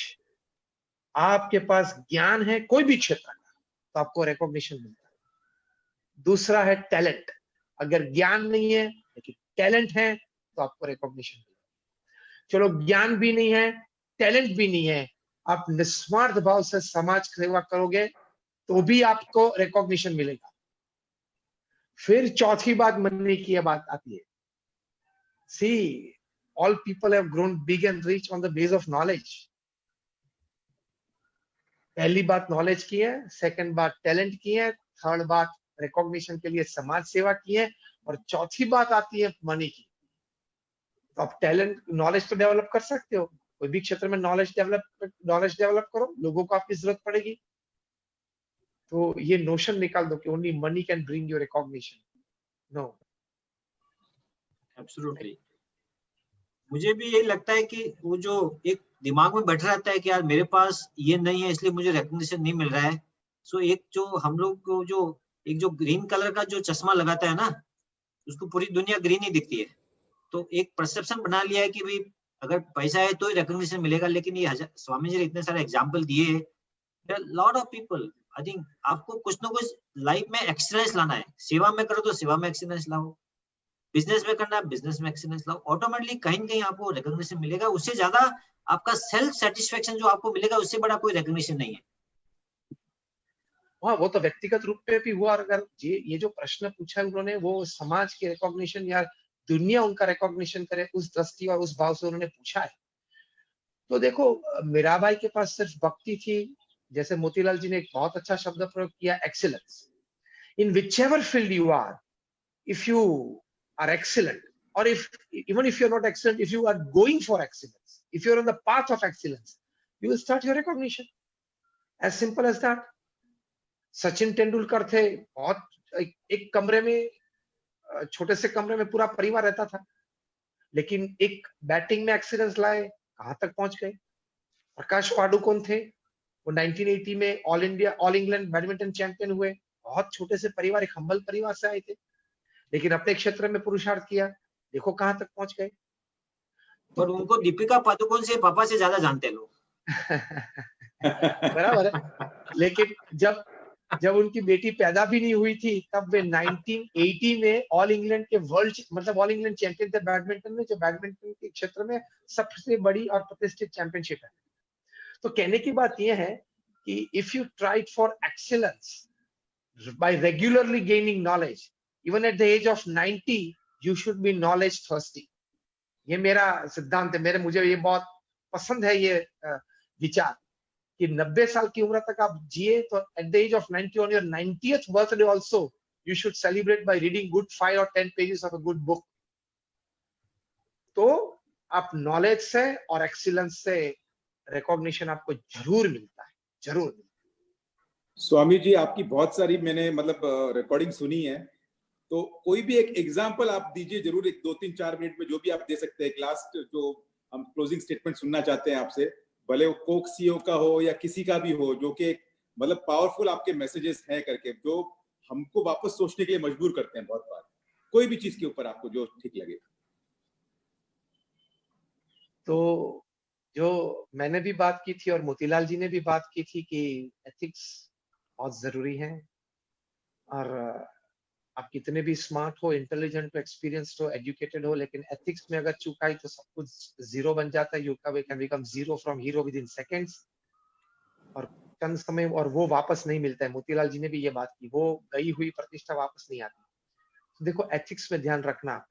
[SPEAKER 3] आपके पास ज्ञान है कोई भी क्षेत्र का तो आपको रिकॉग्निशन मिलता है। दूसरा है टैलेंट, अगर ज्ञान नहीं है लेकिन टैलेंट है तो आपको रिकॉग्निशन मिलेगा। चलो ज्ञान भी नहीं है, टैलेंट भी नहीं है, आप निस्वार्थ भाव से समाज सेवा करोगे तो भी आपको रिकॉग्निशन मिलेगा। फिर चौथी बात मनी की बात आती है। See, all people have grown big and rich on the base of knowledge. पहली बात नॉलेज की है, सेकंड बात टैलेंट की है, थर्ड बात रिकॉग्निशन के लिए समाज सेवा की है, और चौथी बात आती है मनी की। तो आप टैलेंट, नॉलेज तो डेवलप कर सकते हो, कोई भी क्षेत्र में नॉलेज डेवलप करो, लोगों को आपकी जरूरत पड़ेगी। तो ये नोशन निकाल दो कि only money can bring you recognition. No,
[SPEAKER 5] absolutely. मुझे भी यही लगता है कि वो जो एक दिमाग में बैठा रहता है कि यार मेरे पास ये नहीं है इसलिए मुझे रिकॉग्निशन नहीं मिल रहा है। सो एक जो हम लोग को जो एक जो ग्रीन कलर का जो चश्मा लगाता है ना, उसको पूरी दुनिया ग्रीन ही दिखती है। तो एक परसेप्शन बना लिया है कि भाई अगर पैसा है तो ही रिकॉग्निशन मिलेगा। लेकिन ये स्वामी जी ने इतने सारे एग्जाम्पल दिए, lot of people, I think आपको कुछ ना कुछ लाइफ में एक्सीलेंस लाना है। सेवा में करो तो सेवा में एक्सीलेंस लाओ, बिजनेस में करना है बिजनेस में एक्सीलेंस लाओ, ऑटोमेटिकली कहीं न कहीं आपको रिकॉग्निशन मिलेगा। उससे ज्यादा आपका सेल्फ सेटिस्फेक्शन जो आपको मिलेगा, उससे बड़ा कोई रिकॉग्निशन नहीं है।
[SPEAKER 3] हाँ, वो तो व्यक्तिगत रूप पे भी हुआ। अगर ये जो प्रश्न पूछा है उन्होंने, वो समाज के रिकॉग्निशन या दुनिया उनका रिकॉग्निशन करे, उस दृष्टि और उस भाव से उन्होंने पूछा है। तो देखो, मीराबाई के पास सिर्फ भक्ति थी, जैसे मोतीलाल जी ने एक बहुत अच्छा शब्द प्रयोग किया, excellence. In whichever field you are, if you are excellent, or even if you're not excellent, if you are going for excellence, if you're on the path of excellence, you will start your recognition. As simple as that. Sachin Tendulkar थे, बहुत एक कमरे में, छोटे से कमरे में पूरा परिवार रहता था, लेकिन एक बैटिंग में एक्सीलेंस लाए, कहां तक पहुंच गए। प्रकाश पाडुकोन थे, वो 1980 में ऑल इंग्लैंड बैडमिंटन चैंपियन हुए, बहुत छोटे से परिवार, एक हम्बल परिवार से आए थे, लेकिन अपने क्षेत्र में पुरुषार्थ किया, देखो कहां तक पहुंच गए।
[SPEAKER 5] और उनको दीपिका पादुकोण से पापा से ज्यादा जानते हैं लोग।
[SPEAKER 3] बराबर है। लेकिन जब उनकी बेटी पैदा भी नहीं हुई थी तब वे 1980 में ऑल इंग्लैंड के ऑल इंग्लैंड चैंपियन थे बैडमिंटन में, जो बैडमिंटन के क्षेत्र में सबसे बड़ी और प्रतिष्ठित चैंपियनशिप है। तो कहने की बात यह है कि if you try for excellence by regularly gaining knowledge, even at the age of 90, you should be knowledge thirsty. ये मेरा सिद्धांत है। मुझे ये बहुत पसंद है ये विचार कि 90 साल की उम्र तक आप जिए तो at the age of 90 on your 90th birthday also you should celebrate by reading good 5 or 10 pages of a good book. तो आप नॉलेज से और एक्सीलेंस से रिकॉग्निशन आपको जरूर मिलता है, जरूर।
[SPEAKER 1] स्वामी जी, आपकी बहुत सारी मैंने मतलब रिकॉर्डिंग सुनी है, तो कोई भी एक एग्जांपल आप दीजिए जरूर, एक 2-3-4 मिनट में जो भी आप दे सकते हैं। लास्ट जो हम क्लोजिंग स्टेटमेंट सुनना चाहते हैं आपसे, भले वो कोक सीईओ का हो या किसी का भी हो, जो कि मतलब पावरफुल आपके मैसेजेस हैं करके, जो हमको वापस सोचने के लिए मजबूर करते हैं बहुत बार, कोई भी चीज के ऊपर आपको जो ठीक लगे।
[SPEAKER 3] तो जो मैंने भी बात की थी और मोतीलाल जी ने भी बात की थी कि एथिक्स बहुत जरूरी है, और आप कितने भी स्मार्ट हो, इंटेलिजेंट हो, एक्सपीरियंस्ड हो, एजुकेटेड हो, लेकिन एथिक्स में अगर चूकाई तो सब कुछ जीरो बन जाता है। You can become zero from hero with in seconds, और चंद समय, और वो वापस नहीं मिलता है। मोतीलाल जी ने भी ये बात की, वो गई हुई प्रतिष्ठा वापस नहीं आती। तो देखो, एथिक्स में ध्यान रखना।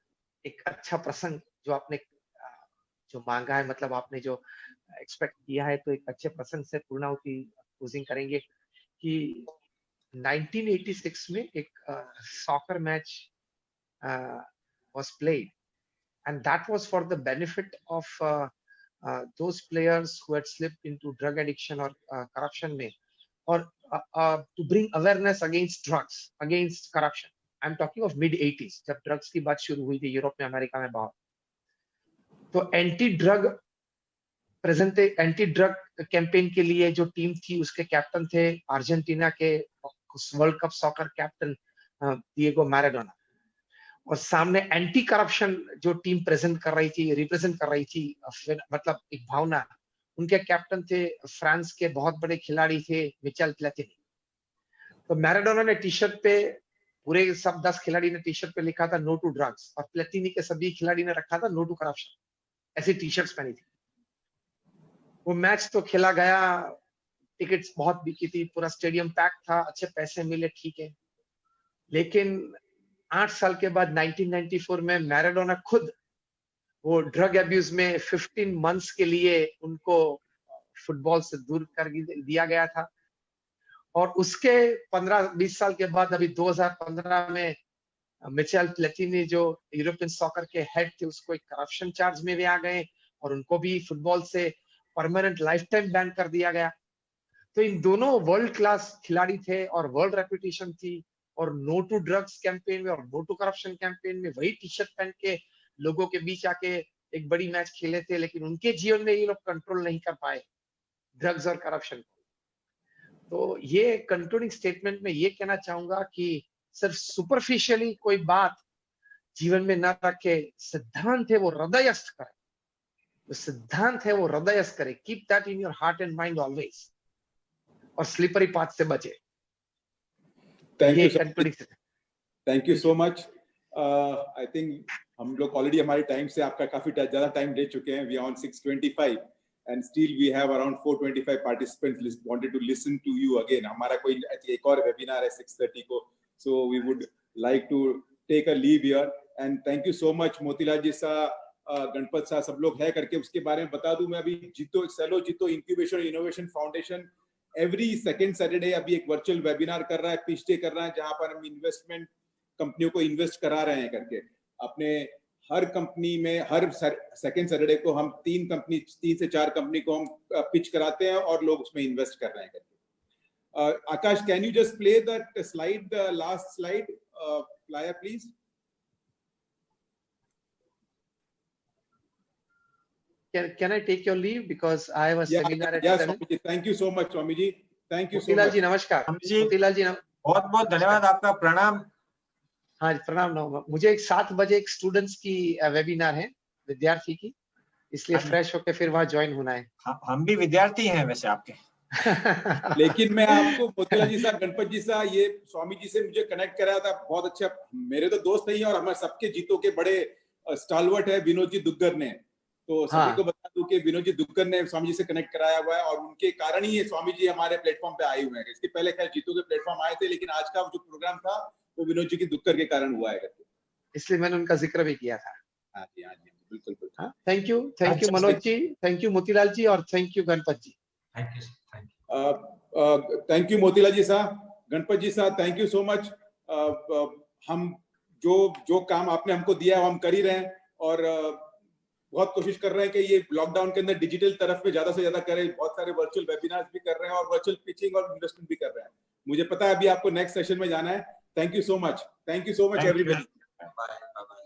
[SPEAKER 3] एक अच्छा प्रसंग जो आपने जो मांगा है, मतलब आपने जो एक्सपेक्ट किया है, तो एक अच्छे प्रसंग से पूर्णाहुति क्लोजिंग करेंगे कि 1986 में एक soccer match was played, and that was for the benefit of those players who had slipped into drug addiction or corruption में, or to bring awareness against drugs, against corruption. I'm talking of mid 80s, जब drugs की बात शुरू हुई थी Europe में, America में बहुत। तो एंटी ड्रग कैंपेन के लिए जो टीम थी, उसके कैप्टन थे अर्जेंटीना के world cup soccer captain Diego Maradona, और सामने एंटी करप्शन जो टीम रिप्रेजेंट कर रही थी, मतलब एक भावना, उनके कैप्टन थे फ्रांस के बहुत बड़े खिलाड़ी थे मिचेल प्लेटिनी। तो मैराडोना ने टी शर्ट पे, पूरे सब 10 खिलाड़ी ने टी शर्ट पे लिखा था नो टू ड्रग्स, और प्लेटिनी के सभी खिलाड़ी ने रखा था नो टू करप्शन। ऐसी टी शर्ट्स पहनी थी। वो मैच तो खेला गया, टिकट्स बहुत बिकी थी, पूरा स्टेडियम पैक था, अच्छे पैसे मिले, ठीक है। लेकिन 8 साल के बाद 1994 में मैराडोना खुद वो ड्रग अब्यूज में 15 मंथ्स के लिए उनको फुटबॉल से दूर कर दिया गया था। और उसके 15-20 साल के बाद अभी 2015 में मिचेल प्लेटिनी जो यूरोपियन सॉकर के हेड थे, उसको एक करप्शन चार्ज में भी आ गए, और उनको भी फुटबॉल से परमानेंट लाइफ टाइम बैन कर दिया गया। तो इन दोनों वर्ल्ड क्लास खिलाड़ी थे और वर्ल्ड रेपुटेशन थी, और नो टू ड्रग्स कैंपेन में और नो टू करप्शन कैंपेन में वही टी शर्ट पहन के लोगों के बीच आके एक बड़ी मैच खेले थे, लेकिन उनके जीवन में ये लोग कंट्रोल नहीं कर पाए ड्रग्स और करप्शन को। तो ये कंक्लूडिंग स्टेटमेंट में ये कहना चाहूंगा कि सिर्फ सुपरफिशियली कोई बात जीवन में ना रखे, सिद्धांत है वो हृदयस्थ करे, तो सिद्धांत है वो हृदयस्थ करे, keep that in your heart and mind always, और स्लिपरी पाथ से बचे।
[SPEAKER 1] Thank you so much. I think हम लोग ऑलरेडी हमारे टाइम से आपका काफी ज्यादा टाइम ले चुके हैं। We are on 6:25 and still we have around 425 participants wanted to listen to you again. हमारा कोई एक और वेबिनार है 6:30 को, so we would like to take a leave here and thank you so much Motilal जी सा, गणपत सा, सब लोग है करके उसके बारे में बता दूं मैं। अभी सेलो जितो incubation innovation foundation every second Saturday अभी एक वर्चुअल वेबिनार कर रहा है, पिच डे कर रहा है, जहां पर हम इन्वेस्टमेंट कंपनियों को इन्वेस्ट करा रहे हैं करके। अपने हर कंपनी में हर सेकेंड सैटरडे को हम 3 से 4 कंपनी को हम पिच कराते हैं और लोग उसमें इन्वेस्ट कर रहे हैं करके। Akash, can you just play that slide, the last slide, flyer please.
[SPEAKER 3] Can I take your leave because I have a seminar at 7?
[SPEAKER 1] Yes, thank you so much, Swami ji. Thank you so much.
[SPEAKER 3] Motilal ji नमस्कार। मोतीलाल जी
[SPEAKER 4] बहुत बहुत धन्यवाद आपका, प्रणाम।
[SPEAKER 3] हाँ प्रणाम। मुझे 7 बजे एक स्टूडेंट्स की वेबिनार है, विद्यार्थी की, इसलिए फ्रेश होके फिर वहां ज्वाइन होना है।
[SPEAKER 4] हम भी विद्यार्थी हैं वैसे आपके।
[SPEAKER 1] लेकिन मैं आपको मोतीलाल जी साहब, गणपत जी साहब, ये स्वामी जी से मुझे कनेक्ट कराया था, बहुत अच्छा। मेरे तो दोस्त नहीं है और हमारे सबके जीतों के बड़े स्टालवर्ट है विनोद जी दुग्गर ने, तो सभी को बता दूं कि विनोद जी दुग्गर ने स्वामी जी से कनेक्ट कराया हुआ है और उनके कारण ही ये स्वामी जी हमारे प्लेटफॉर्म पे आए हुए हैं। इसके पहले खैर जीतों के प्लेटफॉर्म आए थे, लेकिन आज का जो प्रोग्राम था वो विनोद जी की दुग्गर के कारण हुआ है,
[SPEAKER 3] इसलिए मैंने उनका जिक्र भी किया था।
[SPEAKER 1] हाँ जी, हाँ जी, बिल्कुल बिल्कुल।
[SPEAKER 3] Thank you Manoj ji, thank you Motilal ji, और thank you Ganpat ji.
[SPEAKER 2] Thank you.
[SPEAKER 1] Thank you Motilal ji साहब, गणपत जी साहब, थैंक यू सो मच। हम जो काम आपने हमको दिया है वो हम कर ही रहे हैं और बहुत कोशिश कर रहे हैं कि ये लॉकडाउन के अंदर डिजिटल तरफ में ज्यादा से ज्यादा करें। बहुत सारे वर्चुअल वेबिनार्स भी कर रहे हैं और वर्चुअल पिचिंग और इन्वेस्टमेंट भी कर रहे हैं। मुझे पता है अभी आपको नेक्स्ट सेशन में जाना है। Thank you so much, everybody.
[SPEAKER 2] Bye bye.